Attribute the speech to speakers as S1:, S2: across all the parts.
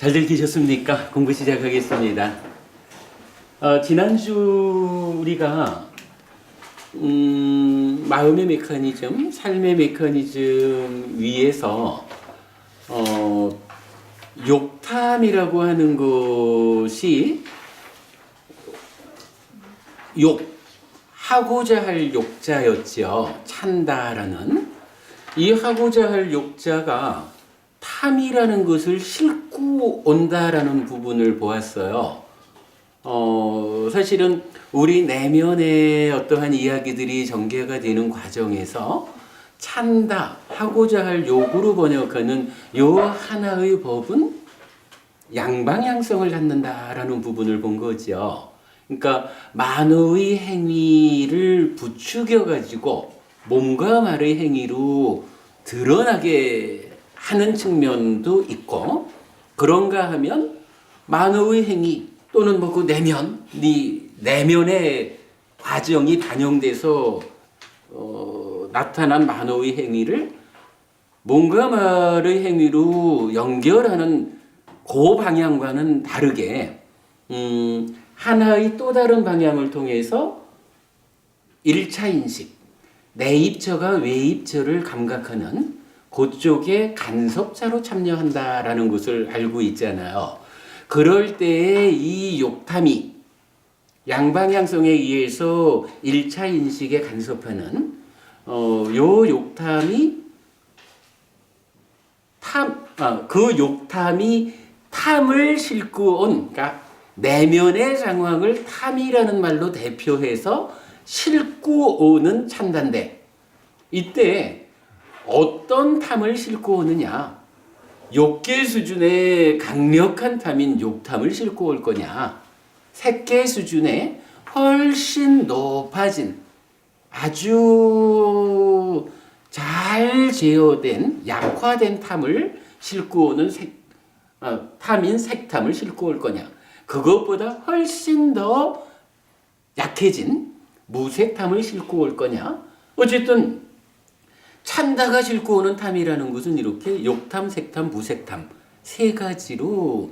S1: 잘들 계셨습니까? 공부 시작하겠습니다. 지난주 우리가 마음의 메커니즘, 삶의 메커니즘 위에서 욕탐이라고 하는 것이 하고자 할 욕자였죠. 찬다라는. 이 하고자 할 욕자가 탐이라는 것을 싣고 온다라는 부분을 보았어요. 사실은 우리 내면의 어떠한 이야기들이 전개가 되는 과정에서 찬다, 하고자 할 욕으로 번역하는 요 하나의 법은 양방향성을 갖는다라는 부분을 본 거죠. 그러니까 만어의 행위를 부추겨 가지고 몸과 말의 행위로 드러나게 하는 측면도 있고, 그런가 하면 만어의 행위 또는 그 내면의 과정이 반영돼서 나타난 만어의 행위를 몸과 말의 행위로 연결하는 그 방향과는 다르게 하나의 또 다른 방향을 통해서 1차 인식, 내입처가 외입처를 감각하는 그쪽에 간섭자로 참여한다라는 것을 알고 있잖아요. 그럴 때에 이 욕탐이 양방향성에 의해서 1차 인식에 간섭하는 요 욕탐이 그 욕탐이 탐을 싣고 온, 그러니까 내면의 상황을 탐이라는 말로 대표해서 싣고 오는 찬단데, 이때 어떤 탐을 싣고 오느냐? 욕계 수준의 강력한 탐인 욕탐을 싣고 올 거냐? 색계 수준의 훨씬 높아진 아주 잘 제어된 약화된 탐을 싣고 오는 탐인 색탐을 싣고 올 거냐? 그것보다 훨씬 더 약해진 무색탐을 싣고 올 거냐? 어쨌든 찬다가 싣고 오는 탐이라는 것은 이렇게 욕탐, 색탐, 무색탐 세 가지로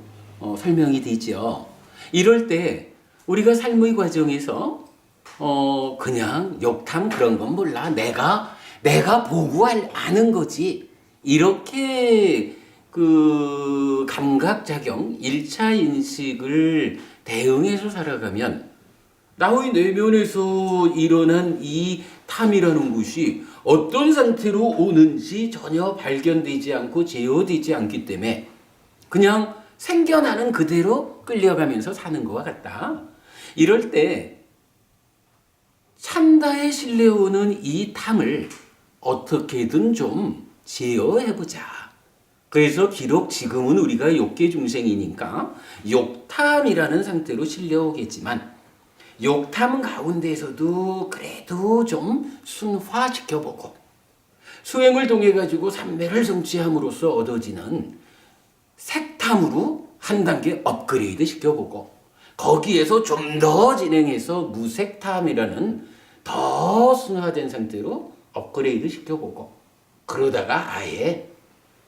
S1: 설명이 되죠. 이럴 때 우리가 삶의 과정에서 그냥 욕탐 그런 건 몰라, 내가 보고 아는 거지, 이렇게 그 감각작용 1차 인식을 대응해서 살아가면 나의 내면에서 일어난 이 탐이라는 것이 어떤 상태로 오는지 전혀 발견되지 않고 제어되지 않기 때문에 그냥 생겨나는 그대로 끌려가면서 사는 것과 같다. 이럴 때 찬다에 실려오는 이 탐을 어떻게든 좀 제어해보자. 그래서 비록 지금은 우리가 욕계 중생이니까 욕탐이라는 상태로 실려오겠지만 욕탐 가운데에서도 그래도 좀 순화시켜보고 수행을 통해 가지고 삼매를 성취함으로써 얻어지는 색탐으로 한 단계 업그레이드 시켜보고, 거기에서 좀 더 진행해서 무색탐이라는 더 순화된 상태로 업그레이드 시켜보고, 그러다가 아예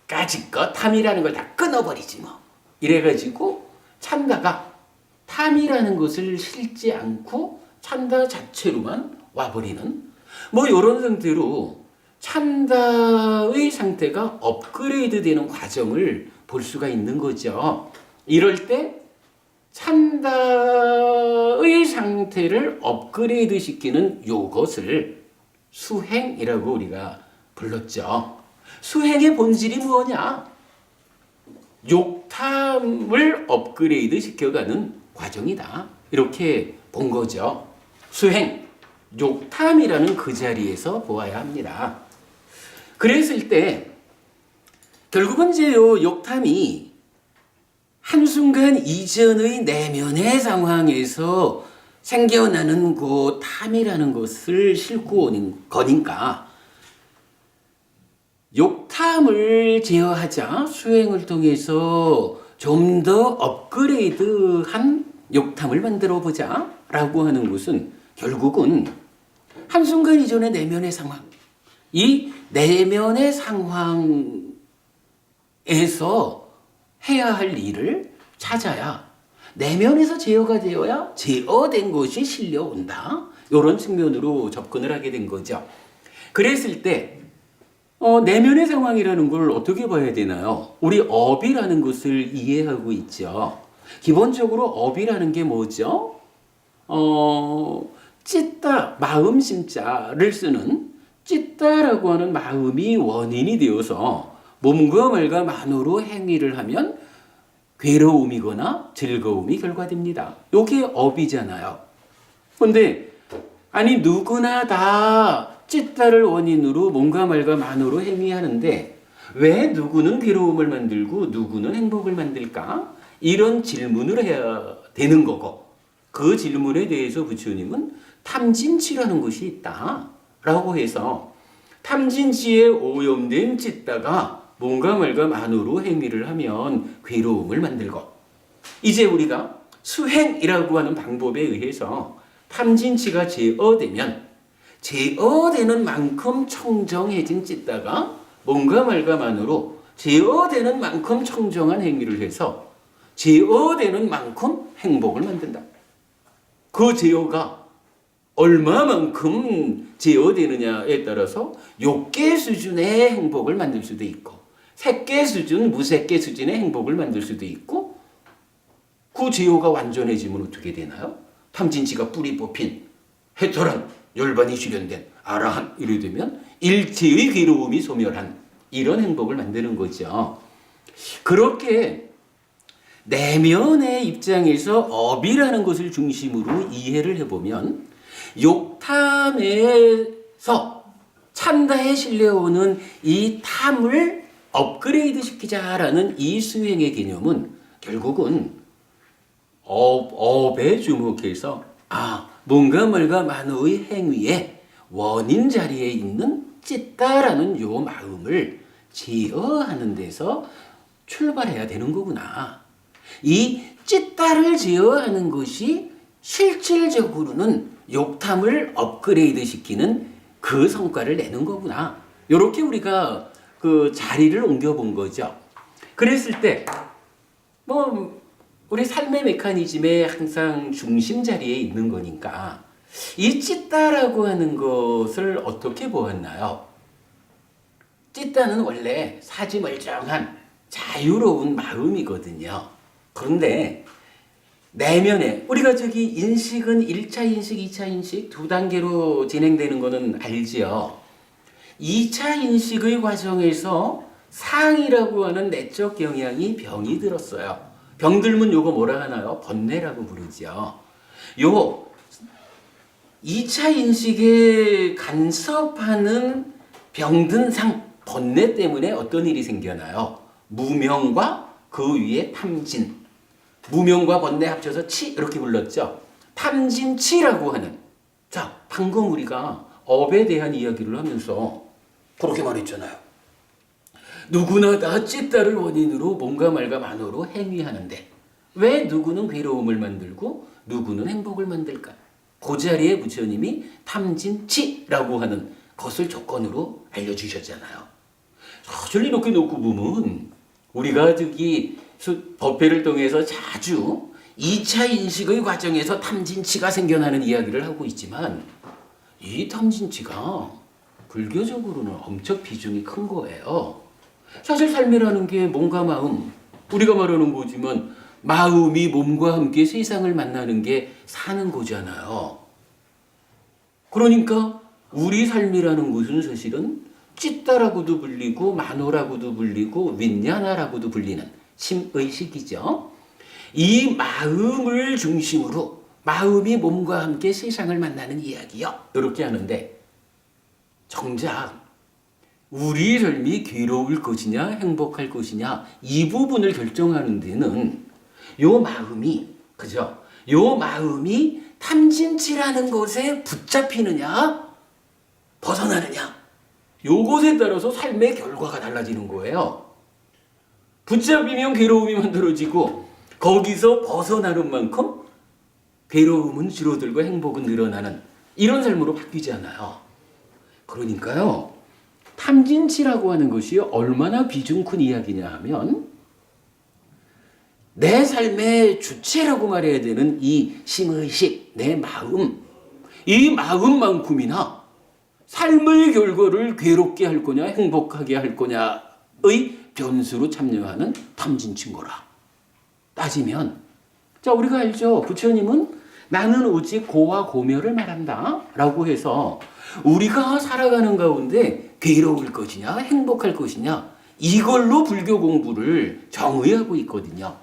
S1: 까짓것 탐이라는 걸 다 끊어버리지 뭐. 이래가지고 찬다가 탐이라는 것을 실지 않고 찬다 자체로만 와버리는 이런 상태로 찬다의 상태가 업그레이드 되는 과정을 볼 수가 있는 거죠. 이럴 때 찬다의 상태를 업그레이드 시키는 요것을 수행이라고 우리가 불렀죠. 수행의 본질이 뭐냐? 욕탐을 업그레이드 시켜가는 과정이다. 이렇게 본 거죠. 수행, 욕탐이라는 그 자리에서 보아야 합니다. 그랬을 때 결국은 이제 요 욕탐이 한순간 이전의 내면의 상황에서 생겨나는 그 탐이라는 것을 싣고 오는 거니까 욕탐을 제어하자, 수행을 통해서 좀 더 업그레이드한 욕탐을 만들어 보자 라고 하는 것은 결국은 한순간 이전의 내면의 상황, 이 내면의 상황에서 해야 할 일을 찾아야 내면에서 제어가 되어야 제어된 것이 실려온다. 이런 측면으로 접근을 하게 된 거죠. 그랬을 때 내면의 상황이라는 걸 어떻게 봐야 되나요? 우리 업이라는 것을 이해하고 있죠. 기본적으로 업이라는 게 뭐죠? 찢다, 마음 심자를 쓰는 찢다라고 하는 마음이 원인이 되어서 몸과 말과 만으로 행위를 하면 괴로움이거나 즐거움이 결과됩니다. 이게 업이잖아요. 근데 아니 누구나 다 찢다를 원인으로 몸과 말과 만으로 행위하는데 왜 누구는 괴로움을 만들고 누구는 행복을 만들까? 이런 질문을 해야 되는 거고 그 질문에 대해서 부처님은 탐진치라는 것이 있다라고 해서 탐진치에 오염된 찢다가 몸과 말과 만으로 행위를 하면 괴로움을 만들고 이제 우리가 수행이라고 하는 방법에 의해서 탐진치가 제어되면 제어되는 만큼 청정해진 찢다가 몸과 말과 만으로 제어되는 만큼 청정한 행위를 해서 제어되는 만큼 행복을 만든다. 그 제어가 얼마만큼 제어되느냐에 따라서 6개 수준의 행복을 만들 수도 있고 3개 수준, 무색개 수준의 행복을 만들 수도 있고 그 제어가 완전해지면 어떻게 되나요? 탐진치가 뿌리 뽑힌 해탈한 열반이 실현된 아라한 이래 되면 일체의 괴로움이 소멸한 이런 행복을 만드는 거죠. 그렇게 내면의 입장에서 업이라는 것을 중심으로 이해를 해보면 욕탐에서 참다에 실려오는 이 탐을 업그레이드 시키자라는 이 수행의 개념은 결국은 업에 주목해서 뭔가 뭘가 만의 행위의 원인 자리에 있는 찢다라는 요 마음을 제어하는 데서 출발해야 되는 거구나. 이 찢다를 제어하는 것이 실질적으로는 욕탐을 업그레이드 시키는 그 성과를 내는 거구나. 이렇게 우리가 그 자리를 옮겨본 거죠. 그랬을 때 우리 삶의 메커니즘의 항상 중심 자리에 있는 거니까 이 찢다라고 하는 것을 어떻게 보았나요? 찢다는 원래 사지멀쩡한 자유로운 마음이거든요. 그런데 내면에 우리가 인식은 1차 인식, 2차 인식 두 단계로 진행되는 거는 알지요. 2차 인식의 과정에서 상이라고 하는 내적 경향이 병이 들었어요. 병들면 요거 뭐라 하나요? 번뇌라고 부르죠. 요 2차 인식에 간섭하는 병든 상, 번뇌 때문에 어떤 일이 생겨나요? 무명과 그 위에 탐진. 무명과 번뇌 합쳐서 치 이렇게 불렀죠. 탐진치라고 하는. 자, 방금 우리가 업에 대한 이야기를 하면서 그렇게 말했잖아요. 누구나 다 찢다를 원인으로 몸과 말과 만으로 행위하는데 왜 누구는 괴로움을 만들고 누구는 행복을 만들까? 그 자리에 부처님이 탐진치라고 하는 것을 조건으로 알려주셨잖아요. 사실 이렇게 놓고 보면 우리가 법회를 통해서 자주 2차 인식의 과정에서 탐진치가 생겨나는 이야기를 하고 있지만 이 탐진치가 불교적으로는 엄청 비중이 큰 거예요. 사실 삶이라는 게 몸과 마음, 우리가 말하는 거지만 마음이 몸과 함께 세상을 만나는 게 사는 거잖아요. 그러니까 우리 삶이라는 것은 사실은 찢다라고도 불리고 만호라고도 불리고 윈냐나라고도 불리는 심의식이죠. 이 마음을 중심으로 마음이 몸과 함께 세상을 만나는 이야기요. 이렇게 하는데 정작 우리 삶이 괴로울 것이냐 행복할 것이냐 이 부분을 결정하는 데는 요 마음이 그죠? 요 마음이 탐진치라는 것에 붙잡히느냐 벗어나느냐 요것에 따라서 삶의 결과가 달라지는 거예요. 붙잡히면 괴로움이 만들어지고 거기서 벗어나는 만큼 괴로움은 줄어들고 행복은 늘어나는 이런 삶으로 바뀌잖아요. 그러니까요. 탐진치라고 하는 것이 얼마나 비중 큰 이야기냐 하면 내 삶의 주체라고 말해야 되는 이 심의식, 내 마음, 이 마음만큼이나 삶의 결과를 괴롭게 할 거냐 행복하게 할 거냐의 변수로 참여하는 탐진친거라 따지면, 자, 우리가 알죠. 부처님은 나는 오직 고와 고멸을 말한다 라고 해서 우리가 살아가는 가운데 괴로울 것이냐 행복할 것이냐 이걸로 불교 공부를 정의하고 있거든요.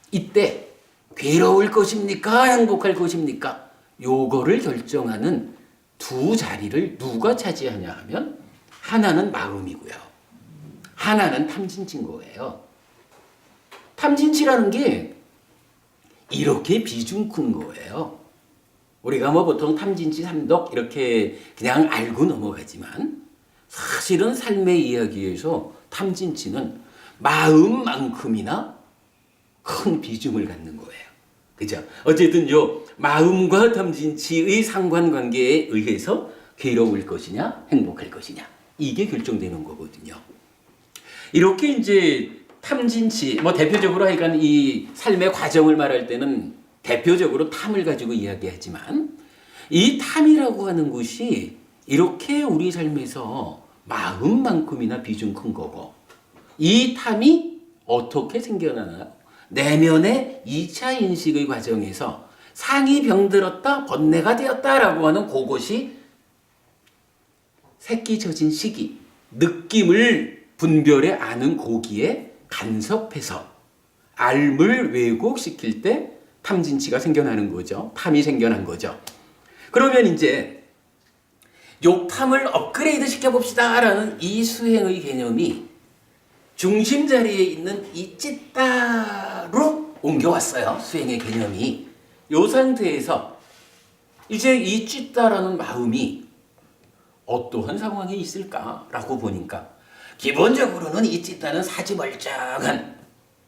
S1: 이때 괴로울 것입니까 행복할 것입니까 요거를 결정하는 두 자리를 누가 차지하냐 하면, 하나는 마음이고요, 하나는 탐진치인 거예요. 탐진치라는 게 이렇게 비중 큰 거예요. 우리가 뭐 보통 탐진치 삼독 이렇게 그냥 알고 넘어가지만, 사실은 삶의 이야기에서 탐진치는 마음만큼이나 큰 비중을 갖는 거예요. 그죠? 어쨌든 요 마음과 탐진치의 상관관계에 의해서 괴로울 것이냐 행복할 것이냐 이게 결정되는 거거든요. 이렇게 이제 탐진치, 뭐 대표적으로 하여간 이 삶의 과정을 말할 때는 대표적으로 탐을 가지고 이야기하지만, 이 탐이라고 하는 것이 이렇게 우리 삶에서 마음만큼이나 비중 큰 거고, 이 탐이 어떻게 생겨나나요? 내면의 2차 인식의 과정에서 상이 병들었다 번뇌가 되었다라고 하는 그것이 새끼 젖은 시기, 느낌을 분별해 아는 고기에 간섭해서 알물 왜곡시킬 때 탐진치가 생겨나는 거죠. 탐이 생겨난 거죠. 그러면 이제 욕탐을 업그레이드 시켜봅시다라는 이 수행의 개념이 중심 자리에 있는 이 찌따로 옮겨왔어요. 수행의 개념이. 이 상태에서 이제 이 찌따라는 마음이 어떠한 상황에 있을까라고 보니까, 기본적으로는 이 찌따는 사지멀쩡한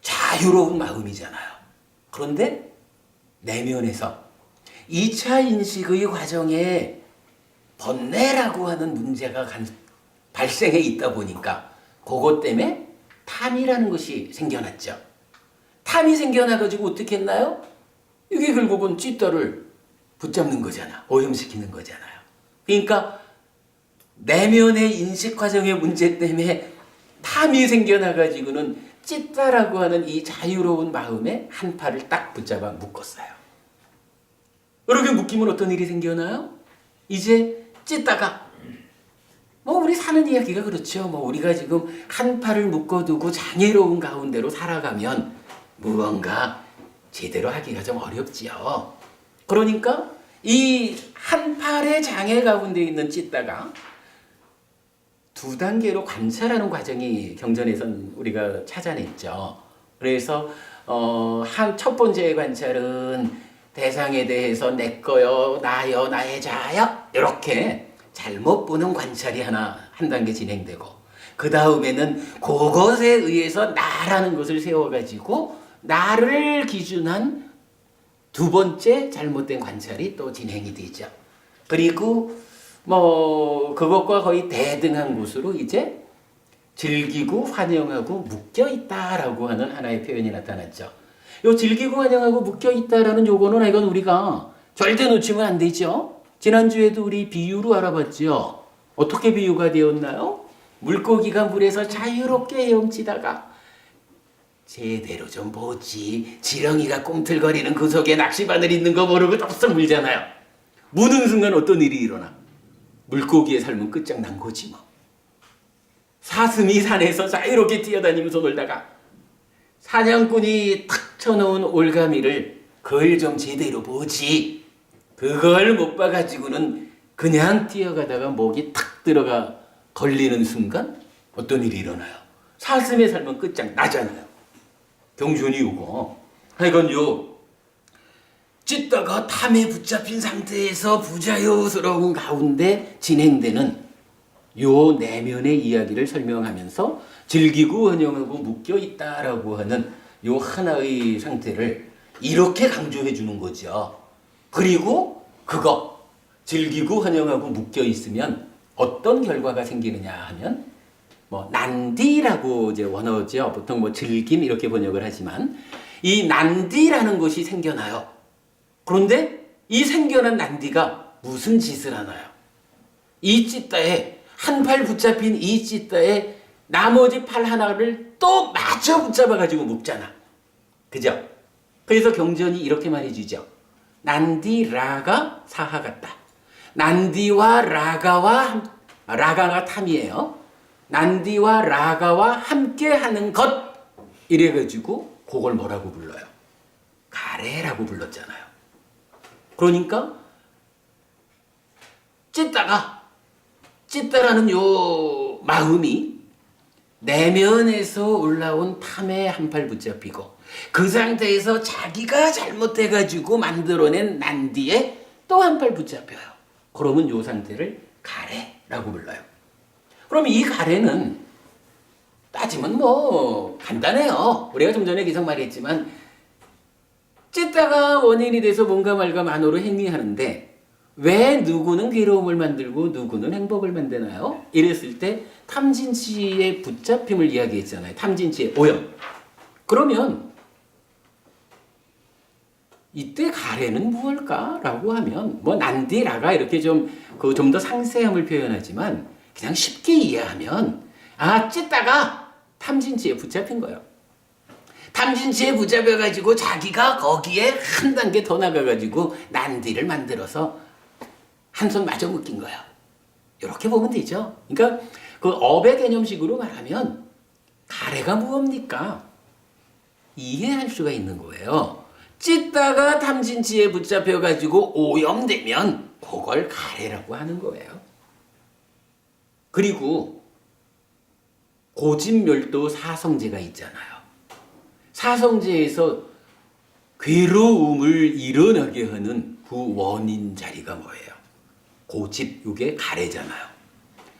S1: 자유로운 마음이잖아요. 그런데 내면에서 2차 인식의 과정에 번뇌라고 하는 문제가 발생해 있다 보니까 그것 때문에 탐이라는 것이 생겨났죠. 탐이 생겨나가지고 어떻게 했나요? 이게 결국은 찌따를 붙잡는 거잖아. 오염시키는 거잖아요. 그러니까 내면의 인식 과정의 문제 때문에 탐이 생겨나가지고는 찌따라고 하는 이 자유로운 마음에 한 팔을 딱 붙잡아 묶었어요. 이렇게 묶이면 어떤 일이 생겨나요? 이제 찌따가, 뭐 우리 사는 이야기가 그렇죠. 뭐 우리가 지금 한 팔을 묶어두고 장애로운 가운데로 살아가면 무언가 제대로 하기가 좀 어렵지요. 그러니까 이 한 팔의 장애 가운데 있는 찌따가 두 단계로 관찰하는 과정이 경전에선 우리가 찾아냈죠. 그래서 첫 번째의 관찰은 대상에 대해서 내 거요, 나요, 나의 자요 이렇게 잘못 보는 관찰이 한 단계 진행되고, 그 다음에는 그것에 의해서 나라는 것을 세워가지고 나를 기준한 두 번째 잘못된 관찰이 또 진행이 되죠. 그리고 뭐 그것과 거의 대등한 곳으로 이제 즐기고 환영하고 묶여있다라고 하는 하나의 표현이 나타났죠. 요 즐기고 환영하고 묶여있다라는 요거는 이건 우리가 절대 놓치면 안 되죠. 지난주에도 우리 비유로 알아봤죠. 어떻게 비유가 되었나요? 물고기가 물에서 자유롭게 헤엄치다가 제대로 좀 보지, 지렁이가 꿈틀거리는 그 속에 낚시바늘 있는 거 모르고 덥석 물잖아요. 무는 순간 어떤 일이 일어나? 물고기의 삶은 끝장난 거지 뭐. 사슴이 산에서 자유롭게 뛰어다니면서 놀다가 사냥꾼이 탁 쳐놓은 올가미를 그걸 좀 제대로 보지, 그걸 못 봐가지고는 그냥 뛰어가다가 목이 탁 들어가 걸리는 순간 어떤 일이 일어나요? 사슴의 삶은 끝장나잖아요. 경준이 오고 하여간 요 찢다가 탐에 붙잡힌 상태에서 부자유스러운 가운데 진행되는 요 내면의 이야기를 설명하면서 즐기고 환영하고 묶여있다라고 하는 요 하나의 상태를 이렇게 강조해 주는 거죠. 그리고 그거 즐기고 환영하고 묶여있으면 어떤 결과가 생기느냐 하면 뭐 난디라고 이제 원어죠. 보통 뭐 즐김 이렇게 번역을 하지만 이 난디라는 것이 생겨나요. 그런데 이 생겨난 난디가 무슨 짓을 하나요? 이 찢다에 한 팔 붙잡힌 이 찢다에 나머지 팔 하나를 또 마저 붙잡아가지고 묶잖아. 그죠? 그래서 경전이 이렇게 말해주죠. 난디라가 사하 같다. 난디와 라가가 탐이에요. 난디와 라가와 함께하는 것 이래가지고 그걸 뭐라고 불러요? 가래라고 불렀잖아요. 그러니까 찢다라는 요 마음이 내면에서 올라온 탐에 한 팔 붙잡히고 그 상태에서 자기가 잘못해가지고 만들어낸 난디에 또 한 팔 붙잡혀요. 그러면 요 상태를 가래라고 불러요. 그럼 이 가래는 따지면 뭐 간단해요. 우리가 좀 전에 계속 말했지만 찢다가 원인이 돼서 뭔가 말과 만으로 행위하는데 왜 누구는 괴로움을 만들고 누구는 행복을 만드나요? 이랬을 때 탐진치의 붙잡힘을 이야기했잖아요. 탐진치의 오염. 그러면 이때 가래는 무엇일까라고 하면 뭐 난디라가 이렇게 좀 더 상세함을 표현하지만 그냥 쉽게 이해하면 찢다가 탐진치에 붙잡힌 거예요. 탐진치에 붙잡혀가지고 자기가 거기에 한 단계 더 나가가지고 난디를 만들어서 한 손 마저 묶인 거예요. 이렇게 보면 되죠. 그러니까 그 업의 개념식으로 말하면 가래가 무엇입니까? 이해할 수가 있는 거예요. 찢다가 탐진치에 붙잡혀가지고 오염되면 그걸 가래라고 하는 거예요. 그리고 고집멸도 사성제가 있잖아요. 사성제에서 괴로움을 일어나게 하는 그 원인 자리가 뭐예요? 고집, 이게 가래잖아요.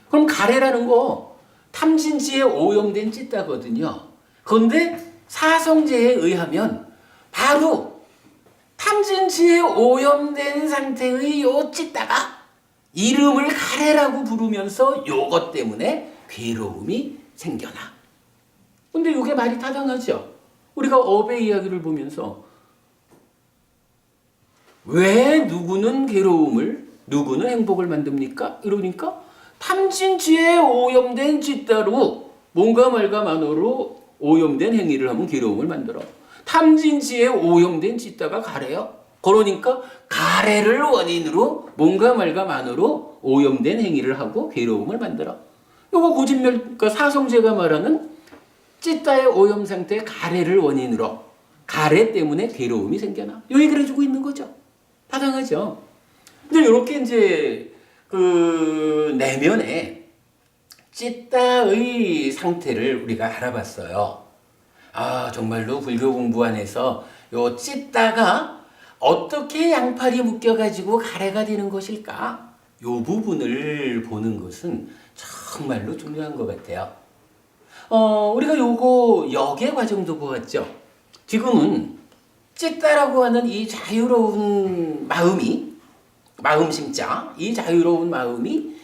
S1: 그럼 가래라는 거 탐진치에 오염된 찢다거든요. 그런데 사성제에 의하면 바로 탐진치에 오염된 상태의 요 찢다가 이름을 가래라고 부르면서 요것 때문에 괴로움이 생겨나. 근데 이게 말이 타당하죠. 우리가 업의 이야기를 보면서 왜 누구는 괴로움을 누구는 행복을 만듭니까? 이러니까 탐진치에 오염된 찢다로 뭔가 말과 만으로 오염된 행위를 하면 괴로움을 만들어. 탐진치에 오염된 찢다가 가래요. 그러니까 가래를 원인으로 뭔가 말과 만으로 오염된 행위를 하고 괴로움을 만들어. 요거 고집멸, 그러니까 사성제가 말하는 찢다의 오염 상태 가래를 원인으로 가래 때문에 괴로움이 생겨나. 요 얘기를 해주고 있는 거죠. 타당하죠. 근데 이렇게 이제 그 내면에 찢다의 상태를 우리가 알아봤어요. 정말로 불교 공부 안에서 요 찢다가 어떻게 양팔이 묶여가지고 가래가 되는 것일까? 요 부분을 보는 것은 정말로 중요한 것 같아요. 우리가 요거 역의 과정도 보았죠. 지금은 찢다라고 하는 이 자유로운 마음이, 마음심자, 이 자유로운 마음이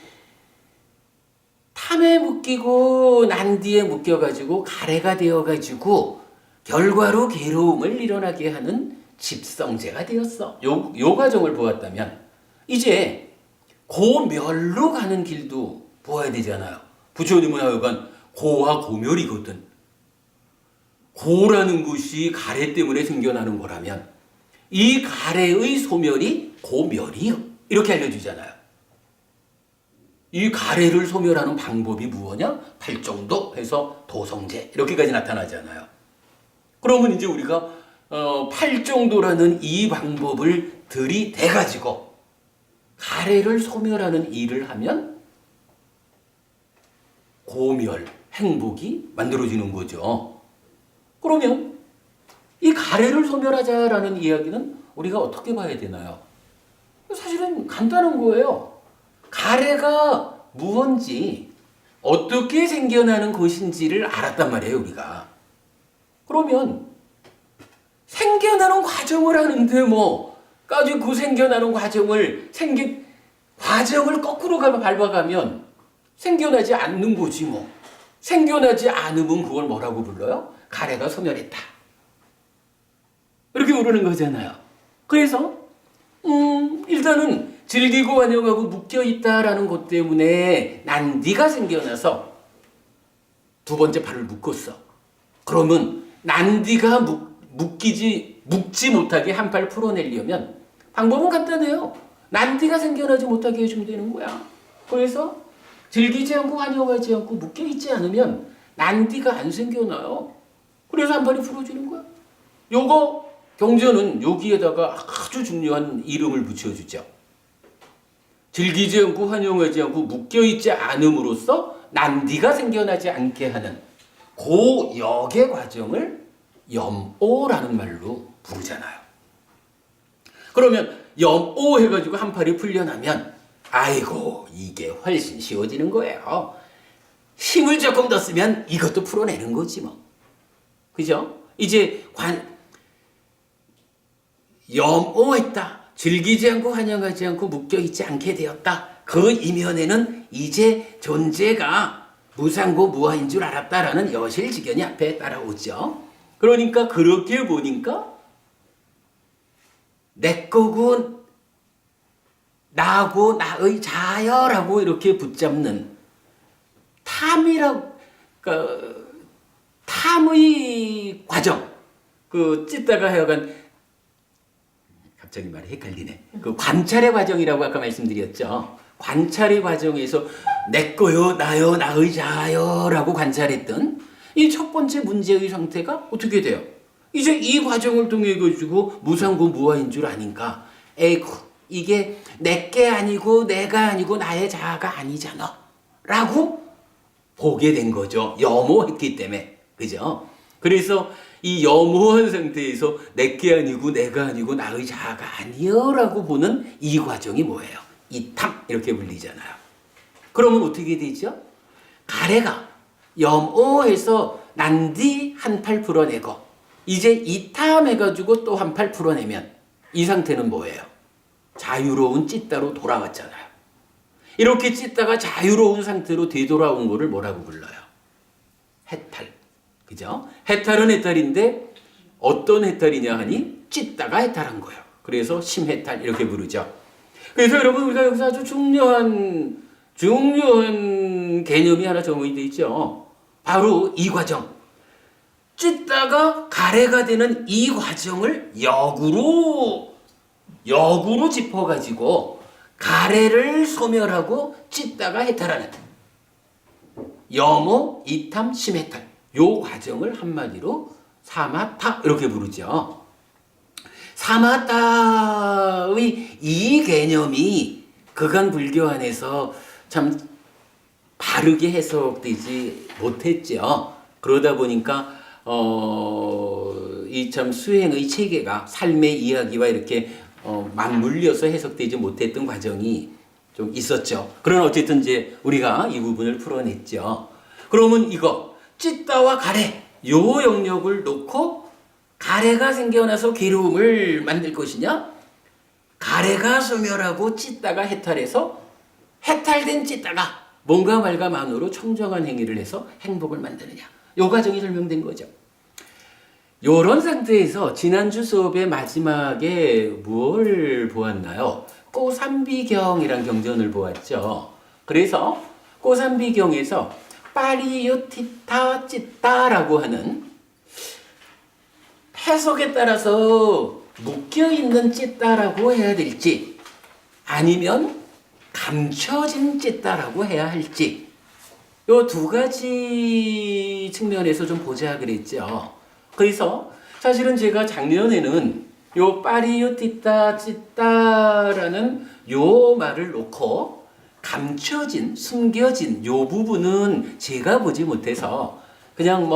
S1: 탐에 묶이고 난디에 묶여가지고 가래가 되어가지고 결과로 괴로움을 일어나게 하는 집성제가 되었어. 요 과정을 보았다면 이제 고멸로 가는 길도 보아야 되잖아요. 부처님은 하여간 고와 고멸이거든. 고라는 것이 가래 때문에 생겨나는 거라면 이 가래의 소멸이 고멸이요. 이렇게 알려주잖아요. 이 가래를 소멸하는 방법이 무엇이냐? 팔정도 해서 도성제 이렇게까지 나타나잖아요. 그러면 이제 우리가 팔정도라는 이 방법을 들이대가지고 가래를 소멸하는 일을 하면 고멸, 행복이 만들어지는 거죠. 그러면 이 가래를 소멸하자라는 이야기는 우리가 어떻게 봐야 되나요? 사실은 간단한 거예요. 가래가 무언지 어떻게 생겨나는 것인지를 알았단 말이에요, 우리가. 그러면 생겨나는 과정을 하는데 그 생겨나는 과정을 과정을 거꾸로 밟아가면 생겨나지 않는 거지 뭐. 생겨나지 않으면 그걸 뭐라고 불러요? 가래가 소멸했다. 이렇게 부르는 거잖아요. 그래서 일단은 즐기고 환영하고 묶여있다라는 것 때문에 난디가 생겨나서 두 번째 팔을 묶었어. 그러면 난디가 묶지 못하게 한 팔 풀어내려면 방법은 간단해요. 난디가 생겨나지 못하게 해주면 되는 거야. 그래서 즐기지 않고 환영하지 않고 묶여있지 않으면 난디가 안 생겨나요. 그래서 한 팔이 풀어주는 거야. 요거 경전은 여기에다가 아주 중요한 이름을 붙여주죠. 즐기지 않고 환영하지 않고 묶여있지 않음으로써 난디가 생겨나지 않게 하는 그 역의 과정을 염오라는 말로 부르잖아요. 그러면 염오 해가지고 한 팔이 풀려나면 아이고 이게 훨씬 쉬워지는 거예요. 힘을 조금 더 쓰면 이것도 풀어내는 거지 뭐. 그죠? 이제 염오했다. 즐기지 않고 환영하지 않고 묶여있지 않게 되었다. 그 이면에는 이제 존재가 무상고 무아인 줄 알았다라는 여실직연이 앞에 따라오죠. 그러니까 그렇게 보니까 내 거고 나고 나의 자여라고 이렇게 붙잡는 탐의 과정, 찢다가 하여간 갑자기 말이 헷갈리네. 관찰의 과정이라고 아까 말씀드렸죠. 관찰의 과정에서 내 거요, 나요, 나의 자여라고 관찰했던 이 첫 번째 문제의 상태가 어떻게 돼요? 이제 이 과정을 통해 가지고 무상고 무아인 줄 아니까 에이구 이게 내게 아니고 내가 아니고 나의 자아가 아니잖아 라고 보게 된 거죠. 염오했기 때문에. 그죠? 그래서 이 염오한 상태에서 내게 아니고 내가 아니고 나의 자아가 아니여 라고 보는 이 과정이 뭐예요? 이탐 이렇게 불리잖아요. 그러면 어떻게 되죠? 가래가 염오해서 난디 한 팔 풀어내고 이제 이탐 해가지고 또 한 팔 풀어내면 이 상태는 뭐예요? 자유로운 찢다로 돌아왔잖아요. 이렇게 찢다가 자유로운 상태로 되돌아온 거를 뭐라고 불러요? 해탈. 그죠? 해탈은 해탈인데 어떤 해탈이냐 하니 찢다가 해탈한 거예요. 그래서 심해탈 이렇게 부르죠. 그래서 여러분 우리가 여기서 아주 중요한 개념이 하나 적용이 되어 있죠. 바로 이 과정. 찢다가 가래가 되는 이 과정을 역으로 짚어가지고 가래를 소멸하고 찢다가 해탈하는 염오, 이탐, 심해탈 요 과정을 한마디로 사마타 이렇게 부르죠. 사마타의 이 개념이 그간 불교 안에서 참 바르게 해석되지 못했죠. 그러다 보니까 이 참 수행의 체계가 삶의 이야기와 이렇게 맞물려서 해석되지 못했던 과정이 좀 있었죠. 그러나 어쨌든 이제 우리가 이 부분을 풀어냈죠. 그러면 이거 찢다와 가래 요 영역을 놓고 가래가 생겨나서 괴로움을 만들 것이냐? 가래가 소멸하고 찢다가 해탈해서 해탈된 찢다가 뭔가 말과만으로 청정한 행위를 해서 행복을 만드느냐. 요 과정이 설명된 거죠. 요런 상태에서 지난주 수업의 마지막에 뭘 보았나요? 꼬삼비경이란 경전을 보았죠. 그래서 꼬삼비경에서 빠리유티타 찢다라고 하는 해석에 따라서 묶여있는 찢다라고 해야 될지 아니면 감춰진 찢다라고 해야 할지 요 두 가지 측면에서 좀 보자 그랬죠. 그래서 사실은 제가 작년에는 요 빠리유티타 찢다라는 요 말을 놓고 감춰진, 숨겨진 요 부분은 제가 보지 못해서 그냥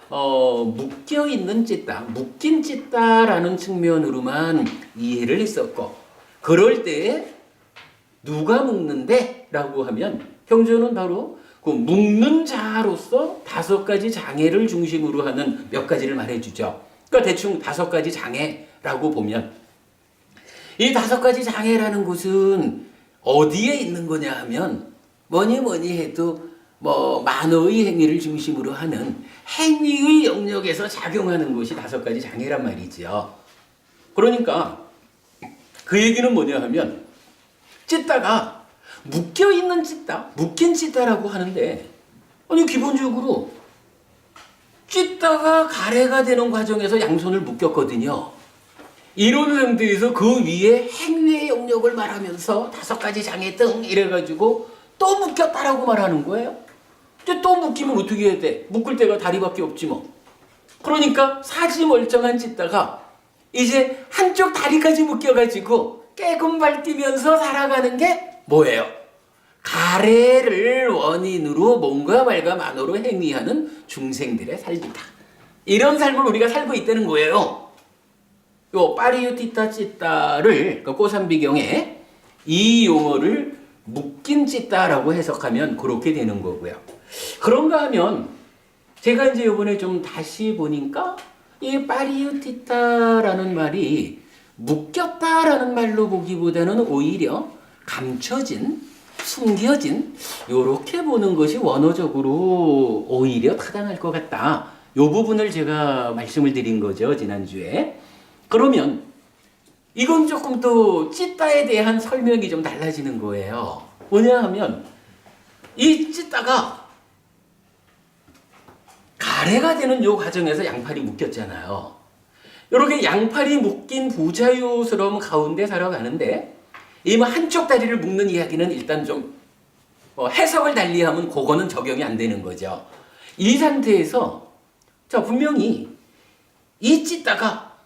S1: 묶여있는 찢다, 묶인 찢다라는 측면으로만 이해를 했었고 그럴 때 누가 묶는데? 라고 하면 경전은 바로 그 묶는 자로서 5가지 장애를 중심으로 하는 몇 가지를 말해주죠. 그러니까 대충 5가지 장애라고 보면 이 5가지 장애라는 것은 어디에 있는 거냐 하면 뭐니 해도 뭐 만어의 행위를 중심으로 하는 행위의 영역에서 작용하는 것이 5가지 장애란 말이지요. 그러니까 그 얘기는 뭐냐 하면 찢다가 묶여있는 찢다, 묶인 찢다라고 하는데 아니 기본적으로 찢다가 가래가 되는 과정에서 양손을 묶였거든요. 이런 상태에서 그 위에 행위의 영역을 말하면서 5가지 장애 등 이래가지고 또 묶였다라고 말하는 거예요. 근데 또 묶이면 어떻게 해야 돼? 묶을 데가 다리밖에 없지 뭐. 그러니까 사지 멀쩡한 찢다가 이제 한쪽 다리까지 묶여가지고 깨금발 뛰면서 살아가는 게 뭐예요? 가래를 원인으로 몸과 말과 만어로 행위하는 중생들의 삶이다. 이런 삶을 우리가 살고 있다는 거예요. 요 파리유티타 찢다를 그 꼬삼비경에 이 용어를 묶인 찢다라고 해석하면 그렇게 되는 거고요. 그런가 하면 제가 이제 이번에 좀 다시 보니까 이 파리유티타라는 말이 묶였다라는 말로 보기보다는 오히려 감춰진, 숨겨진 이렇게 보는 것이 원어적으로 오히려 타당할 것 같다. 이 부분을 제가 말씀을 드린 거죠, 지난주에. 그러면 이건 조금 또 찢다에 대한 설명이 좀 달라지는 거예요. 뭐냐 하면 이 찢다가 가래가 되는 요 과정에서 양팔이 묶였잖아요. 이렇게 양팔이 묶인 부자유스러움 가운데 살아가는데 이 뭐 한쪽 다리를 묶는 이야기는 일단 좀 해석을 달리하면 그거는 적용이 안 되는 거죠. 이 상태에서 자 분명히 이 찢다가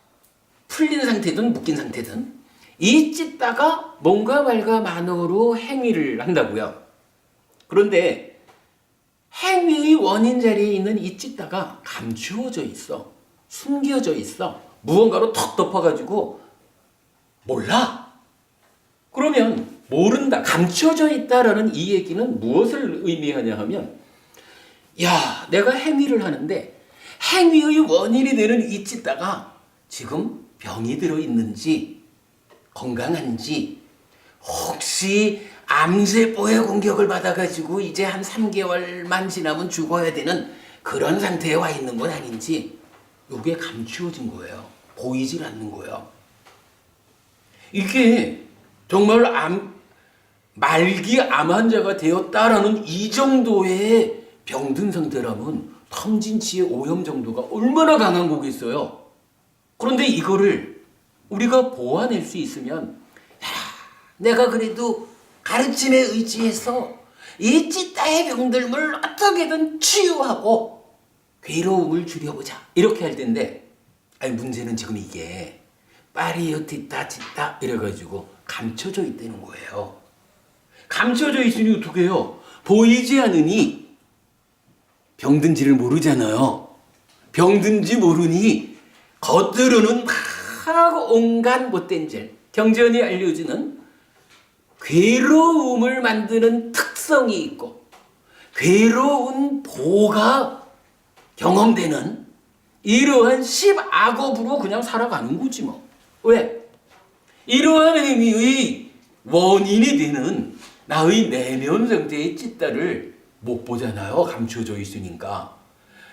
S1: 풀린 상태든 묶인 상태든 이 찢다가 몸과 말과 만어로 행위를 한다고요. 그런데 행위의 원인 자리에 있는 이 찢다가 감추어져 있어. 숨겨져 있어. 무언가로 턱 덮어가지고 몰라. 그러면 모른다. 감춰져 있다라는 이 얘기는 무엇을 의미하냐 하면 야, 내가 행위를 하는데 행위의 원인이 되는 이 찢다가 지금 병이 들어있는지 건강한지 혹시 암세포의 공격을 받아가지고 이제 한 3개월만 지나면 죽어야 되는 그런 상태에 와 있는 건 아닌지 이게 감추어진 거예요. 보이질 않는 거예요. 이게 정말 말기 암 환자가 되었다라는 이 정도의 병든 상태라면 탐진치의 오염 정도가 얼마나 강한 거겠어요. 그런데 이거를 우리가 보완할 수 있으면 야, 내가 그래도 가르침에 의지해서 이 찢다의 병들을 어떻게든 치유하고 괴로움을 줄여보자 이렇게 할 텐데 아니 문제는 지금 이게 파리유티타 찢다 이래가지고 감춰져 있다는 거예요. 감춰져 있으니 어떻게 해요? 보이지 않으니 병든지를 모르잖아요. 병든지 모르니 겉으로는 막 온갖 못된 질 경전이 알려주는 괴로움을 만드는 특성이 있고 괴로운 보가 경험되는 이러한 10악업으로 그냥 살아가는 거지 뭐. 왜? 이러한 행위의 원인이 되는 나의 내면 상태의 찢다를 못 보잖아요. 감추어져 있으니까.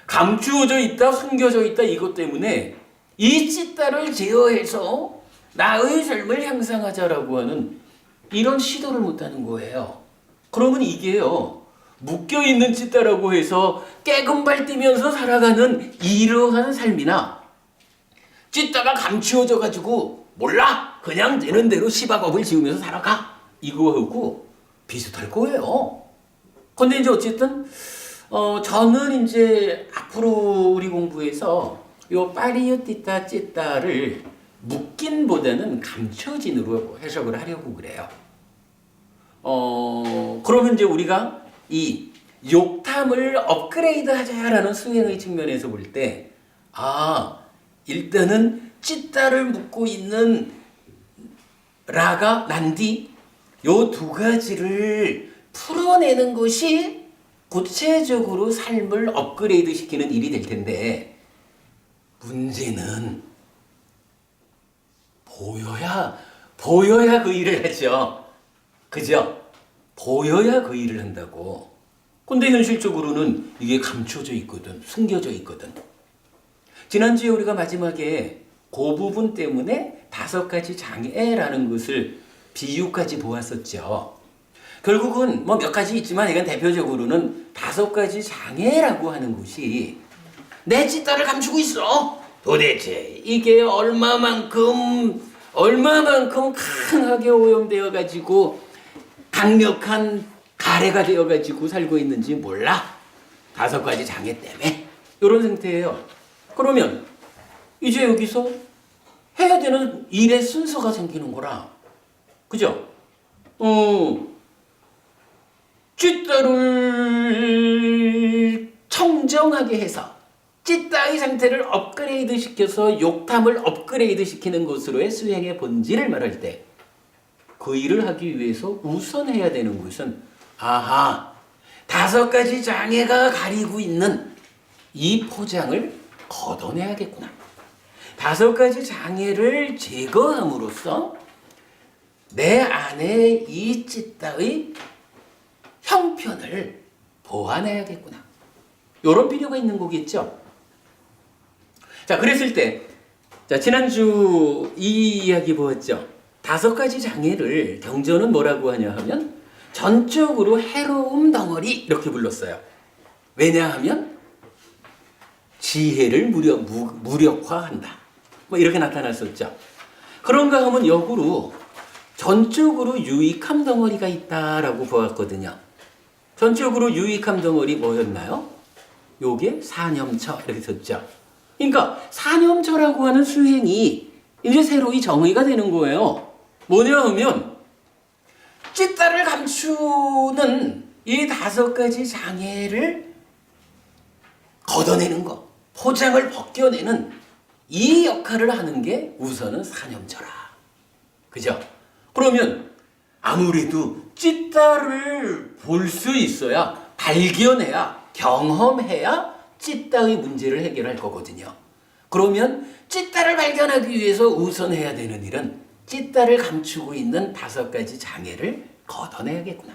S1: 감추어져 있다, 숨겨져 있다 이것 때문에 이 찢다를 제어해서 나의 삶을 향상하자라고 하는 이런 시도를 못하는 거예요. 그러면 이게요. 묶여있는 찢다라고 해서 깨금발 뛰면서 살아가는 이러한 삶이나 찢다가 감추어져 가지고 몰라 그냥 되는 대로 시박업을 지으면서 살아가 이거하고 비슷할 거예요. 근데 이제 어쨌든 저는 이제 앞으로 우리 공부에서 요 파리유티타 찢다를 묶인보다는 감춰진으로 해석을 하려고 그래요. 그러면 이제 우리가 이 욕탐을 업그레이드 하자라는 수행의 측면에서 볼 때, 일단은 찢다를 묶고 있는 라가 난디, 요 2가지를 풀어내는 것이 구체적으로 삶을 업그레이드 시키는 일이 될 텐데, 문제는 보여야 그 일을 하죠. 그죠? 보여야 그 일을 한다고. 근데 현실적으로는 이게 감춰져 있거든, 숨겨져 있거든. 지난주에 우리가 마지막에 그 부분 때문에 5가지 장애라는 것을 비유까지 보았었죠. 결국은 뭐 몇 가지 있지만 이건 대표적으로는 5가지 장애라고 하는 것이 내 찐따를 감추고 있어. 도대체 이게 얼마만큼 강하게 오염되어 가지고 강력한 가래가 되어 가지고 살고 있는지 몰라. 5가지 장애 때문에 이런 상태예요. 그러면 이제 여기서 해야 되는 일의 순서가 생기는 거라. 그죠? 쥐따를 청정하게 해서 쥐따의 상태를 업그레이드 시켜서 욕탐을 업그레이드 시키는 것으로의 수행의 본질을 말할 때 그 일을 하기 위해서 우선 해야 되는 것은 5가지 장애가 가리고 있는 이 포장을 걷어내야겠구나. 5가지 장애를 제거함으로써 내 안에 이 찌따의 형편을 보완해야겠구나. 이런 필요가 있는 거겠죠. 자, 그랬을 때, 자, 지난주 이 이야기 보았죠. 5가지 장애를 경전은 뭐라고 하냐 하면 전적으로 해로움 덩어리 이렇게 불렀어요. 왜냐하면 지혜를 무력화한다. 뭐 이렇게 나타났었죠. 그런가 하면 역으로 전적으로 유익함 덩어리가 있다라고 보았거든요. 전적으로 유익함 덩어리 뭐였나요? 요게 사념처 이렇게 썼죠. 그러니까 사념처라고 하는 수행이 이제 새로이 정의가 되는 거예요. 뭐냐 하면 찌따를 감추는 이 5가지 장애를 걷어내는 것, 포장을 벗겨내는 이 역할을 하는 게 우선은 사념처라. 그죠? 그러면 아무래도 찌따를 볼 수 있어야, 발견해야, 경험해야 찌따의 문제를 해결할 거거든요. 그러면 찌따를 발견하기 위해서 우선 해야 되는 일은 찌따를 감추고 있는 5가지 장애를 걷어내야겠구나.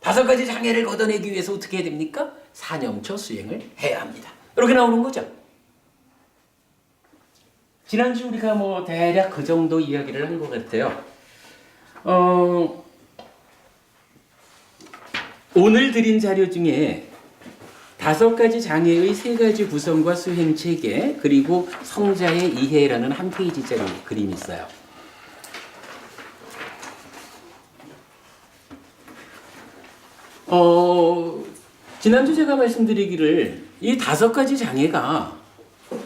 S1: 5가지 장애를 걷어내기 위해서 어떻게 해야 됩니까? 사념처 수행을 해야 합니다. 이렇게 나오는 거죠. 지난주 우리가 뭐 대략 그 정도 이야기를 한 것 같아요. 오늘 드린 자료 중에 5가지 장애의 3가지 구성과 수행 체계, 그리고 성자의 이해라는 한 페이지짜리 그림이 있어요. 지난주 제가 말씀드리기를 이 5가지 장애가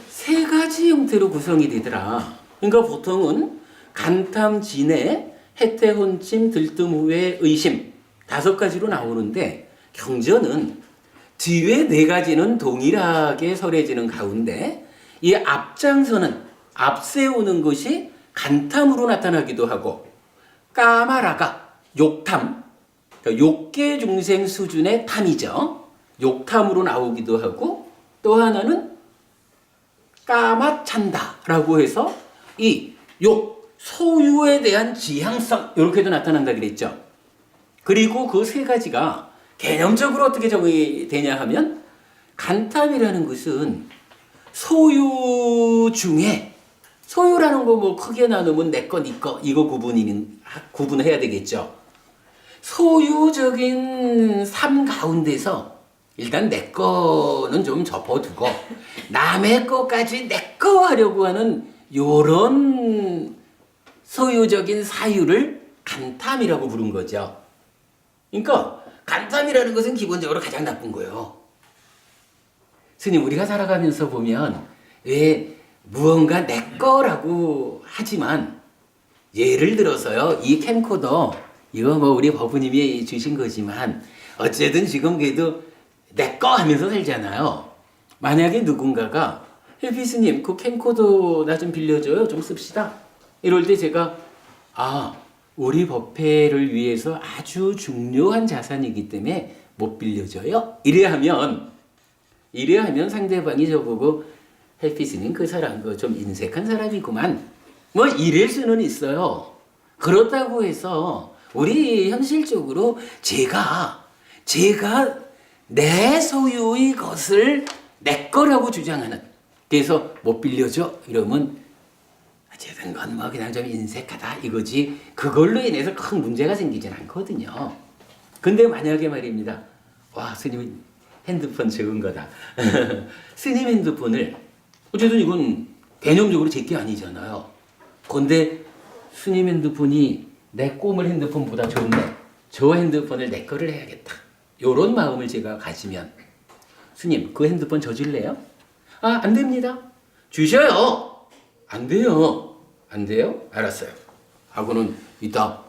S1: 3가지 형태로 구성이 되더라. 그러니까 보통은 간탐, 진해, 해태, 혼침, 들뜸, 후회, 의심 5가지로 나오는데 경전은 뒤에 4가지는 동일하게 설해지는 가운데 이 앞장서는 앞세우는 것이 간탐으로 나타나기도 하고 까마라가 욕탐, 욕계 중생 수준의 탐이죠. 욕탐으로 나오기도 하고 또 하나는 까마찬다라고 해서 이 욕, 소유에 대한 지향성 이렇게도 나타난다 그랬죠. 그리고 그 3가지가 개념적으로 어떻게 정의되냐 하면 간탐이라는 것은 소유 중에 소유라는 거 뭐 크게 나누면 내 거, 네 거 이거 구분해야 되겠죠. 소유적인 삶 가운데서 일단 내 거는 좀 접어두고 남의 거까지 내 거 하려고 하는 요런 소유적인 사유를 간탐이라고 부른 거죠. 그러니까 간탐이라는 것은 기본적으로 가장 나쁜 거예요. 스님, 우리가 살아가면서 보면 왜 무언가 내 거라고 하지만 예를 들어서요, 이 캠코더 이거 뭐 우리 법부님이 주신 거지만 어쨌든 지금 그래도 내 거 하면서 살잖아요. 만약에 누군가가 헬피스님 그 캠코더 나 좀 빌려줘요, 좀 씁시다 이럴 때 제가 우리 법회를 위해서 아주 중요한 자산이기 때문에 못 빌려줘요 이래 하면 상대방이 저보고 헬피스님 그 사람 좀 인색한 사람이구만 뭐 이럴 수는 있어요. 그렇다고 해서 우리 현실적으로 제가 내 소유의 것을 내 거라고 주장하는. 그래서 못 빌려줘 이러면 어쨌든 건 뭐 그냥 좀 인색하다 이거지 그걸로 인해서 큰 문제가 생기진 않거든요. 근데 만약에 말입니다. 와 스님 핸드폰 적은 거다. 스님 핸드폰을 어쨌든 이건 개념적으로 제 게 아니잖아요. 근데 스님 핸드폰이 내 꼬물 핸드폰보다 좋네. 저 핸드폰을 내 거를 해야겠다. 요런 마음을 제가 가지면 스님 그 핸드폰 저질래요? 아, 안 됩니다. 주셔요. 안 돼요. 안 돼요? 알았어요. 하고는 이따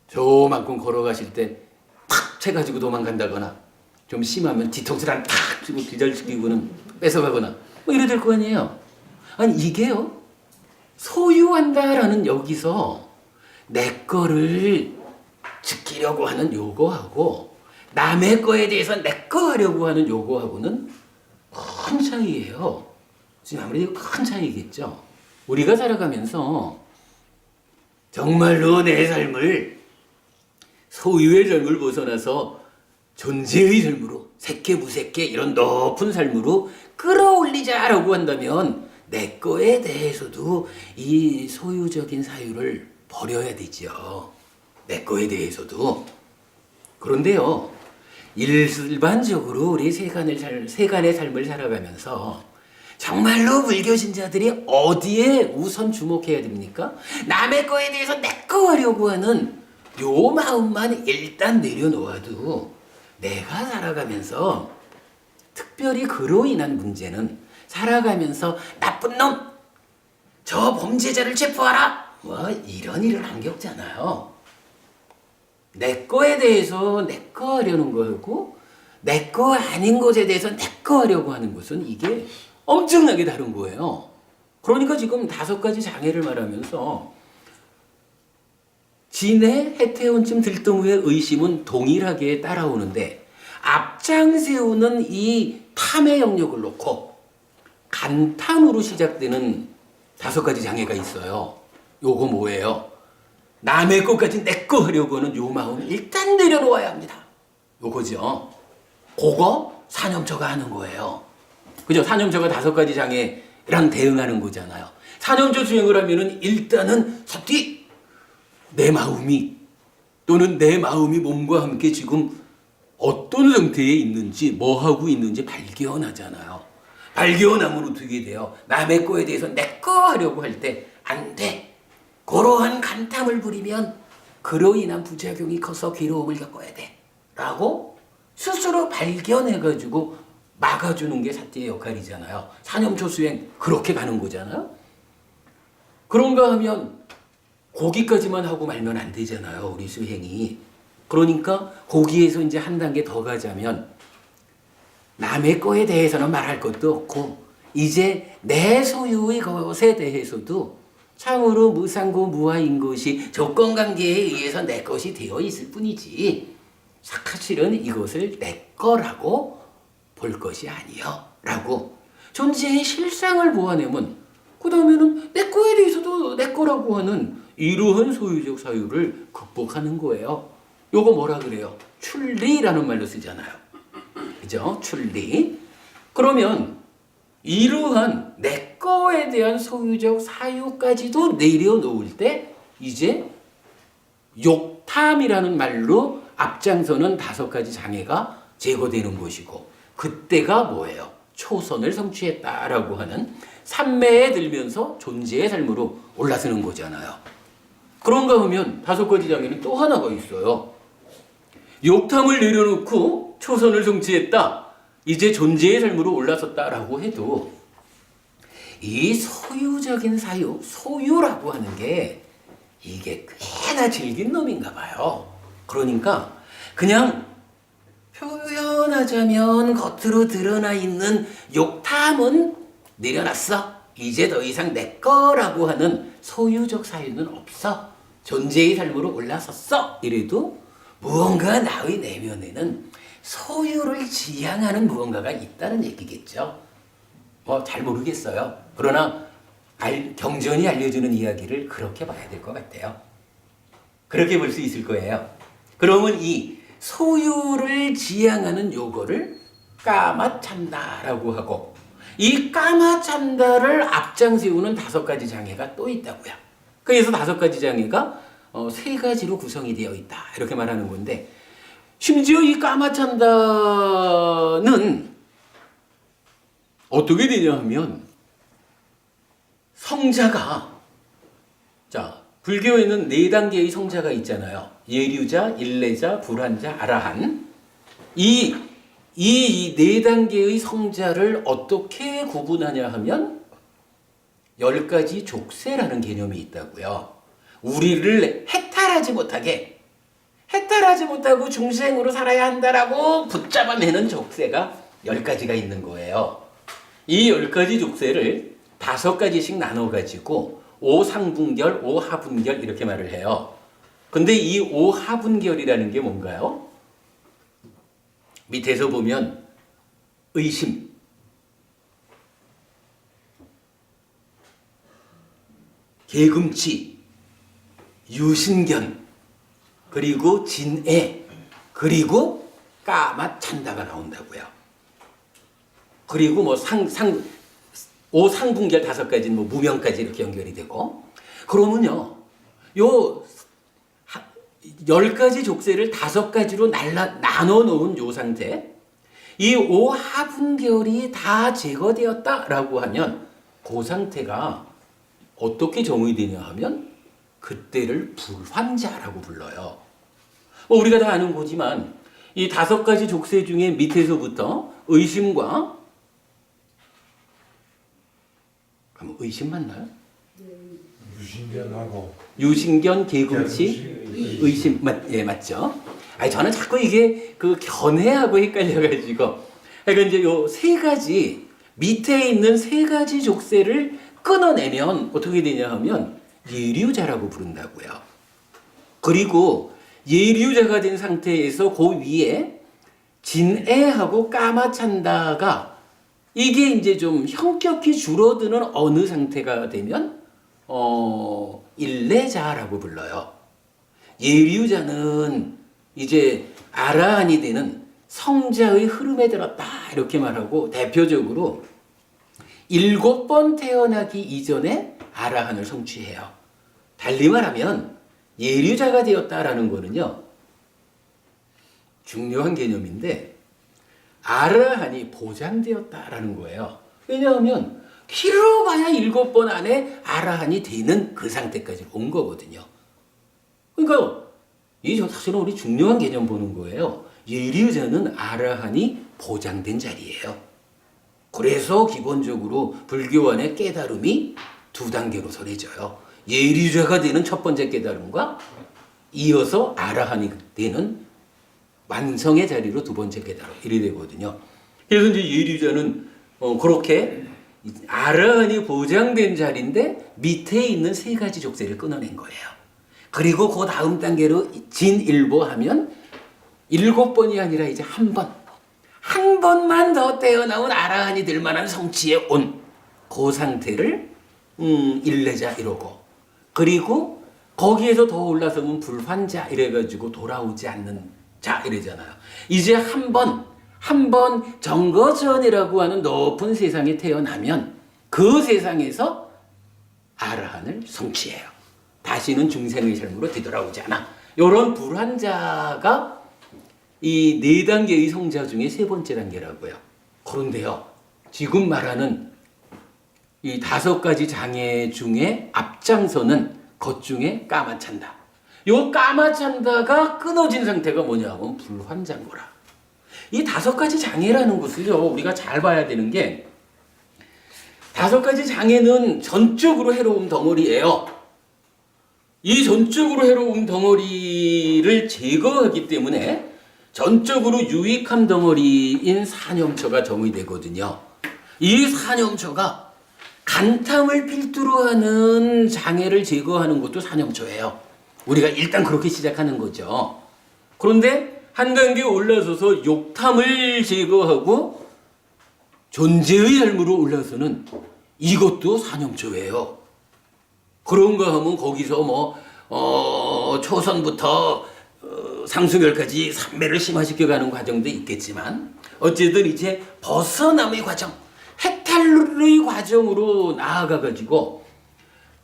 S1: 저만큼 걸어가실 때 탁 채가지고 도망간다거나 좀 심하면 뒤통수를 탁 주고 기절시키고는 뺏어가거나 뭐 이래 될 거 아니에요. 아니 이게요. 소유한다라는 여기서 내 거를 지키려고 하는 요거하고 남의 거에 대해서 내 거 하려고 하는 요거하고는 큰 차이예요. 지금 아무래도 큰 차이겠죠. 우리가 살아가면서 정말로 내 삶을 소유의 삶을 벗어나서 존재의 삶으로 새끼무새끼 이런 높은 삶으로 끌어올리자라고 한다면 내 거에 대해서도 이 소유적인 사유를 버려야 되죠. 내 거에 대해서도. 그런데요. 일반적으로 우리 세간의 삶을 살아가면서 정말로 불교 신자들이 어디에 우선 주목해야 됩니까? 남의 거에 대해서 내 거 하려고 하는 요 마음만 일단 내려놓아도 내가 살아가면서 특별히 그로 인한 문제는 살아가면서 나쁜 놈! 저 범죄자를 체포하라! 뭐 이런 일은 안 겪잖아요. 내 거에 대해서 내 거 하려는 거고 내 거 아닌 것에 대해서 내 거 하려고 하는 것은 이게 엄청나게 다른 거예요. 그러니까 지금 5가지 장애를 말하면서 진해 해태원쯤 들등 후의 의심은 동일하게 따라오는데 앞장 세우는 이 탐의 영역을 놓고 간탐으로 시작되는 5가지 장애가 있어요. 요거 뭐예요? 남의 것까지 내 거 하려고 하는 요 마음 일단 내려놓아야 합니다. 요거죠. 그거 사념처가 하는 거예요. 그죠? 사념처가 5가지 장애랑 대응하는 거잖아요. 사념처 수행을 하면은 일단은 섭디 내 마음이 또는 내 마음이 몸과 함께 지금 어떤 상태에 있는지 뭐 하고 있는지 발견하잖아요. 발견하면 어떻게 돼요? 남의 거에 대해서 내 거 하려고 할 때 안 돼. 그러한 간탐을 부리면 그로 인한 부작용이 커서 괴로움을 겪어야 돼. 라고 스스로 발견해가지고 막아주는 게 사띠의 역할이잖아요. 사념초 수행 그렇게 가는 거잖아요. 그런가 하면 거기까지만 하고 말면 안 되잖아요. 우리 수행이. 그러니까 거기에서 이제 한 단계 더 가자면 남의 거에 대해서는 말할 것도 없고 이제 내 소유의 것에 대해서도 참으로 무상고 무아인 것이 조건관계에 의해서 내 것이 되어 있을 뿐이지 사실은 이것을 내 거라고 볼 것이 아니요 라고 존재의 실상을 보아내면 그 다음에는 내 거에 대해서도 내 거라고 하는 이러한 소유적 사유를 극복하는 거예요. 요거 뭐라 그래요? 출리라는 말로 쓰잖아요. 그죠? 출리. 그러면 이러한 내 거에 대한 소유적 사유까지도 내려놓을 때 이제 욕탐이라는 말로 앞장서는 5가지 장애가 제거되는 것이고 그때가 뭐예요? 초선을 성취했다라고 하는 삼매에 들면서 존재의 삶으로 올라서는 거잖아요. 그런가 하면 5가지 장애는 또 하나가 있어요. 욕탐을 내려놓고 초선을 성취했다. 이제 존재의 삶으로 올라섰다라고 해도 이 소유적인 사유, 소유라고 하는 게 이게 꽤나 질긴 놈인가 봐요. 그러니까 그냥 표현하자면 겉으로 드러나 있는 욕탐은 내려놨어. 이제 더 이상 내 거라고 하는 소유적 사유는 없어. 존재의 삶으로 올라섰어. 이래도 무언가 나의 내면에는 소유를 지향하는 무언가가 있다는 얘기겠죠. 뭐 잘 모르겠어요. 그러나 경전이 알려주는 이야기를 그렇게 봐야 될 것 같아요. 그렇게 볼 수 있을 거예요. 그러면 이 소유를 지향하는 요거를 까마찬다라고 하고, 이 까마찬다를 앞장세우는 5가지 장애가 또 있다고요. 그래서 5가지 장애가 3가지로 구성이 되어 있다 이렇게 말하는 건데, 심지어 이 까마찬다는 어떻게 되냐 하면 성자가, 자, 불교에는 4단계의 성자가 있잖아요. 예류자, 일레자, 불환자, 아라한. 이 4단계의 성자를 어떻게 구분하냐 하면 10가지 족쇄라는 개념이 있다고요. 우리를 해탈하지 못하고 중생으로 살아야 한다라고 붙잡아매는 족쇄가 10가지가 있는 거예요. 이 10가지 족쇄를 5가지씩 나눠가지고 오상분결, 오하분결 이렇게 말을 해요. 근데 이 오하분결이라는 게 뭔가요? 밑에서 보면 의심, 계금치, 유신견, 그리고 진애, 그리고 까마찬다가 나온다고요. 그리고 뭐 오상분결 5가지는 뭐 무명까지 이렇게 연결이 되고, 그러면요, 요 10가지 족쇄를 5가지로 나눠 놓은 요 상태, 이 오하분결이 다 제거되었다라고 하면 그 상태가 어떻게 정의되냐 하면 그때를 불환자라고 불러요. 우리가 다 아는 거지만 이 5가지 족쇄 중에 밑에서부터 의심과, 그럼 의심 맞나요? 유신견, 계금치, 의심 예, 맞죠? 아니, 저는 자꾸 이게 그 견해하고 헷갈려가지고, 그러니까 이제 요 3가지 밑에 있는 3가지 족쇄를 끊어내면 어떻게 되냐 하면 예류자라고 부른다고요. 그리고 예류자가 된 상태에서 그 위에 진애하고 까마찬다가 이게 이제 좀 형격히 줄어드는 어느 상태가 되면 일레자라고 불러요. 예류자는 이제 아라한이 되는 성자의 흐름에 들었다 이렇게 말하고, 대표적으로 7번 태어나기 이전에 아라한을 성취해요. 달리 말하면 예류자가 되었다라는 거는요, 중요한 개념인데 아라한이 보장되었다라는 거예요. 왜냐하면 길어봐야 7번 안에 아라한이 되는 그 상태까지 온 거거든요. 그러니까 이 사실은 우리 중요한 개념 보는 거예요. 예류자는 아라한이 보장된 자리예요. 그래서 기본적으로 불교 안에 깨달음이 2단계로 설해져요. 예류자가 되는 첫 번째 깨달음과 이어서 아라한이 되는 완성의 자리로 2번째 깨달음, 이래 되거든요. 그래서 이제 예류자는 그렇게 아라한이 보장된 자리인데 밑에 있는 3가지 족쇄를 끊어낸 거예요. 그리고 그 다음 단계로 진일보하면 7번이 아니라 이제 한 번만 더 떼어나온 아라한이 될 만한 성취에 온 그 상태를 일레자 이러고, 그리고 거기에서 더 올라서면 불환자 이래가지고 돌아오지 않는 자 이래잖아요. 이제 한 번 정거전이라고 하는 높은 세상에 태어나면 그 세상에서 아라한을 성취해요. 다시는 중생의 삶으로 되돌아오지 않아. 이런 불환자가 이 4단계의 성자 중에 3번째 단계라고요. 그런데요, 지금 말하는 이 5가지 장애 중에 앞장서는 것 중에 까마찬다. 요 까마찬다가 끊어진 상태가 뭐냐면 불환자인 거라. 이 5가지 장애라는 것을요, 우리가 잘 봐야 되는 게, 5가지 장애는 전적으로 해로운 덩어리예요. 이 전적으로 해로운 덩어리를 제거하기 때문에 전적으로 유익한 덩어리인 사념처가 정의되거든요. 이 사념처가 간탐을 필두로 하는 장애를 제거하는 것도 사념처예요. 우리가 일단 그렇게 시작하는 거죠. 그런데 한 단계 올라서서 욕탐을 제거하고 존재의 삶으로 올라서는 이것도 사념처예요. 그런가 하면 거기서 초선부터 상수결까지 삼매를 심화시켜가는 과정도 있겠지만 어쨌든 이제 벗어남의 과정, 해탈의 과정으로 나아가가지고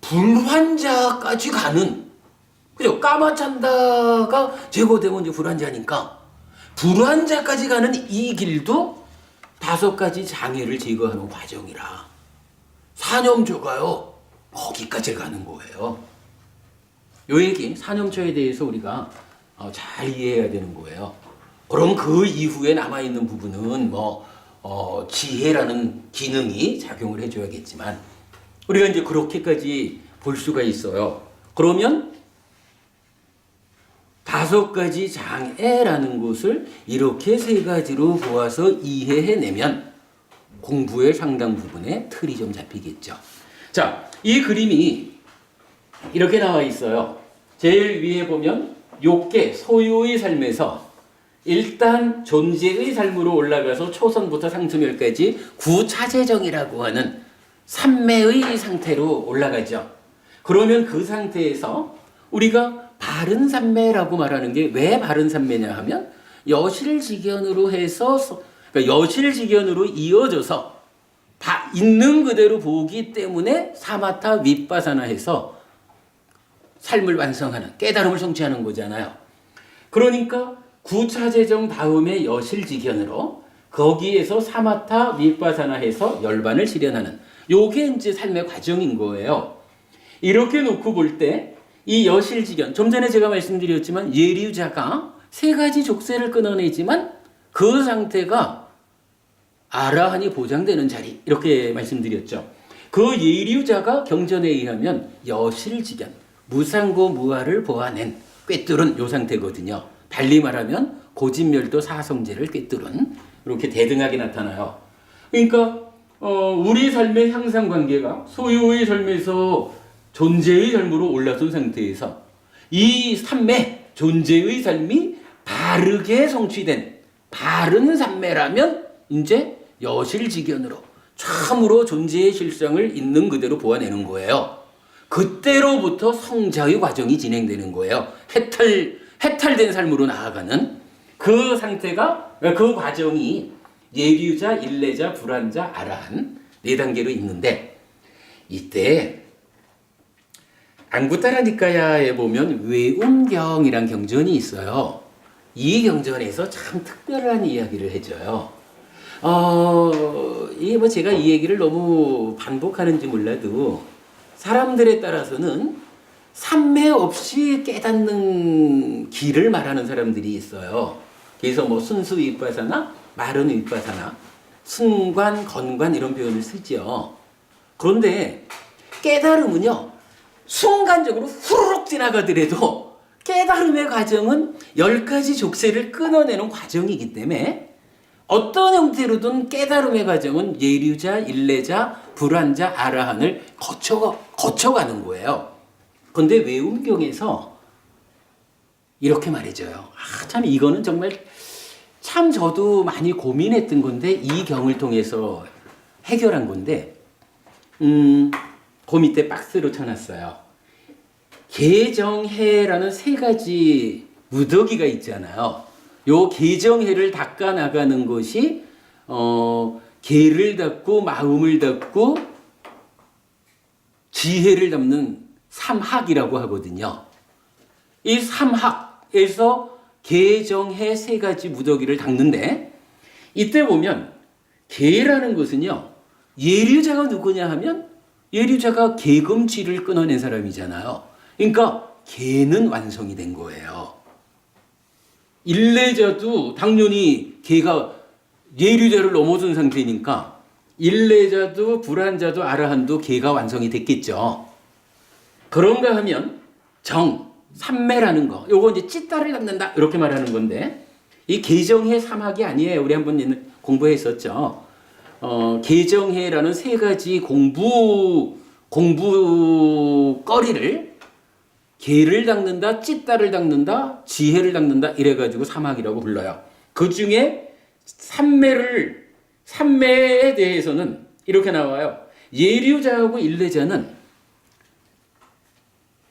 S1: 불환자까지 가는, 그죠? 까마찬다가 제거되고 이제 불환자니까 불환자까지 가는 이 길도 5가지 장애를 제거하는 과정이라 사념조가요 거기까지 가는 거예요. 요 얘기 사념조에 대해서 우리가 잘 이해해야 되는 거예요. 그럼 그 이후에 남아있는 부분은 지혜라는 기능이 작용을 해줘야겠지만 우리가 이제 그렇게까지 볼 수가 있어요. 그러면 5가지 장애라는 것을 이렇게 3가지로 보아서 이해해내면 공부의 상당 부분에 틀이 좀 잡히겠죠. 자, 이 그림이 이렇게 나와 있어요. 제일 위에 보면 욕계, 소유의 삶에서 일단 존재의 삶으로 올라가서 초선부터 상수멸까지 구차재정이라고 하는 삼매의 상태로 올라가죠. 그러면 그 상태에서 우리가 바른 삼매라고 말하는 게 왜 바른 삼매냐 하면 여실직연으로 해서, 그러니까 여실직연으로 이어져서 있는 그대로 보기 때문에 사마타 윗바사나 해서 삶을 완성하는, 깨달음을 성취하는 거잖아요. 그러니까 구차재정 다음에 여실직연으로 거기에서 사마타 윗바사나 해서 열반을 실현하는, 요게 이제 삶의 과정인 거예요. 이렇게 놓고 볼 때 이 여실직연, 좀 전에 제가 말씀드렸지만 예류자가 3가지 족쇄를 끊어내지만 그 상태가 아라한이 보장되는 자리, 이렇게 말씀드렸죠. 그 예류자가 경전에 의하면 여실직연, 무상고 무아를 보아낸 꿰뚫은 요 상태거든요. 달리 말하면 고진멸도 사성제를 꿰뚫은, 이렇게 대등하게 나타나요. 그러니까 우리 삶의 향상관계가 소유의 삶에서 존재의 삶으로 올라선 상태에서 이 삼매, 존재의 삶이 바르게 성취된 바른 삼매라면 이제 여실직연으로 참으로 존재의 실상을 있는 그대로 보아내는 거예요. 그때로부터 성자의 과정이 진행되는 거예요. 해탈된 삶으로 나아가는 그 상태가, 그 과정이 예류자, 일레자, 불환자, 아라한 4단계로 있는데, 이때 앙구타라 니카야에 보면 외운경이란 경전이 있어요. 이 경전에서 참 특별한 이야기를 해줘요. 이게 제가 이 얘기를 너무 반복하는지 몰라도 사람들에 따라서는 삼매 없이 깨닫는 길을 말하는 사람들이 있어요. 그래서 순수 윗바사나 마른 윗바사나 승관, 건관 이런 표현을 쓰죠. 그런데 깨달음은요, 순간적으로 후루룩 지나가더라도 깨달음의 과정은 10가지 족쇄를 끊어내는 과정이기 때문에 어떤 형태로든 깨달음의 과정은 예류자, 일레자, 불환자, 아라한을 거쳐가는 거예요. 그런데 외움경에서 이렇게 말해줘요. 참 이거는 정말 참 저도 많이 고민했던 건데 이 경을 통해서 해결한 건데, 그 밑에 박스로 쳐놨어요. 개정해라는 3가지 무더기가 있잖아요. 요 개정해를 닦아 나가는 것이 개를 닦고 마음을 닦고 지혜를 담는 삼학이라고 하거든요. 이 삼학에서 개정해 3가지 무더기를 닦는데, 이때 보면 개라는 것은요, 예류자가 누구냐 하면 예류자가 계금치를 끊어낸 사람이잖아요. 그러니까 개는 완성이 된 거예요. 일레자도 당연히 개가 예류자를 넘어선 상태니까 일레자도 불환자도 아라한도 개가 완성이 됐겠죠. 그런가 하면 삼매라는 거, 요거 이제 찌따를 갖는다 이렇게 말하는 건데, 이 개정해 삼학이 아니에요. 우리 한번 공부했었죠. 개정해라는 3가지 공부거리를 개를 닦는다, 찌따를 닦는다, 지혜를 닦는다 이래가지고 삼학이라고 불러요. 그 중에 삼매에 대해서는 이렇게 나와요. 예류자하고 일레자는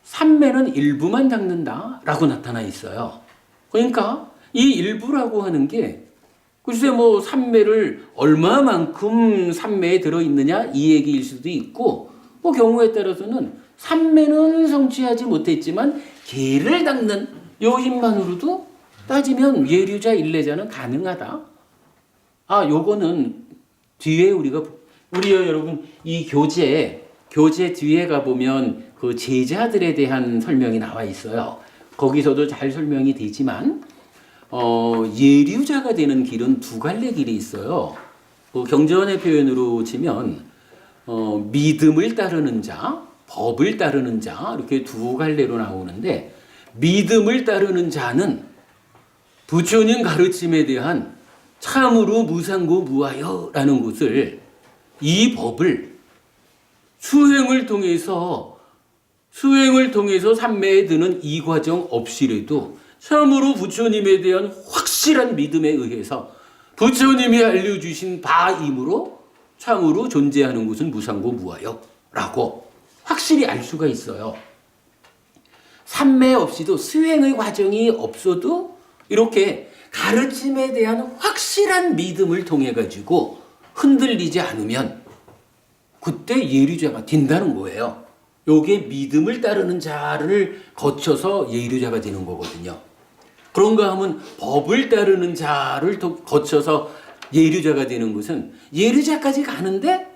S1: 삼매는 일부만 닦는다 라고 나타나 있어요. 그러니까 이 일부라고 하는 게 글쎄 뭐 삼매를 얼마만큼 삼매에 들어있느냐 이 얘기일 수도 있고 뭐 경우에 따라서는 삼매는 성취하지 못했지만 계를 닦는 요 힘만으로도 따지면 예류자 일례자는 가능하다. 요거는 뒤에 우리 여러분 이 교재 뒤에 가보면 그 제자들에 대한 설명이 나와 있어요. 거기서도 잘 설명이 되지만 예류자가 되는 길은 두 갈래 길이 있어요. 경전의 표현으로 치면 믿음을 따르는 자, 법을 따르는 자 이렇게 두 갈래로 나오는데 믿음을 따르는 자는 부처님 가르침에 대한 참으로 무상고 무하여라는 것을 이 법을 수행을 통해서 삼매에 드는 이 과정 없이라도 참으로 부처님에 대한 확실한 믿음에 의해서 부처님이 알려주신 바이므로 참으로 존재하는 것은 무상고 무하여라고 확실히 알 수가 있어요. 삼매 없이도 수행의 과정이 없어도 이렇게 가르침에 대한 확실한 믿음을 통해 가지고 흔들리지 않으면 그때 예류자가 된다는 거예요. 요게 믿음을 따르는 자를 거쳐서 예류자가 되는 거거든요. 그런가 하면 법을 따르는 자를 거쳐서 예류자가 되는 것은 예류자까지 가는데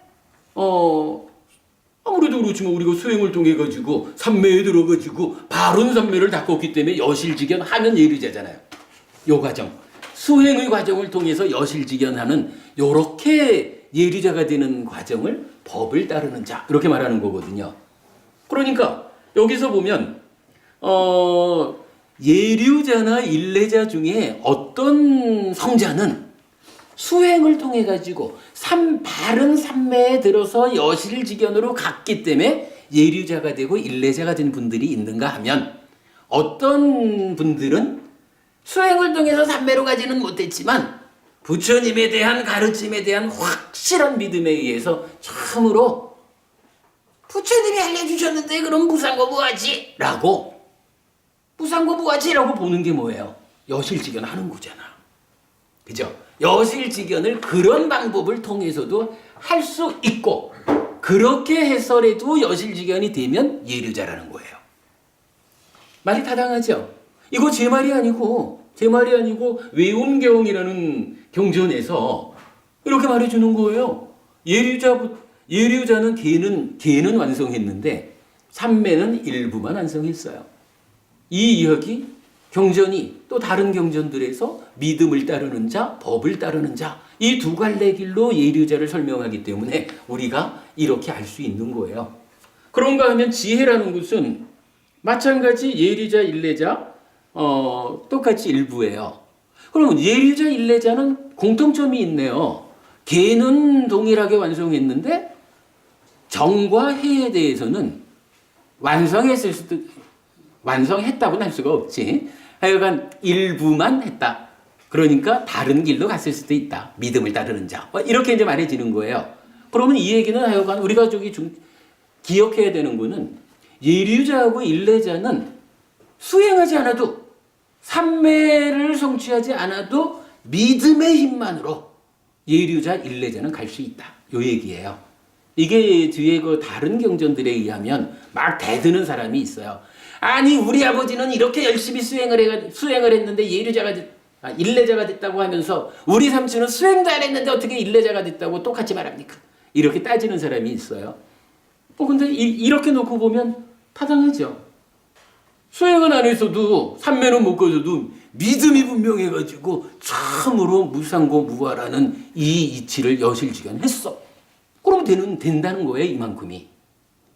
S1: 아무래도 그렇지만 우리가 수행을 통해 가지고 삼매에 들어 가지고 바른 삼매를 닦았기 때문에 여실직연하는 예류자잖아요. 요 과정 수행의 과정을 통해서 여실직연하는 요렇게 예류자가 되는 과정을 법을 따르는 자 이렇게 말하는 거거든요. 그러니까 여기서 보면 예류자나 일례자 중에 어떤 성자는 수행을 통해 가지고 바른 삼매에 들어서 여실직연으로 갔기 때문에 예류자가 되고 일례자가 된 분들이 있는가 하면 어떤 분들은 수행을 통해서 삼매로 가지는 못했지만 부처님에 대한 가르침에 대한 확실한 믿음에 의해서 참으로 부처님이 알려주셨는데 그럼 무상고무하지 라고 무상고무하지라고 보는 게 뭐예요? 여실직연 하는 거잖아. 그죠? 여실직연을 그런 방법을 통해서도 할 수 있고 그렇게 해서라도 여실직연이 되면 예류자라는 거예요. 말이 타당하죠? 이거 제 말이 아니고 외운경이라는 경전에서 이렇게 말해주는 거예요. 예류자는 개는 완성했는데 삼매는 일부만 완성했어요. 이 이야기 경전이 또 다른 경전들에서 믿음을 따르는 자, 법을 따르는 자 이 두 갈래 길로 예류자를 설명하기 때문에 우리가 이렇게 알 수 있는 거예요. 그런가 하면 지혜라는 것은 마찬가지 예류자, 일례자 똑같이 일부예요. 그러면 예류자, 일례자는 공통점이 있네요. 개는 동일하게 완성했는데 정과 해에 대해서는 완성했다고는 할 수가 없지. 하여간 일부만 했다. 그러니까 다른 길로 갔을 수도 있다. 믿음을 따르는 자. 이렇게 이제 말해지는 거예요. 그러면 이 얘기는 하여간 우리가 기억해야 되는 거는 예류자하고 일례자는 수행하지 않아도 삼매를 성취하지 않아도 믿음의 힘만으로 예류자, 일례자는 갈 수 있다. 요 얘기예요. 이게 뒤에 그 다른 경전들에 의하면 막 대드는 사람이 있어요. 아니 우리 아버지는 이렇게 열심히 수행을 했는데 일례자가 됐다고 하면서 우리 삼촌은 수행도 안 했는데 어떻게 일례자가 됐다고 똑같이 말합니까? 이렇게 따지는 사람이 있어요. 근데 이렇게 놓고 보면 타당하죠. 수행은 안 했어도 삼매는 못 거둬도 믿음이 분명해가지고 참으로 무상고 무아라는 이 이치를 여실직연했어. 그럼 된다는 거예요. 이만큼이.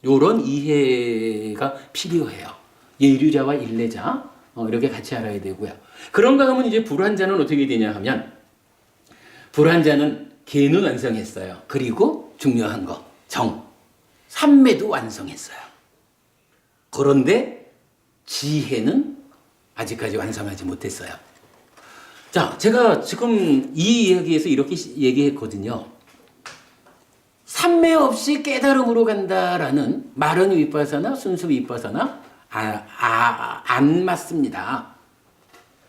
S1: 요런 이해가 필요해요. 예류자와 일례자 이렇게 같이 알아야 되고요. 그런가 하면 이제 불환자는 어떻게 되냐 하면 불환자는 계는 완성했어요. 그리고 중요한 거 삼매도 완성했어요. 그런데 지혜는 아직까지 완성하지 못했어요. 자, 제가 지금 이 이야기에서 이렇게 얘기했거든요. 삼매 없이 깨달음으로 간다라는 말은 윗바사나 순수 윗바사나 안 맞습니다.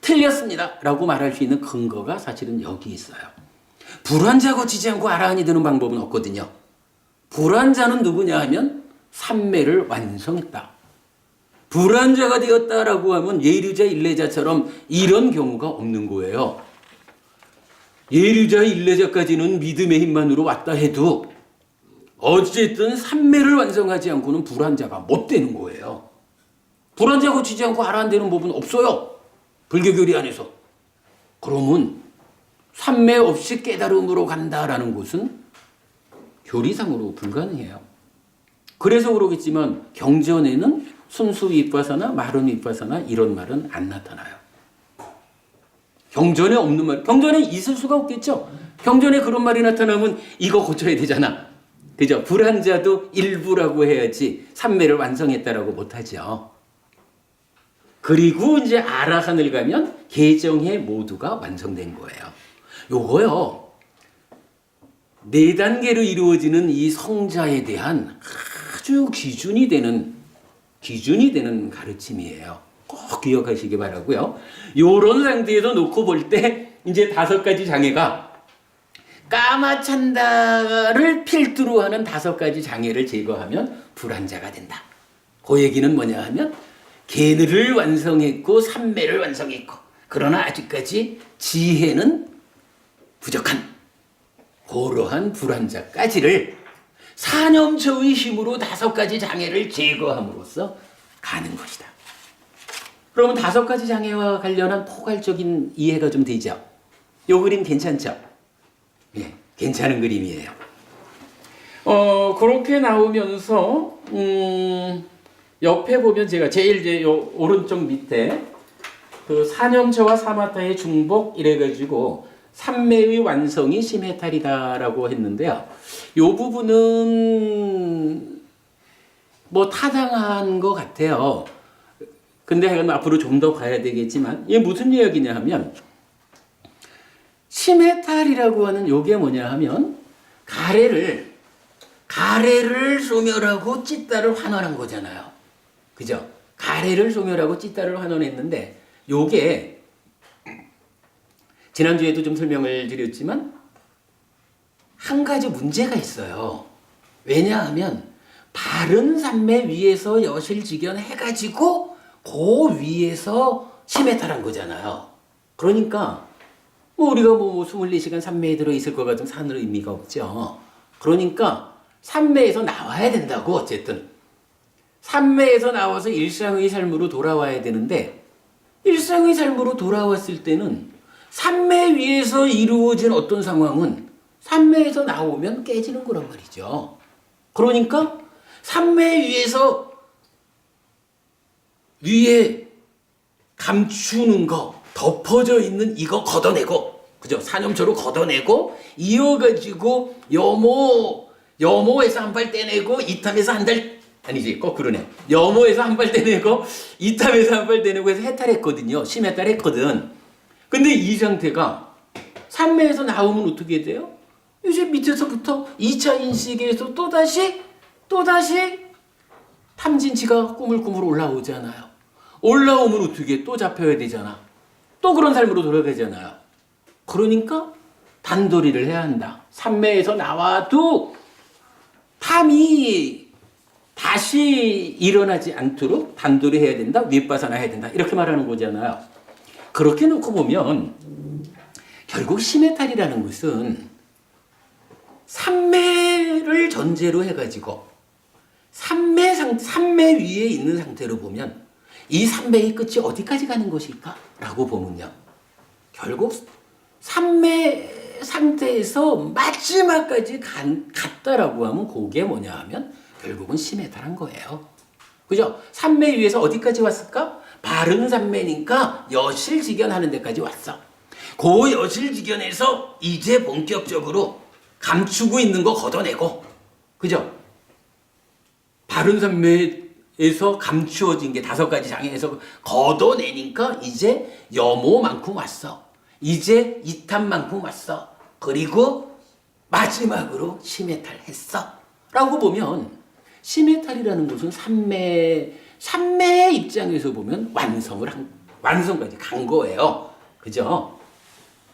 S1: 틀렸습니다 라고 말할 수 있는 근거가 사실은 여기 있어요. 불환자 고치지 않고 아라한이 되는 방법은 없거든요. 불환자는 누구냐 하면 삼매를 완성했다. 불환자가 되었다라고 하면 예류자 일례자처럼 이런 경우가 없는 거예요. 예류자 일례자까지는 믿음의 힘만으로 왔다 해도 어쨌든 삼매를 완성하지 않고는 불환자가 못 되는 거예요. 불환자 고치지 않고 아라한 되는 법은 없어요. 불교 교리 안에서. 그러면 삼매 없이 깨달음으로 간다라는 것은 교리상으로 불가능해요. 그래서 그러겠지만 경전에는 순수 윗바사나 마른 윗바사나 이런 말은 안 나타나요. 경전에 없는 말, 경전에 있을 수가 없겠죠. 경전에 그런 말이 나타나면 이거 고쳐야 되잖아. 그죠? 불환자도 일부라고 해야지 삼매를 완성했다라고 못하죠. 그리고 이제 아라한을 가면 개정해 모두가 완성된 거예요. 요거요. 4단계로 이루어지는 이 성자에 대한 아주 기준이 되는 가르침이에요. 꼭 기억하시기 바라고요. 요런 상태에서 놓고 볼 때 이제 5가지 장애가 까마찬다를 필두로 하는 5가지 장애를 제거하면 불환자가 된다. 그 얘기는 뭐냐 하면 계를 완성했고 삼매를 완성했고 그러나 아직까지 지혜는 부족한 그러한 불환자까지를 사념처의 힘으로 5가지 장애를 제거함으로써 가는 것이다. 그러면 5가지 장애와 관련한 포괄적인 이해가 좀 되죠? 요 그림 괜찮죠? 예, 괜찮은 그림이에요. 그렇게 나오면서 옆에 보면 제가 제일 이제 요 오른쪽 밑에 그 사념처와 사마타의 중복 이래가지고 삼매의 완성이 시메탈이다라고 했는데요. 요 부분은 뭐 타당한 것 같아요. 근데 이건 앞으로 좀 더 봐야 되겠지만 이게 무슨 이야기냐 하면 시메탈이라고 하는 요게 뭐냐 하면 가래를 소멸하고 찌따를 환원한 거잖아요. 그죠? 가래를 소멸하고 찌따를 환원했는데 요게 지난주에도 좀 설명을 드렸지만 한 가지 문제가 있어요. 왜냐하면 바른 삼매 위에서 여실직연 해가지고 그 위에서 시메탈한 거잖아요. 그러니까 뭐 우리가 뭐 24시간 삼매에 들어있을 것 같으면 사는 의미가 없죠. 그러니까 삼매에서 나와야 된다고 어쨌든. 삼매에서 나와서 일상의 삶으로 돌아와야 되는데 일상의 삶으로 돌아왔을 때는 삼매 위에서 이루어진 어떤 상황은 삼매에서 나오면 깨지는 거란 말이죠. 그러니까 삼매 위에서 위에 감추는 거, 덮어져 있는 이거 걷어내고, 그죠? 사념처로 걷어내고, 이어가지고, 여모에서 한 발 떼내고, 이탐에서 한 달, 아니지, 거꾸로네. 여모에서 한 발 떼내고, 이탐에서 한 발 떼내고 해서 해탈했거든요. 심해탈했거든. 근데 이 상태가 삼매에서 나오면 어떻게 돼요? 이제 밑에서부터 2차 인식에서 또다시 탐진치가 꾸물꾸물 올라오잖아요. 올라오면 어떻게 또 잡혀야 되잖아. 또 그런 삶으로 돌아가잖아요. 그러니까 단도리를 해야 한다. 삼매에서 나와도 탐이 다시 일어나지 않도록 단도리 해야 된다. 윗바사나 해야 된다. 이렇게 말하는 거잖아요. 그렇게 놓고 보면 결국 시메탈이라는 것은 삼매를 전제로 해가지고 삼매 위에 있는 상태로 보면 이 삼매의 끝이 어디까지 가는 것일까? 라고 보면요. 결국 삼매 상태에서 마지막까지 갔다라고 하면 그게 뭐냐 하면 결국은 시메탈한 거예요. 그죠? 삼매 위에서 어디까지 왔을까? 바른 삼매니까 여실직연하는 데까지 왔어. 그 여실직연에서 이제 본격적으로 감추고 있는 거 걷어내고, 그죠? 바른 삼매에서 감추어진 게 5가지 장애에서 걷어내니까 이제 여모만큼 왔어. 이제 이탐만큼 왔어. 그리고 마지막으로 시메탈 했어. 라고 보면 시메탈이라는 것은 삼매의 입장에서 보면 완성까지 간 거예요. 그죠?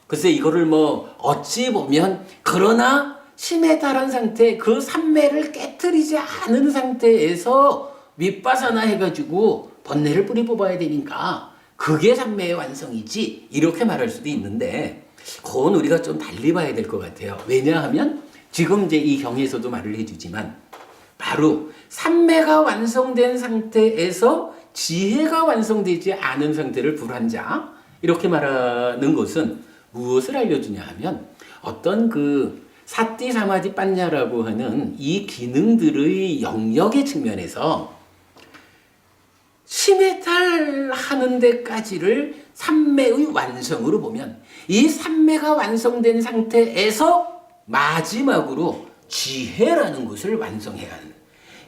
S1: 글쎄 이거를 뭐 어찌 보면 그러나 심에 달한 상태 그 삼매를 깨트리지 않은 상태에서 윗바사나 해가지고 번뇌를 뿌리 뽑아야 되니까 그게 삼매의 완성이지 이렇게 말할 수도 있는데 그건 우리가 좀 달리 봐야 될 것 같아요. 왜냐하면 지금 이제 이 경에서도 말을 해주지만 바로 삼매가 완성된 상태에서 지혜가 완성되지 않은 상태를 불환자 이렇게 말하는 것은 무엇을 알려주냐 하면 어떤 그 사띠 사마디 빠냐라고 하는 이 기능들의 영역의 측면에서 심해탈하는 데까지를 삼매의 완성으로 보면 이 삼매가 완성된 상태에서 마지막으로 지혜라는 것을 완성해야 하는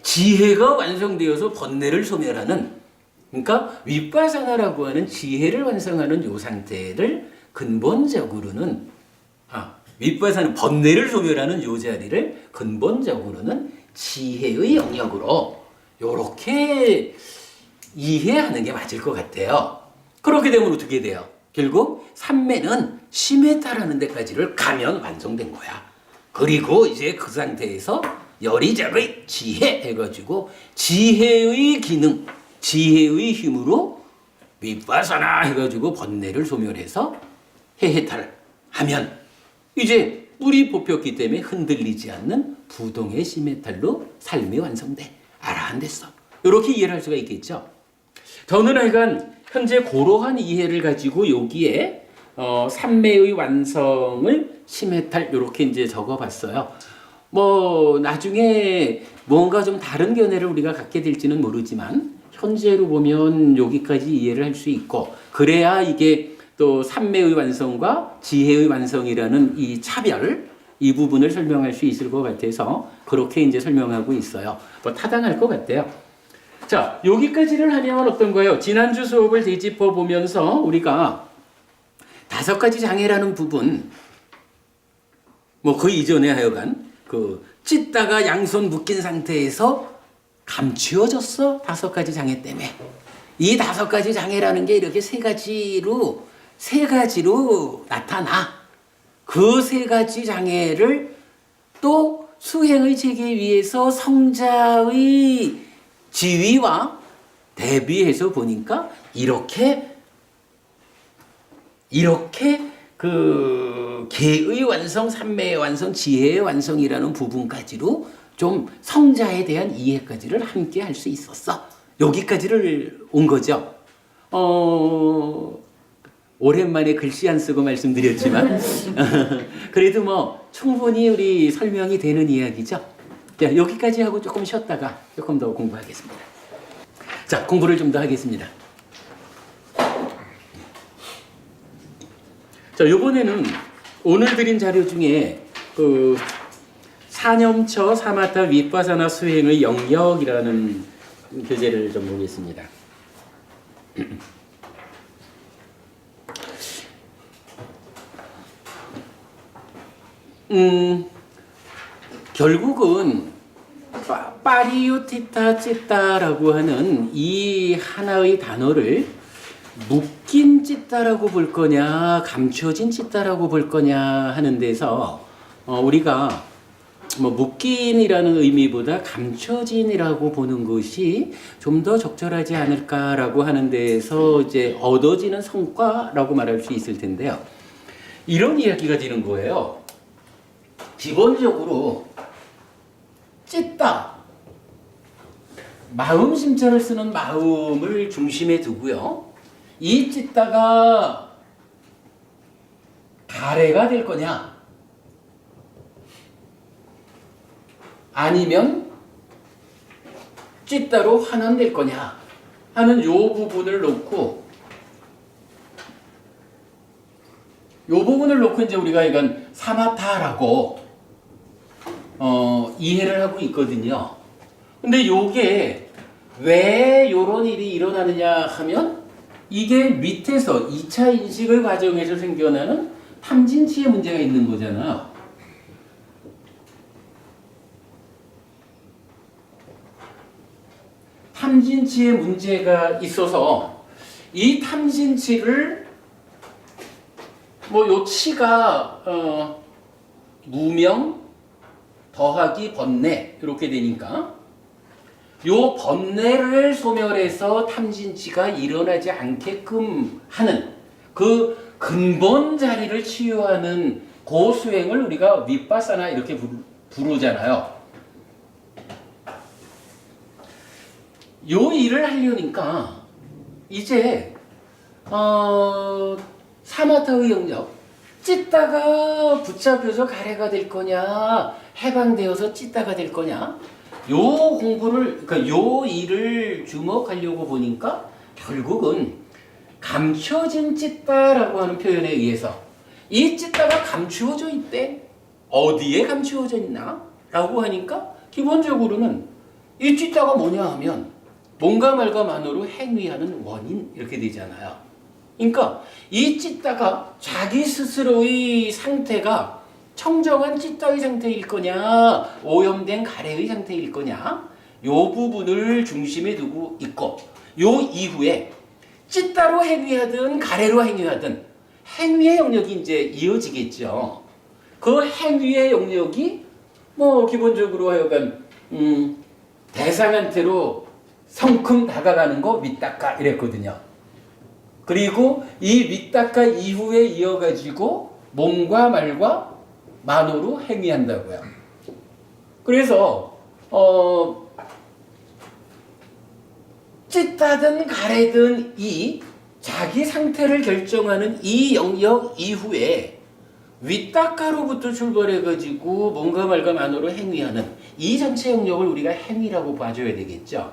S1: 지혜가 완성되어서 번뇌를 소멸하는 그러니까 윗바사나라고 하는 지혜를 완성하는 요 상태를 근본적으로는 윗바사는 번뇌를 소멸하는 요 자리를 근본적으로는 지혜의 영역으로 요렇게 이해하는 게 맞을 것 같아요. 그렇게 되면 어떻게 돼요? 결국 삼매는 심에 따르는 데까지를 가면 완성된 거야. 그리고 이제 그 상태에서 열이작의 지혜 해가지고 지혜의 기능, 지혜의 힘으로 윗바사나 해가지고 번뇌를 소멸해서 해해탈을 하면 이제 뿔이 뽑혔기 때문에 흔들리지 않는 부동의 심해탈로 삶이 완성돼. 아라한댔어. 이렇게 이해를 할 수가 있겠죠. 저는 하여간 현재 고러한 이해를 가지고 여기에 삼매의 완성을 심해탈 이렇게 이제 적어봤어요. 뭐 나중에 뭔가 좀 다른 견해를 우리가 갖게 될지는 모르지만 현재로 보면 여기까지 이해를 할 수 있고 그래야 이게 또 삼매의 완성과 지혜의 완성이라는 이 차별 이 부분을 설명할 수 있을 것 같아서 그렇게 이제 설명하고 있어요. 뭐 타당할 것 같아요. 자, 여기까지를 하면 어떤 거예요? 지난주 수업을 되짚어 보면서 우리가 5가지 장애라는 부분, 뭐 그 이전에 하여간 그 찢다가 양손 묶인 상태에서 감추어졌어. 5가지 장애 때문에. 이 5가지 장애라는 게 이렇게 세 가지로 나타나. 그 3가지 장애를 또 수행의 체계 위에서 성자의 지위와 대비해서 보니까 이렇게 그 계의 완성, 삼매의 완성, 지혜의 완성이라는 부분까지로 좀 성자에 대한 이해까지를 함께 할 수 있었어. 여기까지를 온 거죠. 오랜만에 글씨 안 쓰고 말씀드렸지만 그래도 뭐 충분히 우리 설명이 되는 이야기죠. 자, 여기까지 하고 조금 쉬었다가 조금 더 공부하겠습니다. 자, 공부를 좀 더 하겠습니다. 자, 요번에는 오늘 드린 자료 중에 그 사념처 사마타 윗바사나 수행의 영역이라는 교재를 좀 보겠습니다. 결국은 파리유티타 찌따라고 하는 이 하나의 단어를 묶인 찌따라고 볼 거냐 감춰진 찌따라고 볼 거냐 하는 데서 우리가 뭐 묶인이라는 의미보다 감춰진이라고 보는 것이 좀 더 적절하지 않을까라고 하는 데에서 이제 얻어지는 성과라고 말할 수 있을 텐데요. 이런 이야기가 되는 거예요. 기본적으로 찢다 마음 심자를 쓰는 마음을 중심에 두고요. 이 찢다가 가래가 될 거냐 아니면 찢다로 환원될 거냐 하는 요 부분을 놓고 이제 우리가 이건 사마타라고 이해를 하고 있거든요. 근데 요게 왜 요런 일이 일어나느냐 하면 이게 밑에서 2차 인식의 과정에서 생겨나는 탐진치의 문제가 있는 거잖아요. 탐진치의 문제가 있어서 이 탐진치를 뭐 요 치가 무명 더하기 번뇌 이렇게 되니까 요 번뇌를 소멸해서 탐진치가 일어나지 않게끔 하는 그 근본 자리를 치유하는 그 수행을 우리가 윗바사나 이렇게 부르잖아요. 요 일을 하려니까 이제 사마타의 영역 찢다가 붙잡혀서 가래가 될 거냐 해방되어서 찢다가 될 거냐 요 공부를 그러니까 요 일을 주목하려고 보니까 결국은 감춰진 찢다라고 하는 표현에 의해서 이 찢다가 감추어져 있대. 어디에 감추어져 있나? 라고 하니까 기본적으로는 이 찢다가 뭐냐 하면 뭔가 말과만으로 행위하는 원인 이렇게 되잖아요. 그러니까 이 찢다가 자기 스스로의 상태가 청정한 찢다의 상태일 거냐 오염된 가래의 상태일 거냐 요 부분을 중심에 두고 있고 요 이후에 찢다로 행위하든 가래로 행위하든 행위의 영역이 이제 이어지겠죠. 그 행위의 영역이 뭐 기본적으로 하여간 대상한테로 성큼 다가가는 거 윗닦아 이랬거든요. 그리고 이 윗닦아 이후에 이어가지고 몸과 말과 만으로 행위한다고요. 그래서 찢다든 가래든 이 자기 상태를 결정하는 이 영역 이후에 윗닦아로부터 출발해가지고 몸과 말과 만으로 행위하는 이 전체 영역을 우리가 행위라고 봐줘야 되겠죠.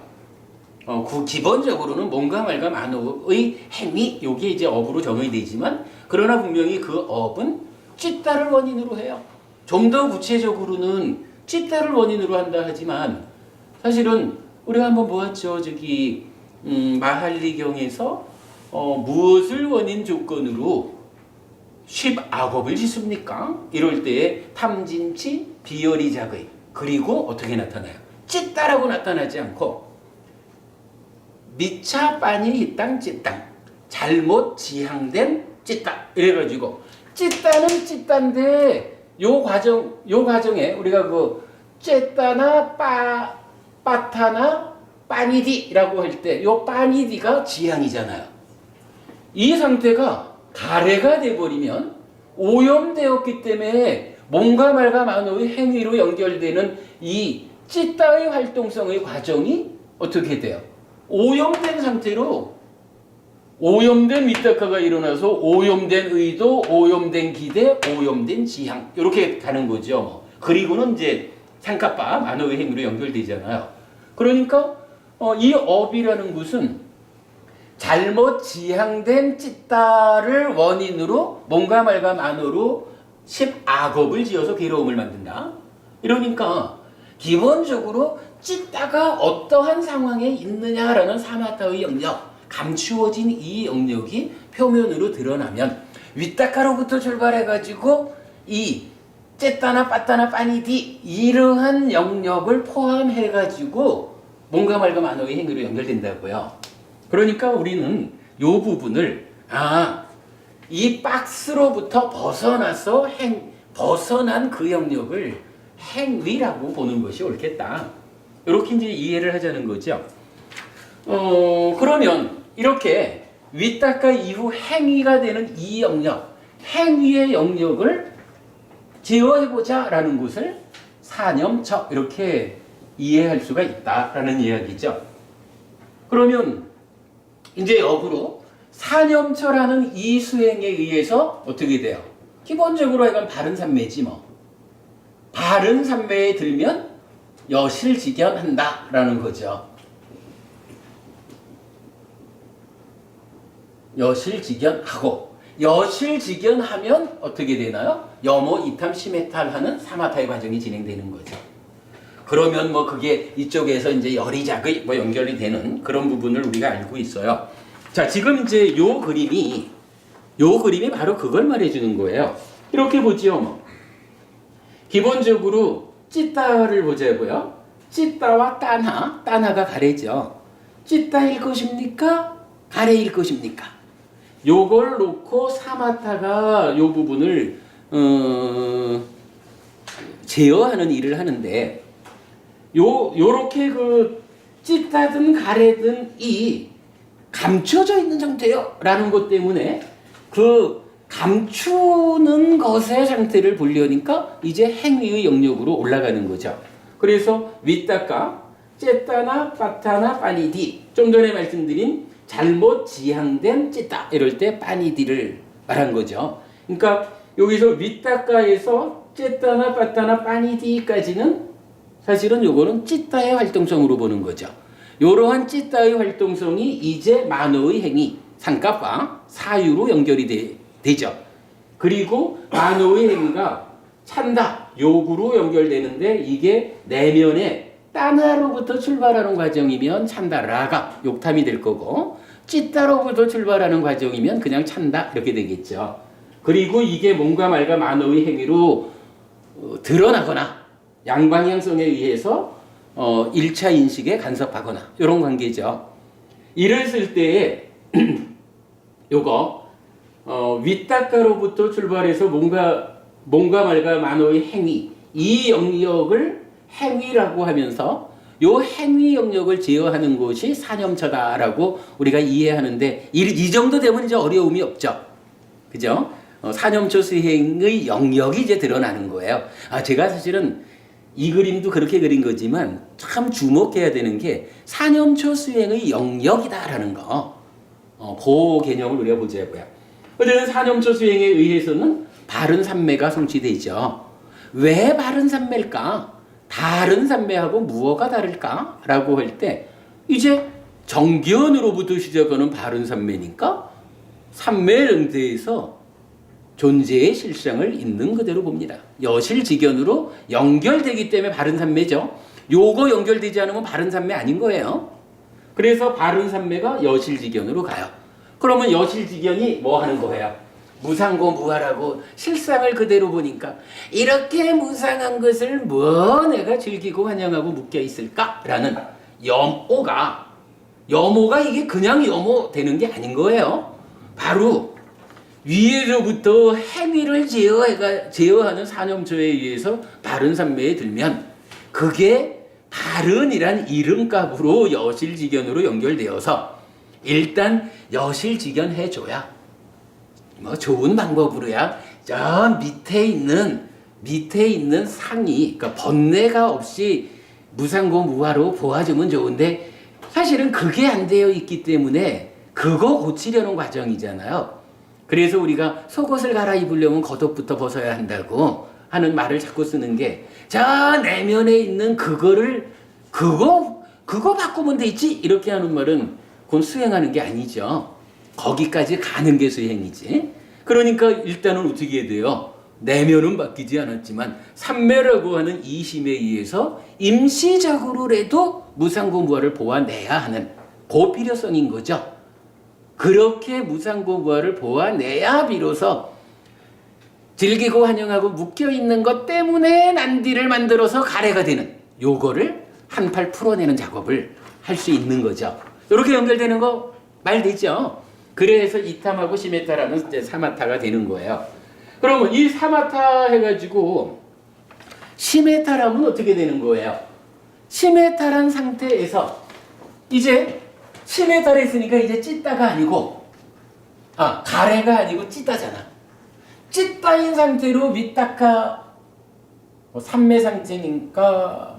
S1: 그 기본적으로는 몸과 말과 만으로의 행위, 요게 이제 업으로 정의 되지만 그러나 분명히 그 업은 찢다를 원인으로 해요. 좀 더 구체적으로는 찢다를 원인으로 한다 하지만 사실은 우리가 한번 보았죠. 저기 마할리경에서 무엇을 원인 조건으로 10악업을 짓습니까? 이럴 때에 탐진치, 비열이작의 그리고 어떻게 나타나요? 찢다라고 나타나지 않고 미차 빤히 히땅 찢땅 잘못 지향된 찢다 이래가지고 찢다는 찢다인데 요 과정에 우리가 그 찢다나 빠타나 빠니디라고 할 때 요 빠니디가 지향이잖아요. 이 상태가 가래가 돼버리면 오염되었기 때문에 몸과 말과 만호의 행위로 연결되는 이 찢다의 활동성의 과정이 어떻게 돼요? 오염된 상태로 오염된 윗닦아가 일어나서 오염된 의도, 오염된 기대, 오염된 지향 이렇게 가는 거죠. 그리고는 이제 상카파 만호의 행위로 연결되잖아요. 그러니까 이 업이라는 것은 잘못 지향된 찢다를 원인으로 몸과 말과 만으로 10악업을 지어서 괴로움을 만든다. 이러니까 기본적으로 찢다가 어떠한 상황에 있느냐라는 사마타의 영역, 감추어진 이 영역이 표면으로 드러나면 윗닦아로부터 출발해가지고 이 찢다나 빠따나 빠니디 이러한 영역을 포함해가지고 몸과 말과 만호의 행위로 연결된다고요. 그러니까 우리는 이 부분을 이 박스로부터 벗어나서 벗어난 그 영역을 행위라고 보는 것이 옳겠다. 이렇게 이제 이해를 하자는 거죠. 그러면 이렇게 윗닦아 이후 행위가 되는 이 영역, 행위의 영역을 제어해보자라는 것을 사념처 이렇게 이해할 수가 있다라는 이야기죠. 그러면 이제 역으로 사념처라는 이 수행에 의해서 어떻게 돼요? 기본적으로 이건 바른 삼매지 뭐. 바른 삼매에 들면 여실직연한다라는 거죠. 여실직연하고 여실직연하면 어떻게 되나요? 여모 이탐 시메탈하는 사마타의 과정이 진행되는 거죠. 그러면 뭐 그게 이쪽에서 이제 열이작의 뭐 연결이 되는 그런 부분을 우리가 알고 있어요. 자, 지금 이제 요 그림이 바로 그걸 말해주는 거예요. 이렇게 보지요. 뭐. 기본적으로 찢다를 보자고요. 찢다와 따나가 가래죠. 찢다일 것입니까? 가래일 것입니까? 요걸 놓고 사마타가 요 부분을 제어하는 일을 하는데 요렇게 그 찢다든 가래든 이 감춰져 있는 상태요 라는 것 때문에 그 감추는 것의 상태를 보려니까 이제 행위의 영역으로 올라가는 거죠. 그래서 윗다까, 쨌다나, 빠타나, 빠니디. 좀 전에 말씀드린 잘못 지향된 찢다 이럴 때 빠니디를 말한 거죠. 그러니까 여기서 윗다까에서 쨌다나, 빠타나, 빠니디까지는 사실은 요거는 찢다의 활동성으로 보는 거죠. 이러한 찢다의 활동성이 이제 만어의 행위, 상값과 사유로 연결이 되죠. 그리고 만어의 행위가 찬다, 욕으로 연결되는데 이게 내면에 따나로부터 출발하는 과정이면 찬다, 라가 욕탐이 될 거고 찢다로부터 출발하는 과정이면 그냥 찬다 이렇게 되겠죠. 그리고 이게 몸과 말과 만어의 행위로 드러나거나 양방향성에 의해서 1차 인식에 간섭하거나 이런 관계죠. 이랬을 때에 요거 윗다까로부터 출발해서 몸과 말과 만어의 행위 이 영역을 행위라고 하면서 요 행위 영역을 제어하는 것이 사념처다라고 우리가 이해하는데 이 정도 되면 이제 어려움이 없죠. 그죠? 사념처 수행의 영역이 이제 드러나는 거예요. 제가 사실은 이 그림도 그렇게 그린 거지만 참 주목해야 되는 게 사념처 수행의 영역이다라는 거. 그 개념을 우리가 보자고요. 어쨌든 사념처 수행에 의해서는 바른 삼매가 성취되죠. 왜 바른 삼매일까? 다른 삼매하고 무엇가 다를까? 라고 할 때 이제 정견으로부터 시작하는 바른 삼매니까 삼매령대에서 존재의 실상을 있는 그대로 봅니다. 여실직견으로 연결되기 때문에 바른 삼매죠. 요거 연결되지 않으면 바른 삼매 아닌 거예요. 그래서 바른 삼매가 여실직견으로 가요. 그러면 여실직견이 뭐 하는 거예요? 무상고 무하라고 실상을 그대로 보니까 이렇게 무상한 것을 뭐 내가 즐기고 환영하고 묶여 있을까라는 염오가 이게 그냥 염오 되는 게 아닌 거예요. 바로 위에로부터 행위를 제어하는 사념처에 의해서 바른 삼매에 들면 그게 바른이란 이름값으로 여실직견으로 연결되어서 일단 여실직견 해줘야 뭐 좋은 방법으로야 저 밑에 있는 상이 그러니까 번뇌가 없이 무상고 무화로 보아주면 좋은데 사실은 그게 안 되어 있기 때문에 그거 고치려는 과정이잖아요. 그래서 우리가 속옷을 갈아입으려면 겉옷부터 벗어야 한다고 하는 말을 자꾸 쓰는 게 저 내면에 있는 그거 바꾸면 되지 이렇게 하는 말은 그건 수행하는 게 아니죠. 거기까지 가는 게 수행이지. 그러니까 일단은 어떻게 해야 돼요? 내면은 바뀌지 않았지만 삼매라고 하는 이심에 의해서 임시적으로라도 무상고무화를 보아내야 하는 그 필요성인 거죠. 그렇게 무상고무화를 보아내야 비로소 즐기고 환영하고 묶여있는 것 때문에 난디를 만들어서 가래가 되는 요거를 한팔 풀어내는 작업을 할 수 있는 거죠. 이렇게 연결되는 거 말 되죠? 그래서 이탐하고 시메타라는 이제 사마타가 되는 거예요. 그러면 이 사마타 해가지고 시메타라면 어떻게 되는 거예요? 시메타란 상태에서 이제 시메타를 했으니까 이제 찢다가 아니고 가래가 아니고 찢다잖아. 찢다인 상태로 윗다카 삼매 상태니까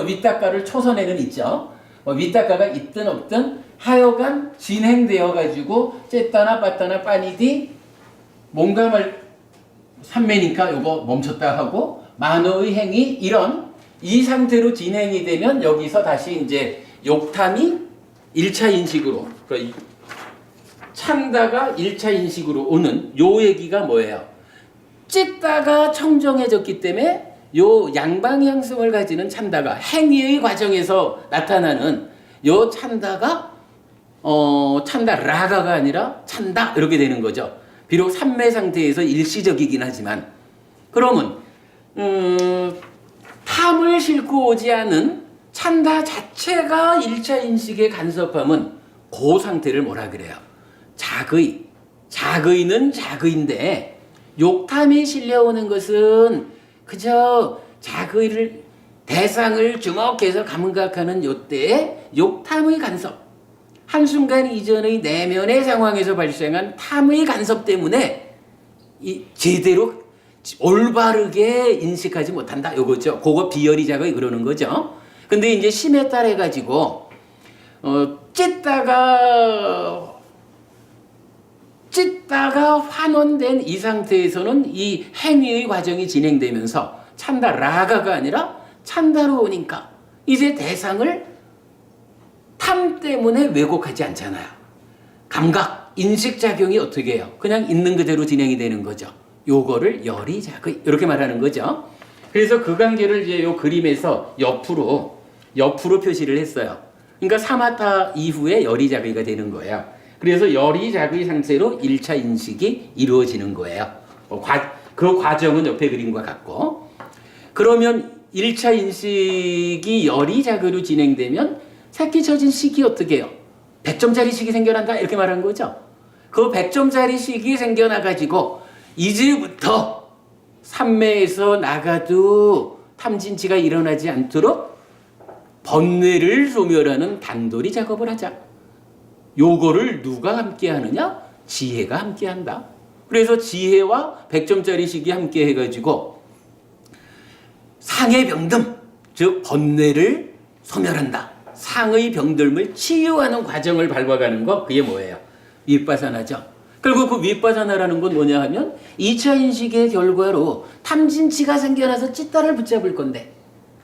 S1: 윗다카를 초선에는 있죠. 윗다카가 있든 없든 하여간 진행되어 가지고 쨌다나 빠따나 빠니디 뭔가 삼매니까 요거 멈췄다 하고 만어의 행위 이런 이 상태로 진행이 되면 여기서 다시 이제 욕탐이 1차 인식으로 그러니까 찬다가 1차 인식으로 오는 요 얘기가 뭐예요? 찢다가 청정해졌기 때문에 요 양방향성을 가지는 찬다가 행위의 과정에서 나타나는 요 찬다가 찬다 라가가 아니라 찬다 이렇게 되는 거죠. 비록 삼매 상태에서 일시적이긴 하지만 그러면 탐을 싣고 오지 않은 찬다 자체가 1차 인식의 간섭함은 그 상태를 뭐라 그래요? 자의. 자의는 자의인데 욕탐이 실려오는 것은 그저 자의를 대상을 주목해서 감각하는 요때에 욕탐의 간섭, 한순간 이전의 내면의 상황에서 발생한 탐의 간섭 때문에 제대로 올바르게 인식하지 못한다. 요거죠. 그거 비열이 자의 그러는 거죠. 근데 이제 심에 따라 가지고 찢다가 환원된 이 상태에서는 이 행위의 과정이 진행되면서 찬다, 라가가 아니라 찬다로 오니까 이제 대상을 탐 때문에 왜곡하지 않잖아요. 감각, 인식작용이 어떻게 해요? 그냥 있는 그대로 진행이 되는 거죠. 요거를 열이작의 이렇게 말하는 거죠. 그래서 그 관계를 이제 요 그림에서 옆으로 표시를 했어요. 그러니까 사마타 이후에 열이작의가 되는 거예요. 그래서 열이작의 상태로 1차 인식이 이루어지는 거예요. 그 과정은 옆에 그림과 같고, 그러면 1차 인식이 열이작의로 진행되면 새끼 처진 식이 어떻게 해요? 100점짜리 식이 생겨난다 이렇게 말한 거죠. 그 100점짜리 식이 생겨나가지고 이제부터 삼매에서 나가도 탐진치가 일어나지 않도록 번뇌를 소멸하는 단돌이 작업을 하자. 요거를 누가 함께 하느냐? 지혜가 함께 한다. 그래서 지혜와 100점짜리 식이 함께 해가지고 상의 병듦, 즉 번뇌를 소멸한다. 상의 병듦을 치유하는 과정을 밟아가는 거, 그게 뭐예요? 윗바사나죠. 그리고 그 윗바사나라는 건 뭐냐 하면 2차 인식의 결과로 탐진치가 생겨나서 찢다를 붙잡을 건데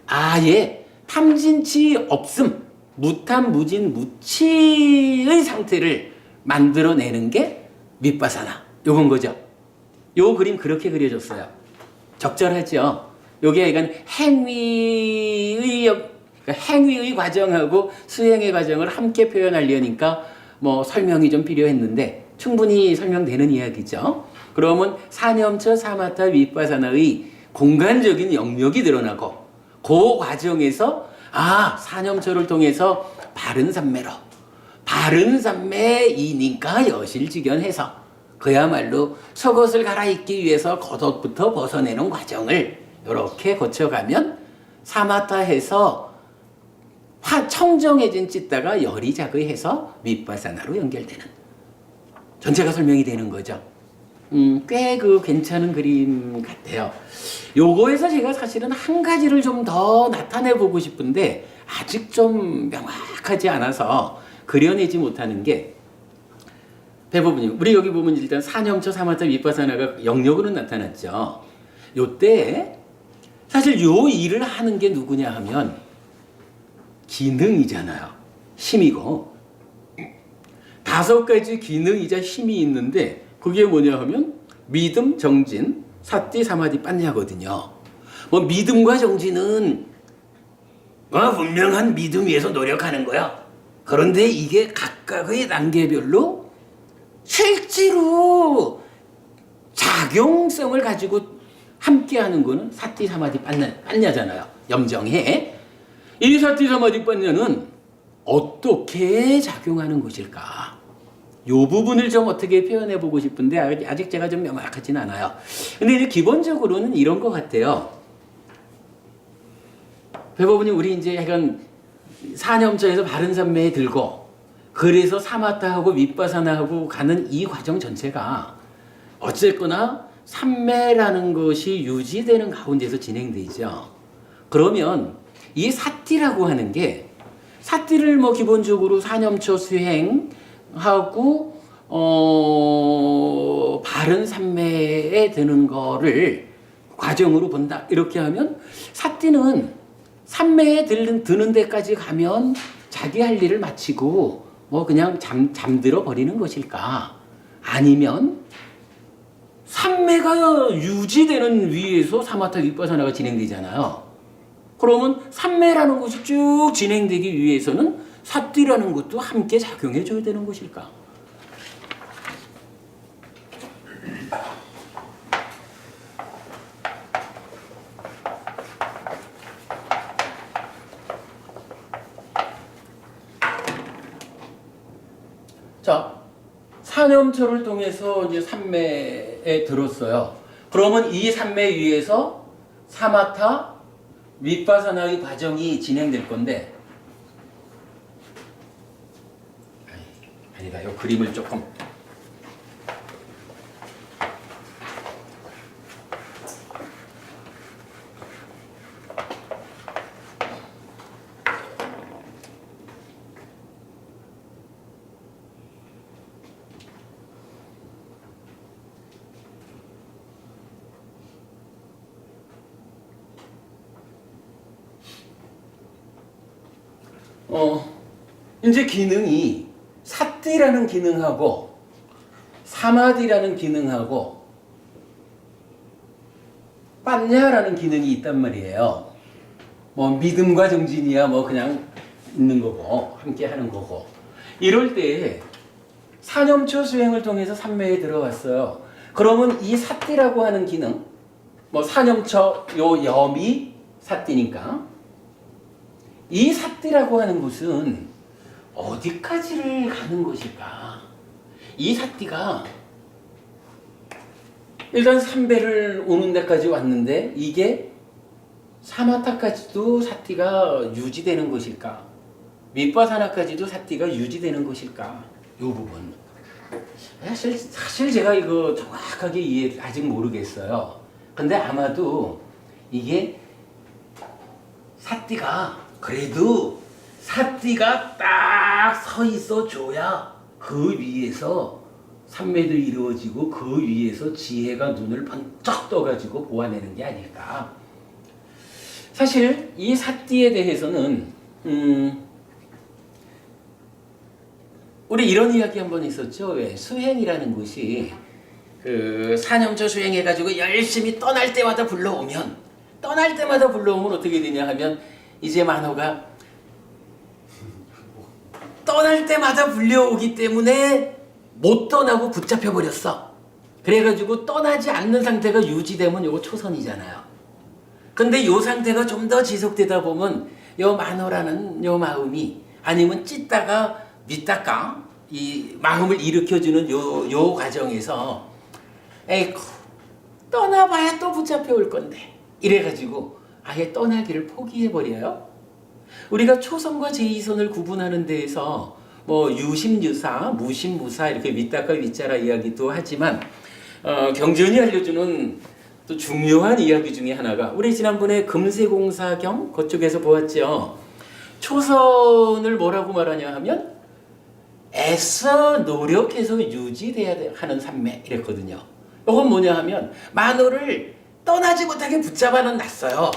S1: 아예 탐진치 없음, 무탐, 무진, 무치의 상태를 만들어내는 게 윗바사나. 요건 거죠. 요 그림 그렇게 그려졌어요. 적절하죠? 요게 그러니까 행위의 과정하고 수행의 과정을 함께 표현하려니까 뭐 설명이 좀 필요했는데 충분히 설명되는 이야기죠. 그러면 사념처 사마타 윗바사나의 공간적인 영역이 드러나고 그 과정에서 사념처를 통해서 바른 삼매이니까 여실직연해서 그야말로 속옷을 갈아입기 위해서 겉옷부터 벗어내는 과정을 이렇게 거쳐가면 사마타해서 청정해진 찢다가 열이작의해서 윗바사나로 연결되는, 전체가 설명이 되는 거죠. 꽤 괜찮은 그림 같아요. 요거에서 제가 사실은 한 가지를 좀 더 나타내 보고 싶은데 아직 좀 명확하지 않아서 그려내지 못하는 게, 대부분이 우리 여기 보면 일단 사념처 사마타 윗바사나가 영역으로 나타났죠. 요때 사실 요 일을 하는 게 누구냐 하면 기능이잖아요. 힘이고 5가지 기능이자 힘이 있는데 그게 뭐냐 하면 믿음, 정진, 사띠, 사마디, 빠냐거든요. 뭐 믿음과 정진은 분명한 믿음 위해서 노력하는 거야. 그런데 이게 각각의 단계별로 실제로 작용성을 가지고 함께하는 거는 사띠, 사마디, 빠냐잖아요. 염정해. 이 사띠, 사마디, 빠냐는 어떻게 작용하는 것일까? 요 부분을 좀 어떻게 표현해 보고 싶은데 아직 제가 좀 명확하진 않아요. 근데 이제 기본적으로는 이런 것 같아요. 대부분이 우리 이제 약간 사념처에서 바른 삼매에 들고 그래서 사마타하고 윗바사나하고 가는 이 과정 전체가 어쨌거나 삼매라는 것이 유지되는 가운데서 진행되죠. 그러면 이 사띠라고 하는 게, 사띠를 뭐 기본적으로 사념처 수행하고 바른 삼매에 드는 거를 과정으로 본다 이렇게 하면 사띠는 삼매에 드는 데까지 가면 자기 할 일을 마치고 뭐 그냥 잠들어 버리는 것일까? 아니면 삼매가 유지되는 위에서 사마타 윗바사나가 진행되잖아요. 그러면 삼매라는 것이 쭉 진행되기 위해서는 사띠라는 것도 함께 작용해 줘야 되는 것일까? 자, 사념초를 통해서 이제 삼매에 들었어요. 그러면 이 삼매 위에서 사마타 윗바사나의 과정이 진행될 건데, 아니다, 이 그림을 조금 이제 기능이 사띠라는 기능하고 사마디라는 기능하고 빠냐라는 기능이 있단 말이에요. 뭐 믿음과 정진이야 뭐 그냥 있는 거고 함께 하는 거고, 이럴 때 사념초 수행을 통해서 삼매에 들어왔어요. 그러면 이 사띠라고 하는 기능, 뭐 사념초 요 염이 사띠니까 이 사띠라고 하는 곳은 어디까지를 가는 것일까? 이 사띠가 일단 삼배를 오는 데까지 왔는데 이게 사마타까지도 사띠가 유지되는 것일까? 밑바사나까지도 사띠가 유지되는 것일까? 이 부분. 사실 제가 이거 정확하게 아직 모르겠어요. 근데 아마도 이게 사띠가 그래도 사띠가 딱 서 있어 줘야 그 위에서 삼매도 이루어지고 그 위에서 지혜가 눈을 번쩍 떠가지고 보아내는 게 아닐까. 사실 이 사띠에 대해서는 우리 이런 이야기 한번 있었죠. 왜? 수행이라는 것이 그 사념초 수행해가지고 열심히 떠날 때마다 불러오면 어떻게 되냐 하면 이제 만호가 떠날 때마다 불려오기 때문에 못 떠나고 붙잡혀 버렸어. 그래가지고 떠나지 않는 상태가 유지되면 요거 초선이잖아요. 근데 요 상태가 좀 더 지속되다 보면 요 만호라는 요 마음이 아니면 찢다가 믿다가 이 마음을 일으켜주는 요 과정에서 에이쿠 떠나봐야 또 붙잡혀 올 건데 이래가지고 아예 떠나기를 포기해버려요. 우리가 초선과 제2선을 구분하는 데에서 뭐 유심유사, 무심무사 이렇게 윗다가 윗자라 이야기도 하지만 경전이 알려주는 또 중요한 이야기 중에 하나가 우리 지난번에 금세공사경 그쪽에서 보았죠. 초선을 뭐라고 말하냐 하면 애써 노력해서 유지돼야 하는 삼매 이랬거든요. 이건 뭐냐 하면 만호를 떠나지 못하게 붙잡아는 놨어요.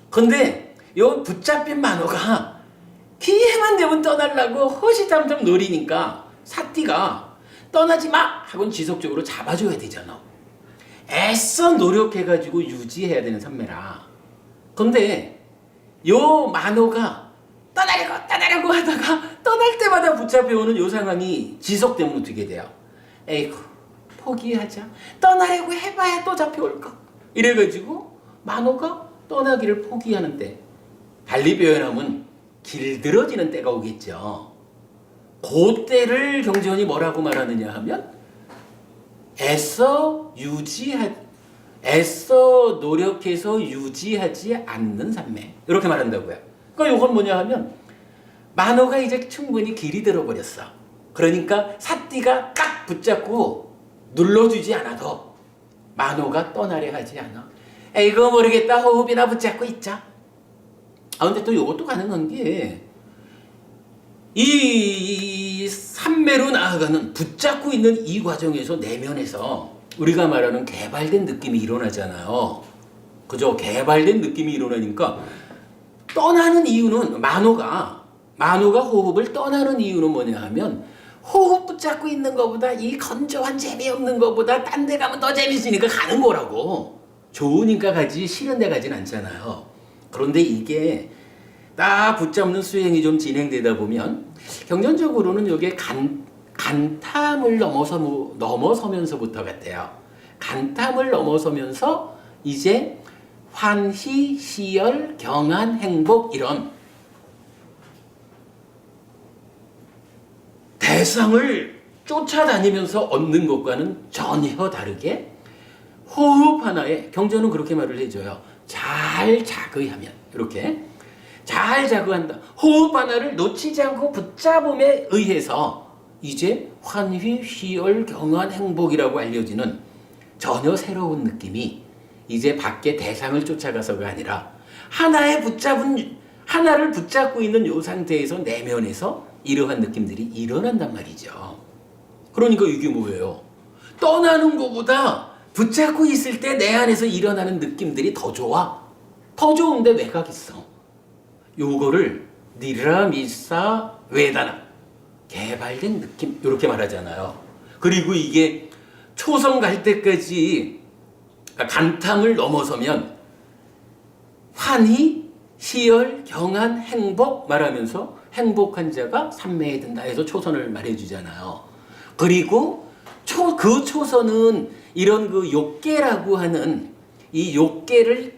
S1: 근데 요 붙잡힌 만호가 기회만 되면 떠나려고 허시탐탐 노리니까 사띠가 떠나지 마! 하고는 지속적으로 잡아줘야 되잖아. 애써 노력해가지고 유지해야 되는 삼매라. 근데 요 만호가 떠나려고 하다가 떠날 때마다 붙잡혀오는 요 상황이 지속되면 어떻게 돼요? 에이구 포기하자. 떠나려고 해봐야 또 잡혀올까? 이래가지고 만호가 떠나기를 포기하는데 달리 표현하면 길들어지는 때가 오겠죠. 그때를 경전이 뭐라고 말하느냐 하면 애써 노력해서 유지하지 않는 삼매 이렇게 말한다고요. 그러니까 이건 뭐냐 하면 만호가 이제 충분히 길이 들어버렸어. 그러니까 사띠가 딱 붙잡고 눌러주지 않아도 만호가 떠나려 하지 않아. 이거 모르겠다 호흡이나 붙잡고 있자. 근데 또 이것도 가능한 게 이 삼매로 나아가는 붙잡고 있는 이 과정에서 내면에서 우리가 말하는 개발된 느낌이 일어나잖아요. 그죠? 개발된 느낌이 일어나니까 떠나는 이유는 만호가 호흡을 떠나는 이유는 뭐냐 하면 호흡 붙잡고 있는 것보다 이 건조한 재미없는 것보다 딴 데 가면 더 재밌으니까 가는 거라고. 좋으니까 가지 싫은 데 가진 않잖아요. 그런데 이게 딱 붙잡는 수행이 좀 진행되다 보면 경전적으로는 이게 간탐을 넘어서면서부터 같아요. 간탐을 넘어서면서 이제 환희, 시열, 경안, 행복 이런 대상을 쫓아다니면서 얻는 것과는 전혀 다르게 호흡 하나에 경전은 그렇게 말을 해줘요. 잘 자그하면 이렇게 잘 자그한다. 호흡 하나를 놓치지 않고 붙잡음에 의해서 이제 환희, 희열, 경안, 행복이라고 알려지는 전혀 새로운 느낌이 이제 밖에 대상을 쫓아가서가 아니라 하나를 붙잡고 있는 이 상태에서 내면에서 이러한 느낌들이 일어난단 말이죠. 그러니까 이게 뭐예요? 떠나는 것보다 붙잡고 있을 때 내 안에서 일어나는 느낌들이 더 좋아. 더 좋은데 왜 가겠어? 요거를 니라미사 웨다나 개발된 느낌 이렇게 말하잖아요. 그리고 이게 초성 갈 때까지 간탐을 넘어서면 환희, 희열, 경안, 행복 말하면서 행복한 자가 삼매에 든다 해서 초선을 말해주잖아요. 그리고 그 초선은 이런 그 욕계라고 하는 이 욕계를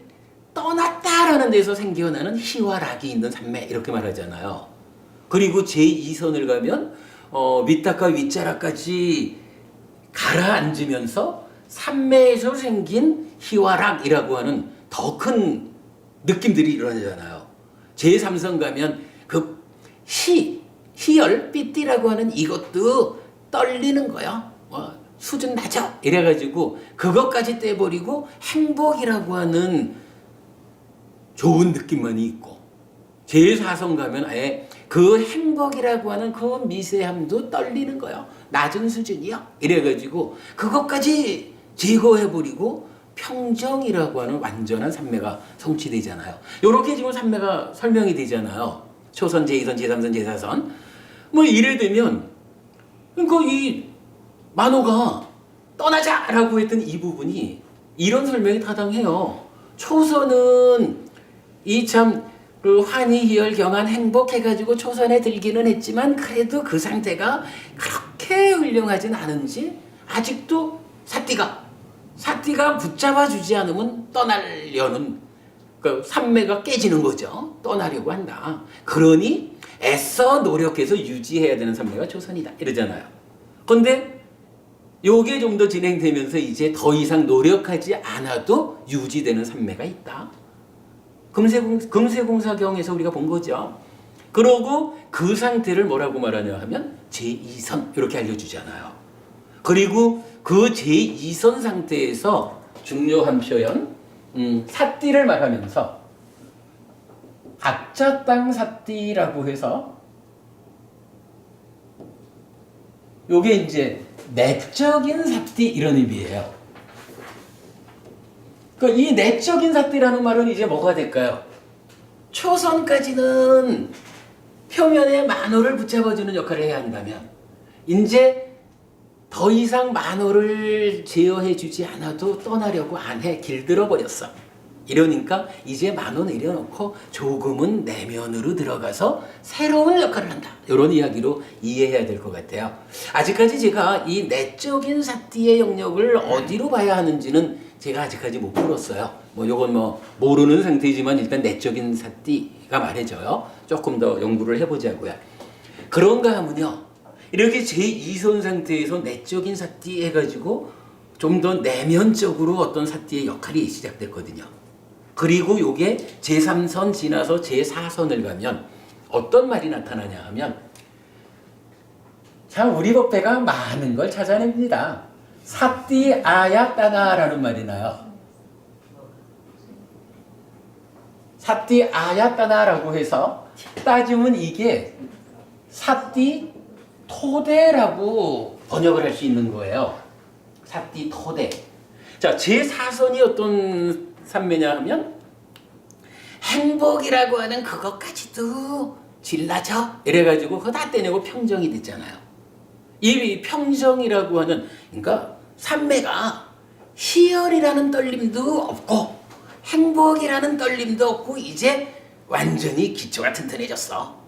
S1: 떠났다라는 데서 생겨나는 희와 락이 있는 삼매 이렇게 말하잖아요. 그리고 제2선을 가면 밑닭과 윗자락까지 가라앉으면서 삼매에서 생긴 희와 락이라고 하는 더 큰 느낌들이 일어나잖아요. 제3선 가면 그 희열, 삐띠라고 하는 이것도 떨리는 거야. 수준 낮아. 이래가지고 그것까지 떼버리고 행복이라고 하는 좋은 느낌만이 있고 제4선 가면 아예 그 행복이라고 하는 그 미세함도 떨리는 거야. 낮은 수준이야. 이래가지고 그것까지 제거해버리고 평정이라고 하는 완전한 삼매가 성취되잖아요. 이렇게 지금 삼매가 설명이 되잖아요. 초선, 제2선, 제3선, 제4선. 뭐 이래 되면 그러니까 이 만호가 떠나자라고 했던 이 부분이 이런 설명이 타당해요. 초선은 이 참 그 환희, 희열, 경안, 행복 해가지고 초선에 들기는 했지만 그래도 그 상태가 그렇게 훌륭하진 않은지 아직도 사띠가 붙잡아주지 않으면 떠나려는 그 삼매가 깨지는 거죠. 떠나려고 한다. 그러니 애써 노력해서 유지해야 되는 삼매가 초선이다 이러잖아요. 근데 요게 좀 더 진행되면서 이제 더 이상 노력하지 않아도 유지되는 삼매가 있다. 금세공사경에서 우리가 본 거죠. 그러고 그 상태를 뭐라고 말하냐 하면 제2선 이렇게 알려주잖아요. 그리고 그 제2선 상태에서 중요한 표현 사띠를 말하면서 악자땅 사띠라고 해서 요게 이제 내적인 사띠 이런 의미예요. 그러니까 이 내적인 사띠라는 말은 이제 뭐가 될까요? 초선까지는 표면에 만호를 붙잡아주는 역할을 해야 한다면 이제 더 이상 만호를 제어해주지 않아도 떠나려고 안 해. 길들어 버렸어. 이러니까 이제 만호 내려놓고 조금은 내면으로 들어가서 새로운 역할을 한다. 이런 이야기로 이해해야 될 것 같아요. 아직까지 제가 이 내적인 사띠의 영역을 어디로 봐야 하는지는 제가 아직까지 못 풀었어요. 요건 모르는 상태이지만 일단 내적인 사띠가 말해져요. 조금 더 연구를 해보자고요. 그런가 하면요. 이렇게 제2선 상태에서 내적인 사띠 해가지고 좀 더 내면적으로 어떤 사띠의 역할이 시작됐거든요. 그리고 요게 제3선 지나서 제4선을 가면 어떤 말이 나타나냐 하면 참 우리 법회가 많은 걸 찾아냅니다. 사띠 아야따나라는 말이 나요. 사띠 아야따나라고 해서 따지면 이게 사띠 토대라고 번역을 할 수 있는 거예요. 사띠 토대. 자, 제4선이 어떤 삼매냐 하면 행복이라고 하는 그것까지도 질라져 이래가지고 그거 다 떼내고 평정이 됐잖아요. 이 평정이라고 하는 그러니까 삼매가 희열이라는 떨림도 없고 행복이라는 떨림도 없고 이제 완전히 기초가 튼튼해졌어.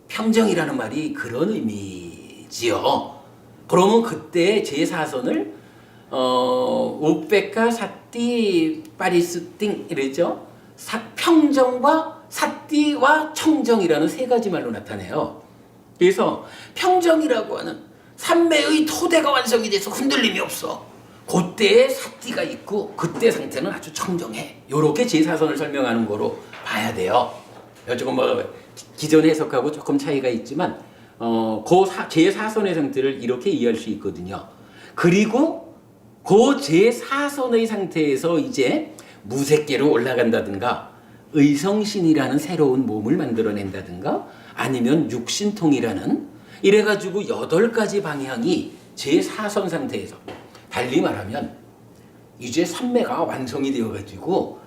S1: 평정이라는 말이 그런 의미지요. 그러면 그때 제4선을 우백과 사띠 파리스팅 이러죠. 평정과 사띠와 청정이라는 세 가지 말로 나타내요. 그래서 평정이라고 하는 삼매의 토대가 완성이 돼서 흔들림이 없어. 그때의 삿띠가 있고 그때 상태는 아주 청정해. 요렇게 제4선을 설명하는 거로 봐야 돼요. 조금 뭐 기존 해석하고 조금 차이가 있지만 그 제4선의 상태를 이렇게 이해할 수 있거든요. 그리고 그 제4선의 상태에서 이제 무색계로 올라간다든가 의성신이라는 새로운 몸을 만들어낸다든가 아니면 육신통이라는 이래가지고 8가지 방향이 제4선 상태에서 달리 말하면 이제 삼매가 완성이 되어가지고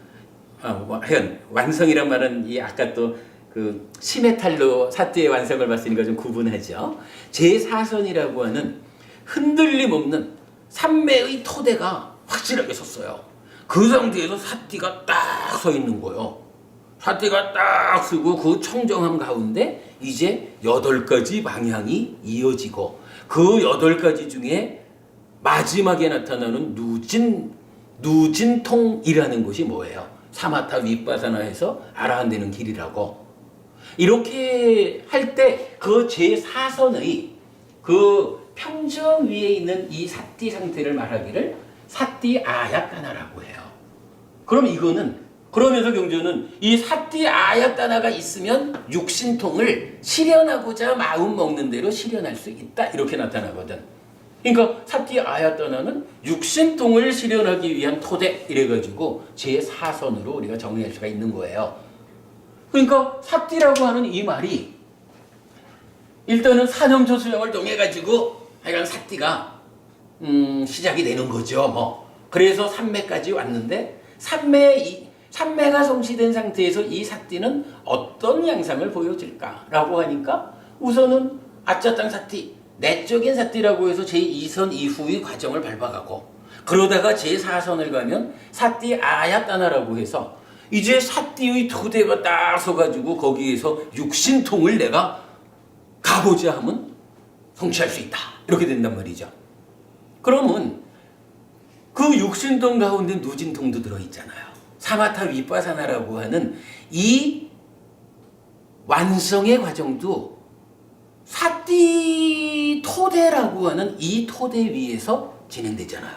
S1: 완성이란 말은 이 아까 또 그 시메탈로 사띠의 완성을 봤으니까 좀 구분하죠. 제4선이라고 하는 흔들림 없는 삼매의 토대가 확실하게 섰어요. 그 상태에서 사띠가 딱 서 있는 거예요. 사띠가 딱 서고 그 청정함 가운데 이제 8가지 방향이 이어지고 그 8가지 중에 마지막에 나타나는 누진통이라는 것이 뭐예요? 사마타 윗바사나에서 아라한되는 길이라고. 이렇게 할 때 그 제4선의 그 평정 위에 있는 이 사띠 상태를 말하기를 사띠 아야따나라고 해요. 그럼 이거는 그러면서 경전은 이 사띠 아야따나가 있으면 육신통을 실현하고자 마음 먹는 대로 실현할 수 있다 이렇게 나타나거든. 그러니까 사띠 아야따나는 육신통을 실현하기 위한 토대 이래가지고 제4선으로 우리가 정리할 수가 있는 거예요. 그러니까 사띠라고 하는 이 말이 일단은 사념초 수행을 통해 가지고 하여간 사띠가 시작이 되는 거죠. 뭐 그래서 삼매까지 왔는데 삼매가 성취된 상태에서 이 사띠는 어떤 양상을 보여줄까라고 하니까 우선은 아짜땅 사띠 내적인 사띠라고 해서 제2선 이후의 과정을 밟아가고 그러다가 제4선을 가면 사띠 아야따나라고 해서 이제 사띠의 토대가 딱 서가지고 거기에서 육신통을 내가 가보자 하면 성취할 수 있다. 이렇게 된단 말이죠. 그러면 그 육신통 가운데 누진통도 들어있잖아요. 사마타 윗바사나라고 하는 이 완성의 과정도 사띠 토대라고 하는 이 토대 위에서 진행되잖아요.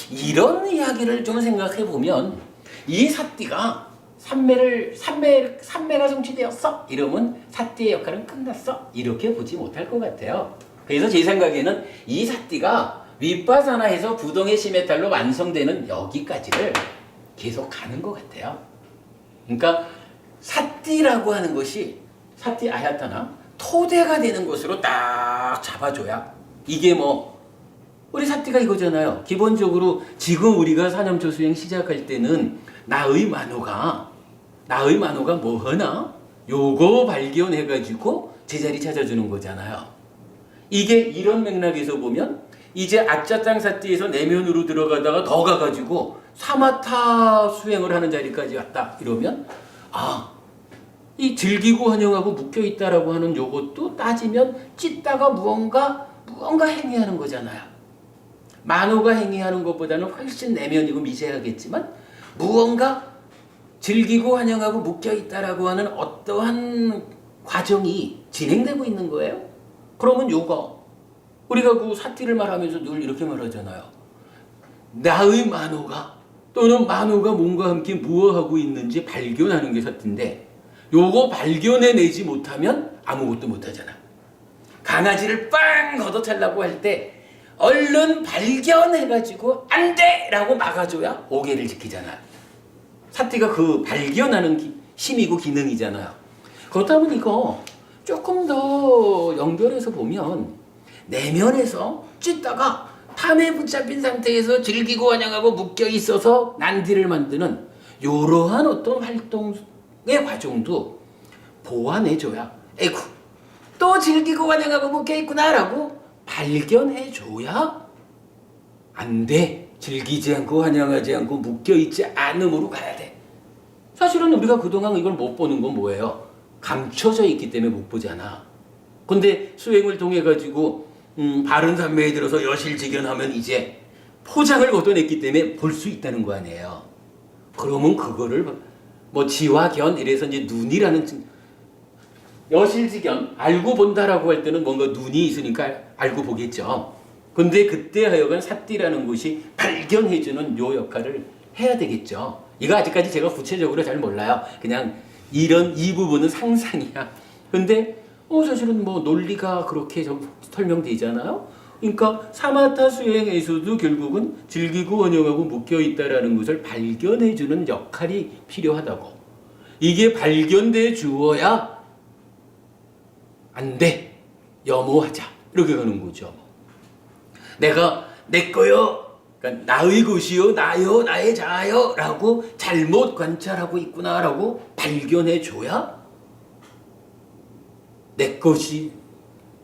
S1: 이런 이야기를 좀 생각해 보면 이 사띠가 삼매가 성취되었어 이러면 사띠의 역할은 끝났어 이렇게 보지 못할 것 같아요. 그래서 제 생각에는 이 사띠가 윗바사나에서 부동의 시메탈로 완성되는 여기까지를 계속 가는 것 같아요. 그러니까 사띠라고 하는 것이 사띠 아야타나 토대가 되는 것으로 딱 잡아줘야 이게 뭐 우리 사띠가 이거잖아요. 기본적으로 지금 우리가 사념초 수행 시작할 때는 나의 만호가 뭐 하나? 요거 발견해가지고 제자리 찾아주는 거잖아요. 이게 이런 맥락에서 보면 이제 아짜땅 사띠에서 내면으로 들어가다가 더 가가지고 사마타 수행을 하는 자리까지 왔다. 이러면 이 즐기고 환영하고 묶여있다라고 하는 요것도 따지면 찢다가 무언가 행위하는 거잖아요. 만호가 행위하는 것보다는 훨씬 내면이고 미세하겠지만 무언가 즐기고 환영하고 묶여있다라고 하는 어떠한 과정이 진행되고 있는 거예요. 그러면 요거 우리가 그 사띠를 말하면서 늘 이렇게 말하잖아요. 나의 만호가 또는 만호가 몸과 함께 무엇하고 있는지 발견하는 게 사띠인데 요거 발견해내지 못하면 아무것도 못하잖아. 강아지를 빵 걷어차려고 할 때 얼른 발견해가지고 안 돼! 라고 막아줘야 오개를 지키잖아. 사띠가 그 발견하는 힘이고 기능이잖아요. 그렇다면 이거 조금 더 연결해서 보면 내면에서 찢다가 탐에 붙잡힌 상태에서 즐기고 환영하고 묶여있어서 난디를 만드는 이러한 어떤 활동의 과정도 보완해줘야 에이구 또 즐기고 환영하고 묶여있구나 라고 발견해줘야 안 돼. 즐기지 않고 환영하지 않고 묶여있지 않음으로 가야 돼. 사실은 우리가 그동안 이걸 못 보는 건 뭐예요? 감춰져 있기 때문에 못 보잖아. 근데 수행을 통해 가지고 바른 삼매에 들어서 여실직연하면 이제 포장을 걷어냈기 때문에 볼 수 있다는 거 아니에요. 그러면 그거를 뭐 지와 견 이래서 이제 눈이라는 여실직연 알고 본다라고 할 때는 뭔가 눈이 있으니까 알고 보겠죠. 근데 그때 하여간 삿띠라는 것이 발견해주는 요 역할을 해야 되겠죠. 이거 아직까지 제가 구체적으로 잘 몰라요. 그냥 이런 이 부분은 상상이야. 근데 사실은 뭐 논리가 그렇게 좀 설명되잖아요. 그러니까 사마타 수행에서도 결국은 즐기고 원형하고 묶여 있다라는 것을 발견해주는 역할이 필요하다고. 이게 발견돼 주어야 안 돼. 염호하자. 이렇게 가는 거죠. 내가 내 거요. 그러니까 나의 것이요, 나요, 나의 자요 라고 잘못 관찰하고 있구나라고 발견해 줘야 내 것이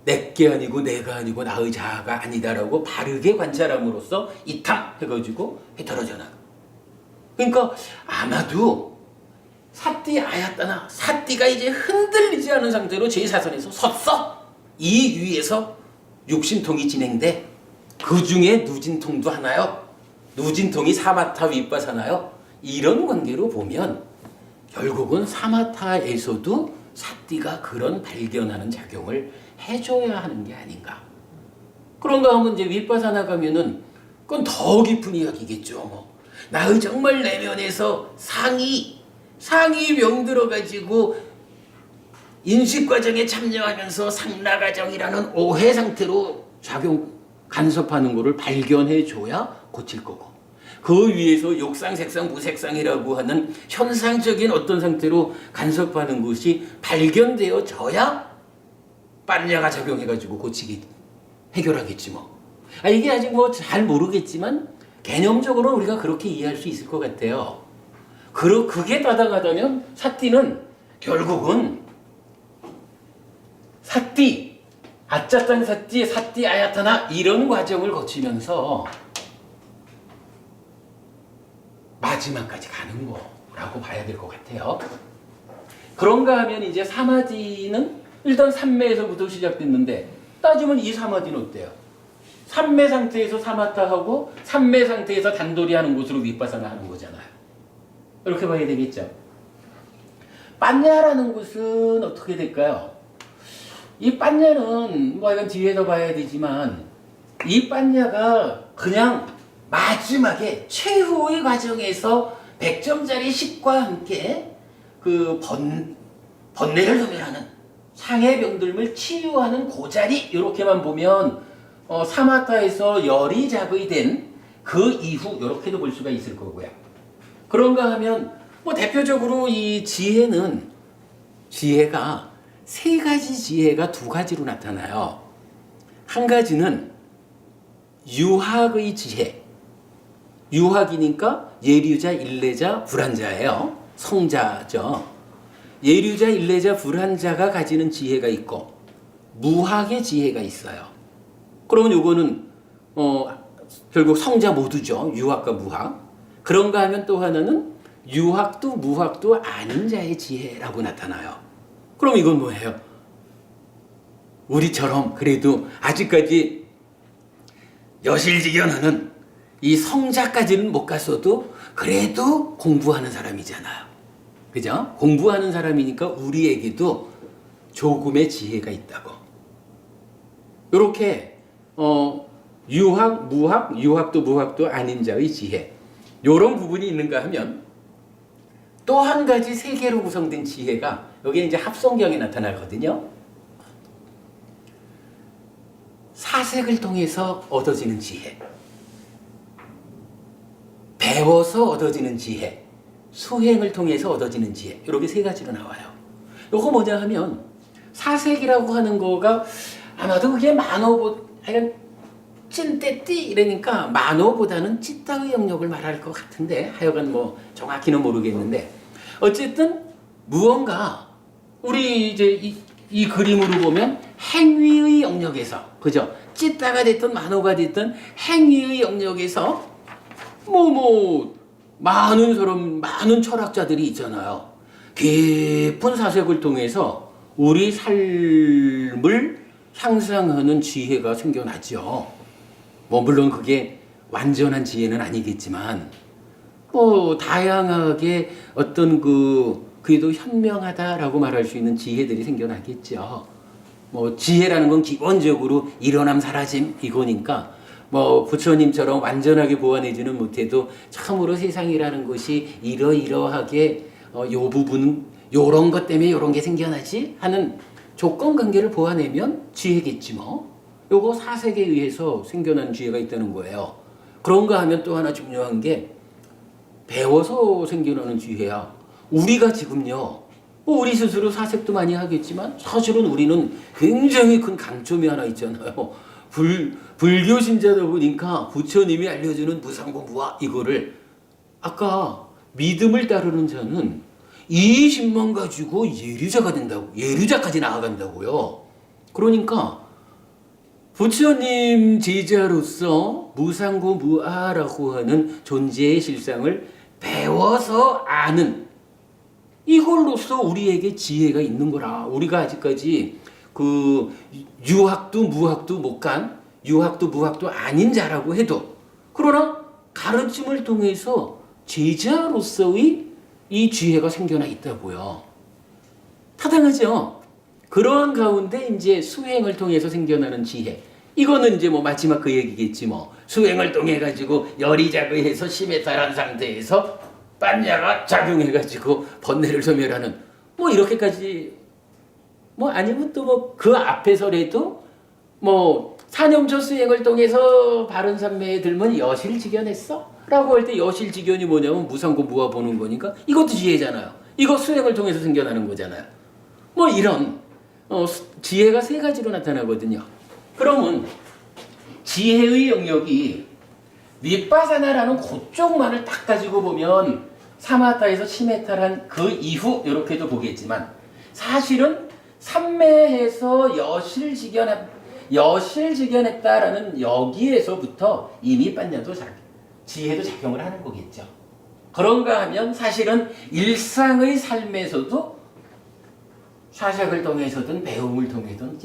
S1: 내게 아니고 내가 아니고 나의 자아가 아니다라고 바르게 관찰함으로써 이탕 해가지고 해떨어져 나가. 그러니까 아마도 삿띠 아야따나 삿띠가 이제 흔들리지 않은 상태로 제4선에서 섰어. 이 위에서 육신통이 진행돼. 그 중에 누진통도 하나요. 누진통이 사마타 윗바사나요. 이런 관계로 보면 결국은 사마타에서도 삿띠가 그런 발견하는 작용을 해줘야 하는 게 아닌가. 그런가 하면 이제 윗바사나 가면은 그건 더 깊은 이야기겠죠. 뭐. 나의 정말 내면에서 상이 병들어가지고 인식 과정에 참여하면서 상라가정이라는 오해 상태로 간섭하는 거를 발견해 줘야 고칠 거고, 그 위에서 욕상, 색상, 무색상이라고 하는 현상적인 어떤 상태로 간섭하는 것이 발견되어져야 빨냐가 작용해가지고 해결하겠지 뭐. 이게 아직 뭐 잘 모르겠지만 개념적으로 우리가 그렇게 이해할 수 있을 것 같아요. 그게 따라가다면 삿띠는 결국은 삿띠, 아짜땅 삿띠, 삿띠 아야타나 이런 과정을 거치면서 마지막까지 가는 거라고 봐야 될 것 같아요. 그런가 하면 이제 사마디는 일단 삼매에서부터 시작됐는데 따지면 이 사마디는 어때요? 삼매 상태에서 사마타하고 삼매 상태에서 단돌이 하는 곳으로 윗바사나 하는 거잖아요. 이렇게 봐야 되겠죠. 빠냐라는 것은 어떻게 될까요? 이 빠냐는 뭐 이건 뒤에서 봐야 되지만 이 빠냐가 그냥 마지막에 최후의 과정에서 100점짜리 식과 함께 그 번뇌를 소멸하는 상해 병들물 치유하는 그 자리 이렇게만 보면 사마타에서 열이 자극된 그 이후 이렇게도 볼 수가 있을 거고요. 그런가 하면 뭐 대표적으로 이 지혜가 세 가지 지혜가 두 가지로 나타나요. 한 가지는 유학의 지혜. 유학이니까 예류자, 일례자, 불환자예요. 성자죠. 예류자, 일례자, 불환자가 가지는 지혜가 있고 무학의 지혜가 있어요. 그러면 요거는 결국 성자 모두죠. 유학과 무학. 그런가 하면 또 하나는 유학도 무학도 아닌 자의 지혜라고 나타나요. 그럼 이건 뭐예요? 우리처럼 그래도 아직까지 여실직연하는 이 성자까지는 못 갔어도 그래도 공부하는 사람이잖아요. 그죠? 공부하는 사람이니까 우리에게도 조금의 지혜가 있다고. 이렇게 유학, 무학, 유학도 무학도 아닌 자의 지혜, 이런 부분이 있는가 하면 또 한 가지 세 개로 구성된 지혜가 여기에 이제 합성경에 나타나거든요. 사색을 통해서 얻어지는 지혜, 배워서 얻어지는 지혜, 수행을 통해서 얻어지는 지혜, 이렇게 세 가지로 나와요. 이거 뭐냐 하면 사색이라고 하는 거가 아마도 그게 하여간 찐떼띠 이러니까 만호보다는 찌따의 영역을 말할 것 같은데 하여간 뭐 정확히는 모르겠는데 어쨌든 무언가 우리 이제 이 그림으로 보면 행위의 영역에서, 그죠? 찌따가 됐든 만호가 됐든 행위의 영역에서 많은 철학자들이 있잖아요. 깊은 사색을 통해서 우리 삶을 향상하는 지혜가 생겨나죠. 물론 그게 완전한 지혜는 아니겠지만 다양하게 어떤 그 그래도 현명하다라고 말할 수 있는 지혜들이 생겨나겠죠. 뭐 지혜라는 건 기본적으로 일어남 사라짐 이거니까 뭐 부처님처럼 완전하게 보완해주는 못해도 참으로 세상이라는 것이 이러이러하게 요 부분은 요런 것 때문에 요런 게 생겨나지 하는 조건 관계를 보완하면 지혜겠지 뭐. 요거 사색에 의해서 생겨난 지혜가 있다는 거예요. 그런가 하면 또 하나 중요한 게 배워서 생겨나는 지혜야. 우리가 지금요, 뭐 우리 스스로 사색도 많이 하겠지만 사실은 우리는 굉장히 큰 강점이 하나 있잖아요. 불교 신자다 보니까 부처님이 알려주는 무상고무화 이거를 아까 믿음을 따르는 자는 20만 가지고 예류자가 된다고, 예류자까지 나아간다고요. 그러니까 부처님 제자로서 무상고무아라고 하는 존재의 실상을 배워서 아는 이걸로써 우리에게 지혜가 있는 거라. 우리가 아직까지 그 유학도 무학도 못 간, 유학도 무학도 아닌 자라고 해도 그러나 가르침을 통해서 제자로서의 이 지혜가 생겨나 있다고요. 타당하죠? 그러한 가운데 이제 수행을 통해서 생겨나는 지혜. 이거는 이제 뭐 마지막 그 얘기겠지 뭐. 수행을 통해 가지고 열이 자극해서 심에 달한 상태에서 빤야가 작용해가지고 번뇌를 소멸하는 뭐 이렇게까지 뭐 아니면 또 뭐 그 앞에서라도 뭐 사념조 수행을 통해서 바른 삼매에 들면 여실직견했어? 라고 할 때 여실직견이 뭐냐면 무상고무화 보는 거니까 이것도 지혜잖아요. 이거 수행을 통해서 생겨나는 거잖아요. 뭐 이런 지혜가 세 가지로 나타나거든요. 그러면 지혜의 영역이 윗바사나라는 그쪽만을 딱 가지고 보면 사마타에서 치메타란 그 이후 이렇게도 보겠지만 사실은 삼매에서 여실직견했다라는 여기에서부터 이미 빤냐도 지혜도 작용을 하는 거겠죠. 그런가 하면 사실은 일상의 삶에서도 사색을 통해서든 배움을 통해서든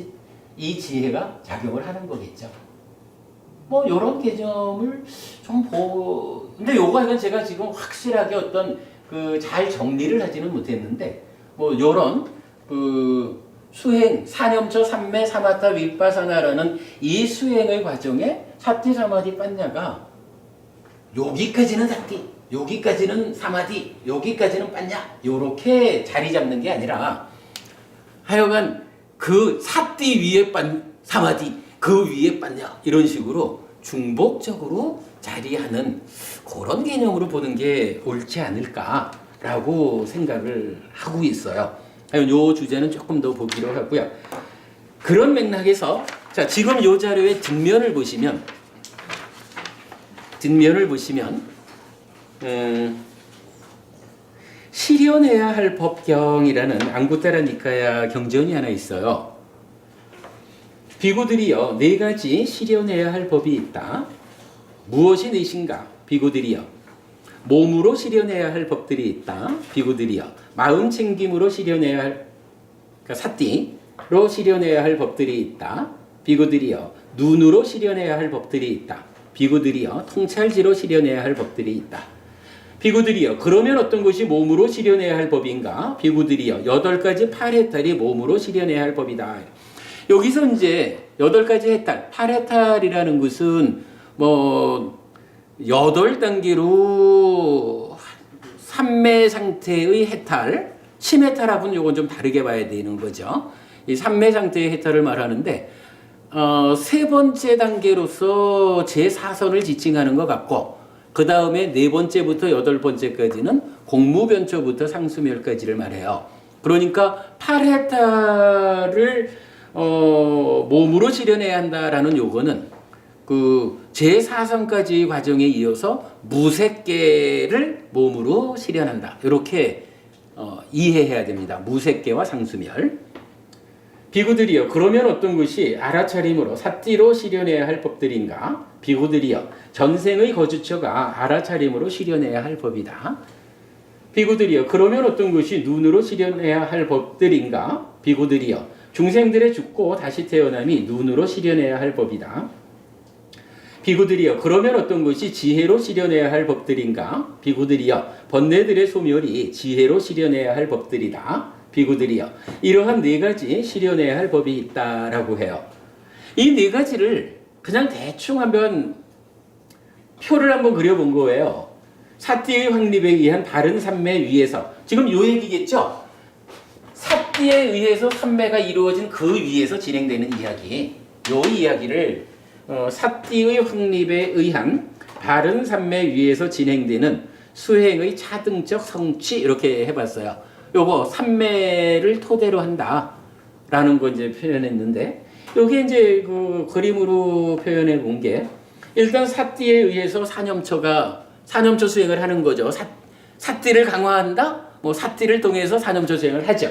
S1: 이 지혜가 작용을 하는 거겠죠. 뭐 이런 개념을 좀 근데 요거 제가 지금 확실하게 어떤 그 잘 정리를 하지는 못했는데 뭐 요런 그 수행 사념처 삼매 사마타 윗바사나라는 이 수행의 과정에 사티 사마디 빤냐가 여기까지는 사티, 여기까지는 사마디, 여기까지는 빤냐 요렇게 자리 잡는 게 아니라 하여간 그 사티 위에 사마디 그 위에 빤냐 이런 식으로 중복적으로 자리하는 그런 개념으로 보는 게 옳지 않을까라고 생각을 하고 있어요. 이 주제는 조금 더 보기로 하고요. 그런 맥락에서 자 지금 이 자료의 뒷면을 보시면 실현해야 할 법경이라는 앙구타라 니카야 경전이 하나 있어요. 비구들이여 네 가지 실현해야 할 법이 있다. 무엇이 넷인가? 비구들이여 몸으로 실현해야 할 법들이 있다. 비구들이여 마음 챙김으로 실현해야 할 그러니까 사띠로 실현해야 할 법들이 있다. 비구들이여 눈으로 실현해야 할 법들이 있다. 비구들이여 통찰지로 실현해야 할 법들이 있다. 비구들이여 그러면 어떤 것이 몸으로 실현해야 할 법인가? 비구들이여 8가지 8해탈이 몸으로 실현해야 할 법이다. 여기서 이제 8가지 해탈, 8해탈이라는 것은 뭐 8단계로 삼매 상태의 해탈, 심해탈하고는 요건 좀 다르게 봐야 되는 거죠. 이 삼매 상태의 해탈을 말하는데 세 번째 단계로서 제4선을 지칭하는 것 같고 그 다음에 네 번째부터 8번째까지는 공무변초부터 상수멸까지를 말해요. 그러니까 8해탈을 몸으로 실현해야 한다라는 요거는 그 제4선까지 과정에 이어서 무색계를 몸으로 실현한다. 이렇게 이해해야 됩니다. 무색계와 상수멸. 비구들이여 그러면 어떤 것이 알아차림으로 사띠로 실현해야 할 법들인가? 비구들이여 전생의 거주처가 알아차림으로 실현해야 할 법이다. 비구들이여 그러면 어떤 것이 눈으로 실현해야 할 법들인가? 비구들이여 중생들의 죽고 다시 태어남이 눈으로 실현해야 할 법이다. 비구들이여 그러면 어떤 것이 지혜로 실현해야 할 법들인가? 비구들이여 번뇌들의 소멸이 지혜로 실현해야 할 법들이다. 비구들이여 이러한 네 가지 실현해야 할 법이 있다라고 해요. 이 네 가지를 그냥 대충 한번 표를 한번 그려본 거예요. 사띠의 확립에 의한 바른 삼매 위에서 지금 요 얘기겠죠? 사띠에 의해서 삼매가 이루어진 그 위에서 진행되는 이야기 요 이야기를 사띠의 확립에 의한 바른 삼매 위에서 진행되는 수행의 차등적 성취 이렇게 해봤어요. 요거 삼매를 토대로 한다라는 거 이제 표현했는데 요게 이제 그 그림으로 표현해 본 게 일단 사띠에 의해서 사념처 수행을 하는 거죠. 사띠를 강화한다? 뭐 사띠를 통해서 사념처 수행을 하죠.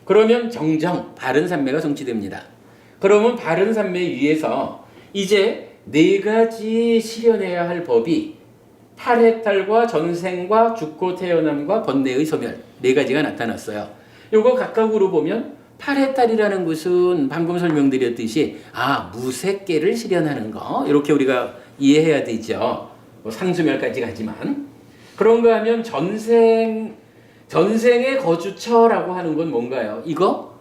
S1: 그러면 정정 바른 삼매가 성취됩니다. 그러면 바른 삼매 위에서 이제 네 가지 실현해야 할 법이 탈해탈과 전생과 죽고 태어남과 번뇌의 소멸 네 가지가 나타났어요. 요거 각각으로 보면 탈해탈이라는 것은 방금 설명드렸듯이 무색계를 실현하는 거 이렇게 우리가 이해해야 되죠. 뭐 상수멸까지 가지만 그런가 하면 전생의 거주처라고 하는 건 뭔가요? 이거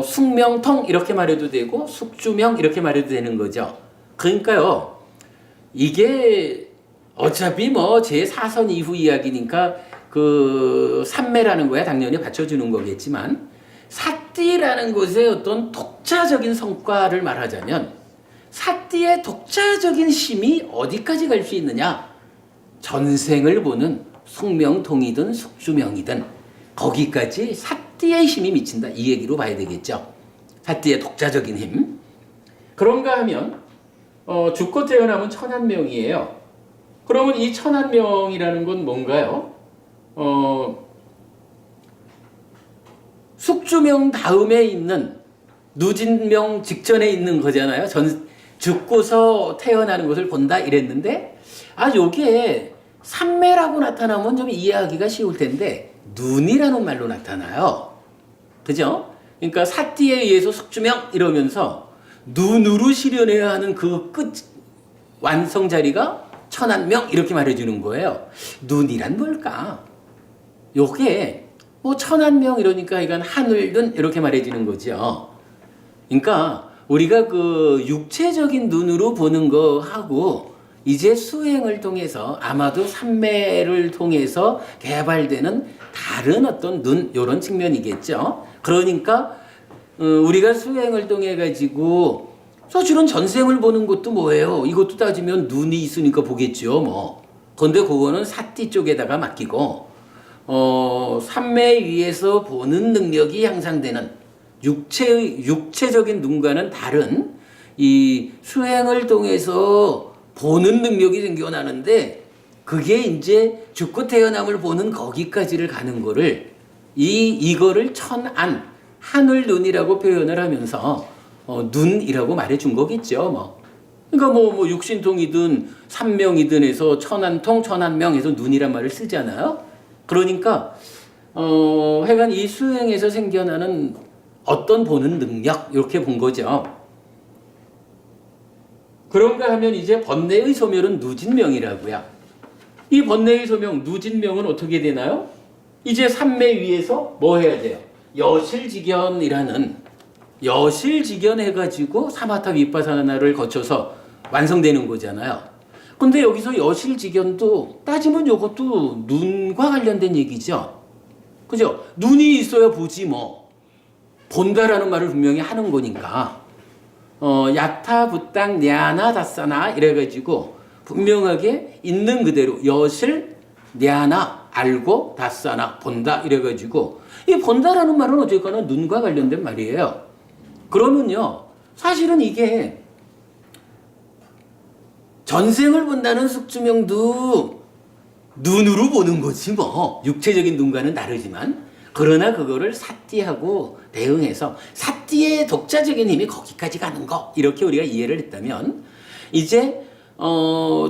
S1: 숙명통 이렇게 말해도 되고 숙주명 이렇게 말해도 되는 거죠. 그러니까요. 이게 어차피 뭐 제4선 이후 이야기니까 그 삼매라는 거야 당연히 받쳐주는 거겠지만 사띠라는 것의 어떤 독자적인 성과를 말하자면 사띠의 독자적인 힘이 어디까지 갈 수 있느냐? 전생을 보는 숙명통이든 숙주명이든 거기까지 사띠의 힘이 미친다 이 얘기로 봐야 되겠죠. 사띠의 독자적인 힘. 그런가 하면 죽고 태어나면 천한명이에요. 그러면 이 천한명이라는 건 뭔가요? 숙주명 다음에 있는 누진명 직전에 있는 거잖아요. 죽고서 태어나는 것을 본다 이랬는데 요게 삼매라고 나타나면 좀 이해하기가 쉬울 텐데 눈이라는 말로 나타나요. 그죠? 그러니까 사띠에 의해서 숙주명 이러면서 눈으로 실현해야 하는 그 끝 완성 자리가 천한명 이렇게 말해주는 거예요. 눈이란 뭘까? 요게 뭐 천한명 이러니까 이건 하늘눈 이렇게 말해주는 거죠. 그러니까 우리가 그 육체적인 눈으로 보는 거하고 이제 수행을 통해서 아마도 삼매를 통해서 개발되는 다른 어떤 눈 이런 측면이겠죠. 그러니까 우리가 수행을 통해 가지고 사실은 전생을 보는 것도 뭐예요? 이것도 따지면 눈이 있으니까 보겠죠. 뭐. 근데 그거는 사띠 쪽에다가 맡기고 삼매 위에서 보는 능력이 향상되는 육체적인 눈과는 다른 이 수행을 통해서 보는 능력이 생겨나는데 그게 이제 죽고 태어남을 보는 거기까지를 가는 거를 이거를 천안 하늘 눈이라고 표현을 하면서 눈이라고 말해준 거겠죠. 뭐. 그러니까 뭐 육신통이든 삼명이든 해서 천안통 천안명 해서 눈이란 말을 쓰잖아요. 그러니까 하여간 이 수행에서 생겨나는 어떤 보는 능력 이렇게 본 거죠. 그런가 하면 이제 번뇌의 소멸은 누진명이라고요. 이 번뇌의 소명 누진명은 어떻게 되나요? 이제 삼매 위에서 뭐 해야 돼요? 여실직연이라는 여실직연 해가지고 사마타 윗바사나를 거쳐서 완성되는 거잖아요. 근데 여기서 여실직연도 따지면 이것도 눈과 관련된 얘기죠. 그죠? 눈이 있어야 보지 뭐. 본다라는 말을 분명히 하는 거니까. 야타 부땅 냐나 다사나 이래가지고 분명하게 있는 그대로 여실 냐나 알고 다사나 본다 이래가지고 이 본다라는 말은 어쨌거나 눈과 관련된 말이에요. 그러면요 사실은 이게 전생을 본다는 숙주명도 눈으로 보는 거지 뭐 육체적인 눈과는 다르지만 그러나 그거를 사띠하고 대응해서 사띠의 독자적인 힘이 거기까지 가는 거 이렇게 우리가 이해를 했다면 이제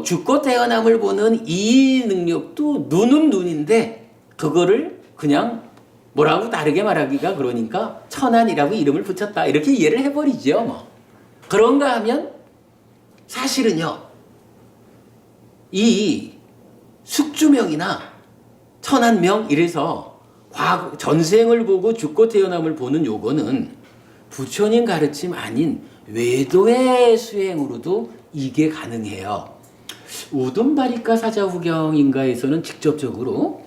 S1: 죽고 태어남을 보는 이 능력도 눈은 눈인데 그거를 그냥 뭐라고 다르게 말하기가 그러니까 천안이라고 이름을 붙였다 이렇게 이해를 해버리죠 뭐. 그런가 하면 사실은요 이 숙주명이나 천안명 이래서 전생을 보고 죽고 태어남을 보는 요거는 부처님 가르침 아닌 외도의 수행으로도 이게 가능해요. 우둔바리카 사자후경인가에서는 직접적으로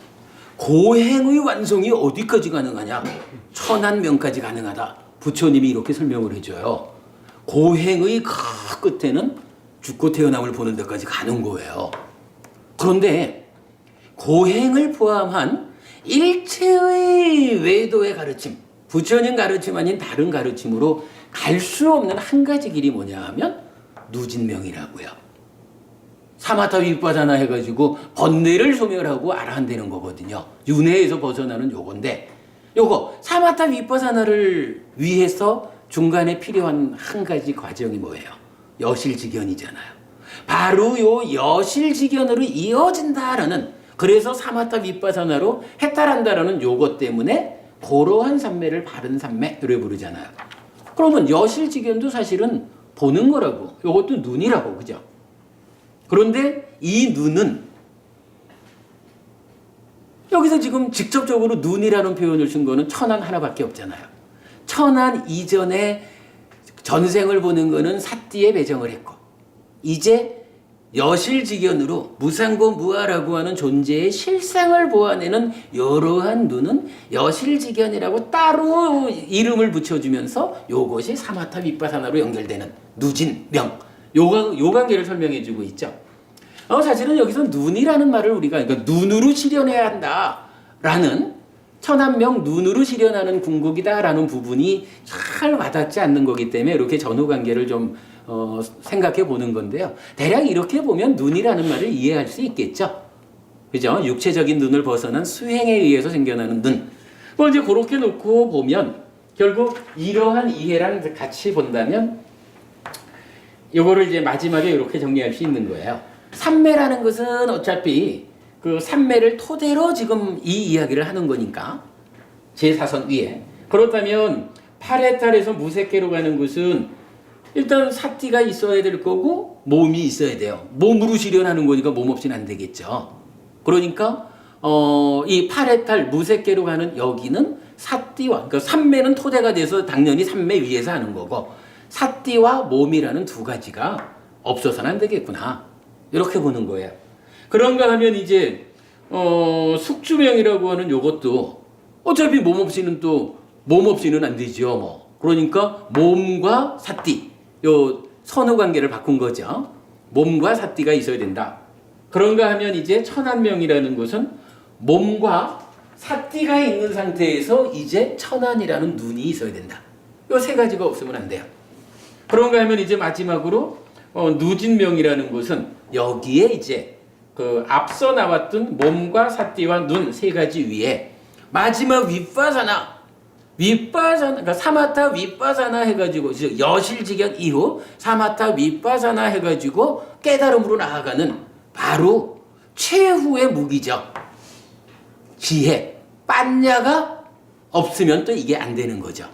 S1: 고행의 완성이 어디까지 가능하냐? 천안명까지 가능하다. 부처님이 이렇게 설명을 해줘요. 고행의 끝에는 죽고 태어남을 보는 데까지 가는 거예요. 그런데 고행을 포함한 일체의 외도의 가르침, 부처님 가르침 아닌 다른 가르침으로 갈 수 없는 한 가지 길이 뭐냐 하면 누진명이라고요. 사마타 윗바사나 해가지고 번뇌를 소멸하고 아라한다는 거거든요. 윤회에서 벗어나는 요건데, 요거 사마타 윗바사나를 위해서 중간에 필요한 한 가지 과정이 뭐예요? 여실직견이잖아요. 바로 요 여실직견으로 이어진다라는, 그래서 사마타 윗바사나로 해탈한다라는 요것 때문에 고러한 삼매를 바른 삼매를 부르잖아요. 그러면 여실직견도 사실은 보는 거라고, 요것도 눈이라고, 그죠? 그런데 이 눈은 여기서 지금 직접적으로 눈이라는 표현을 쓴 거는 천안 하나밖에 없잖아요. 천안 이전에 전생을 보는 거는 사띠에 배정을 했고, 이제 여실직견으로 무상고 무아라고 하는 존재의 실상을 보아내는 이러한 눈은 여실직견이라고 따로 이름을 붙여주면서 요것이 사마타 윗바사나로 연결되는 누진명, 요 관계를 설명해주고 있죠. 사실은 여기서 눈이라는 말을 우리가, 그러니까 눈으로 실현해야 한다라는, 천안명 눈으로 실현하는 궁극이다라는 부분이 잘 와닿지 않는 거기 때문에 이렇게 전후 관계를 좀 생각해 보는 건데요. 대략 이렇게 보면 눈이라는 말을 이해할 수 있겠죠. 그죠? 육체적인 눈을 벗어난 수행에 의해서 생겨나는 눈. 이제 그렇게 놓고 보면 결국 이러한 이해랑 같이 본다면 요거를 이제 마지막에 이렇게 정리할 수 있는 거예요. 삼매라는 것은 어차피 그 삼매를 토대로 지금 이 이야기를 하는 거니까, 제4선 위에. 그렇다면 8해탈에서 무색계로 가는 것은 일단 사띠가 있어야 될 거고 몸이 있어야 돼요. 몸으로 실현하는 거니까 몸 없이는 안 되겠죠. 그러니까 이 8해탈 무색계로 가는 여기는 사띠와, 그러니까 삼매는 토대가 돼서 당연히 삼매 위에서 하는 거고, 사띠와 몸이라는 두 가지가 없어서는 안 되겠구나, 이렇게 보는 거예요. 그런가 하면 이제 숙주명이라고 하는 요것도 어차피 몸 없이는 안 되죠. 뭐 그러니까 몸과 사띠, 요 선후 관계를 바꾼 거죠. 몸과 사띠가 있어야 된다. 그런가 하면 이제 천안명이라는 것은 몸과 사띠가 있는 상태에서 이제 천안이라는 눈이 있어야 된다. 요 세 가지가 없으면 안 돼요. 그런가 하면 이제 마지막으로 누진명이라는 것은 여기에 이제 그 앞서 나왔던 몸과 사띠와 눈 세 가지 위에 마지막 윗바사나, 그러니까 사마타 윗바사나 해가지고 여실직견 이후 사마타 윗바사나 해가지고 깨달음으로 나아가는 바로 최후의 무기죠. 지혜, 빠냐가 없으면 또 이게 안 되는 거죠.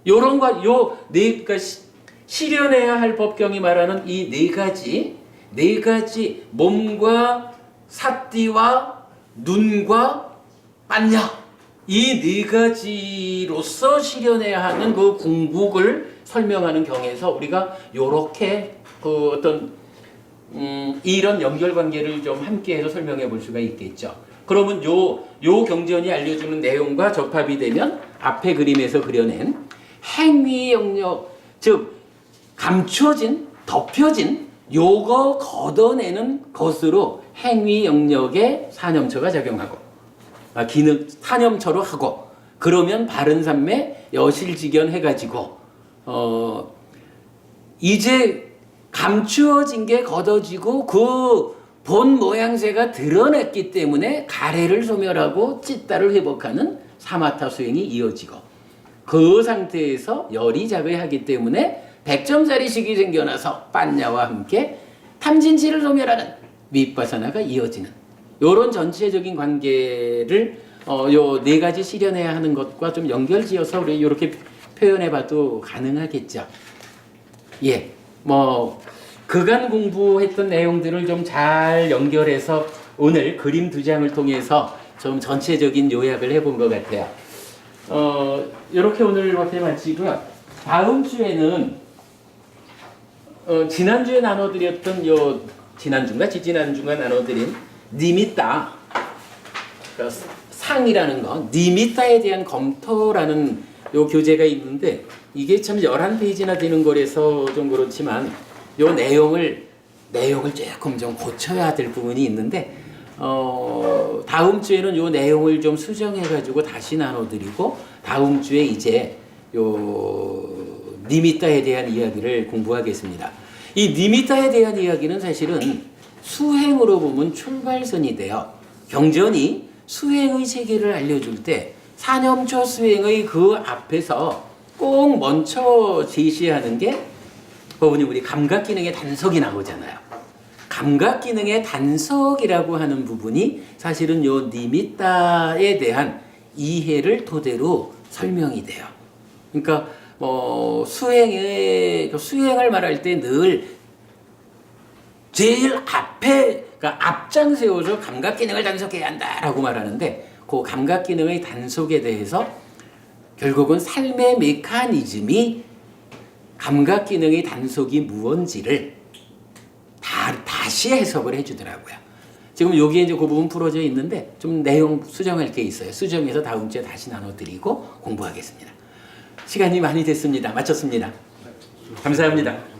S1: 요런 거, 그러니까 실현해야 할 법경이 말하는 이 네 가지 몸과 사띠와 눈과 빠냐, 이 네 가지로서 실현해야 하는 그 궁극을 설명하는 경에서 우리가 요렇게 그 어떤 이런 연결관계를 좀 함께해서 설명해 볼 수가 있겠죠. 그러면 요 경전이 알려주는 내용과 접합이 되면 앞에 그림에서 그려낸 행위 영역, 즉 감춰진, 덮여진 요거 걷어내는 것으로 행위 영역에 사념처가 작용하고, 기능 사념처로 하고, 그러면 바른 삼매 여실직견 해가지고 이제 감추어진 게 걷어지고 그 본 모양새가 드러냈기 때문에 가래를 소멸하고 찌따를 회복하는 사마타 수행이 이어지고, 그 상태에서 열이 자배하기 때문에 100점짜리 식이 생겨나서 빠냐와 함께 탐진치를 소멸하는 윗바사나가 이어지는 요런 전체적인 관계를 요 네 가지 실현해야 하는 것과 좀 연결지어서 우리 이렇게 표현해봐도 가능하겠죠. 예, 뭐 그간 공부했던 내용들을 좀 잘 연결해서 오늘 그림 두 장을 통해서 좀 전체적인 요약을 해본 것 같아요. 이렇게 오늘 앞에 마치고요. 다음 주에는 지난주에 나눠드렸던 지난주인가 지지난주가 나눠드린 니미따 상이라는 거 니미따에 대한 검토라는 요 교재가 있는데 이게 참 11페이지나 되는 거라서 좀 그렇지만 요 내용을 조금 좀 고쳐야 될 부분이 있는데 다음 주에는 요 내용을 좀 수정해 가지고 다시 나눠드리고 다음 주에 이제 요 니미따에 대한 이야기를 공부하겠습니다. 이 니미따에 대한 이야기는 사실은 수행으로 보면 출발선이 돼요. 경전이 수행의 세계를 알려줄 때 사념초 수행의 그 앞에서 꼭 먼저 제시하는 게 법원이 우리 감각기능의 단속이 나오잖아요. 감각기능의 단속이라고 하는 부분이 사실은 요 니미따에 대한 이해를 토대로 설명이 돼요. 그러니까 수행을 말할 때 늘 제일 앞에 그러니까 앞장 세워서 감각 기능을 단속해야 한다라고 말하는데 그 감각 기능의 단속에 대해서 결국은 삶의 메커니즘이 감각 기능의 단속이 무언지를 다시 해석을 해주더라고요. 지금 여기에 이제 그 부분 풀어져 있는데 좀 내용 수정할 게 있어요. 수정해서 다음 주에 다시 나눠드리고 공부하겠습니다. 시간이 많이 됐습니다. 마쳤습니다. 감사합니다.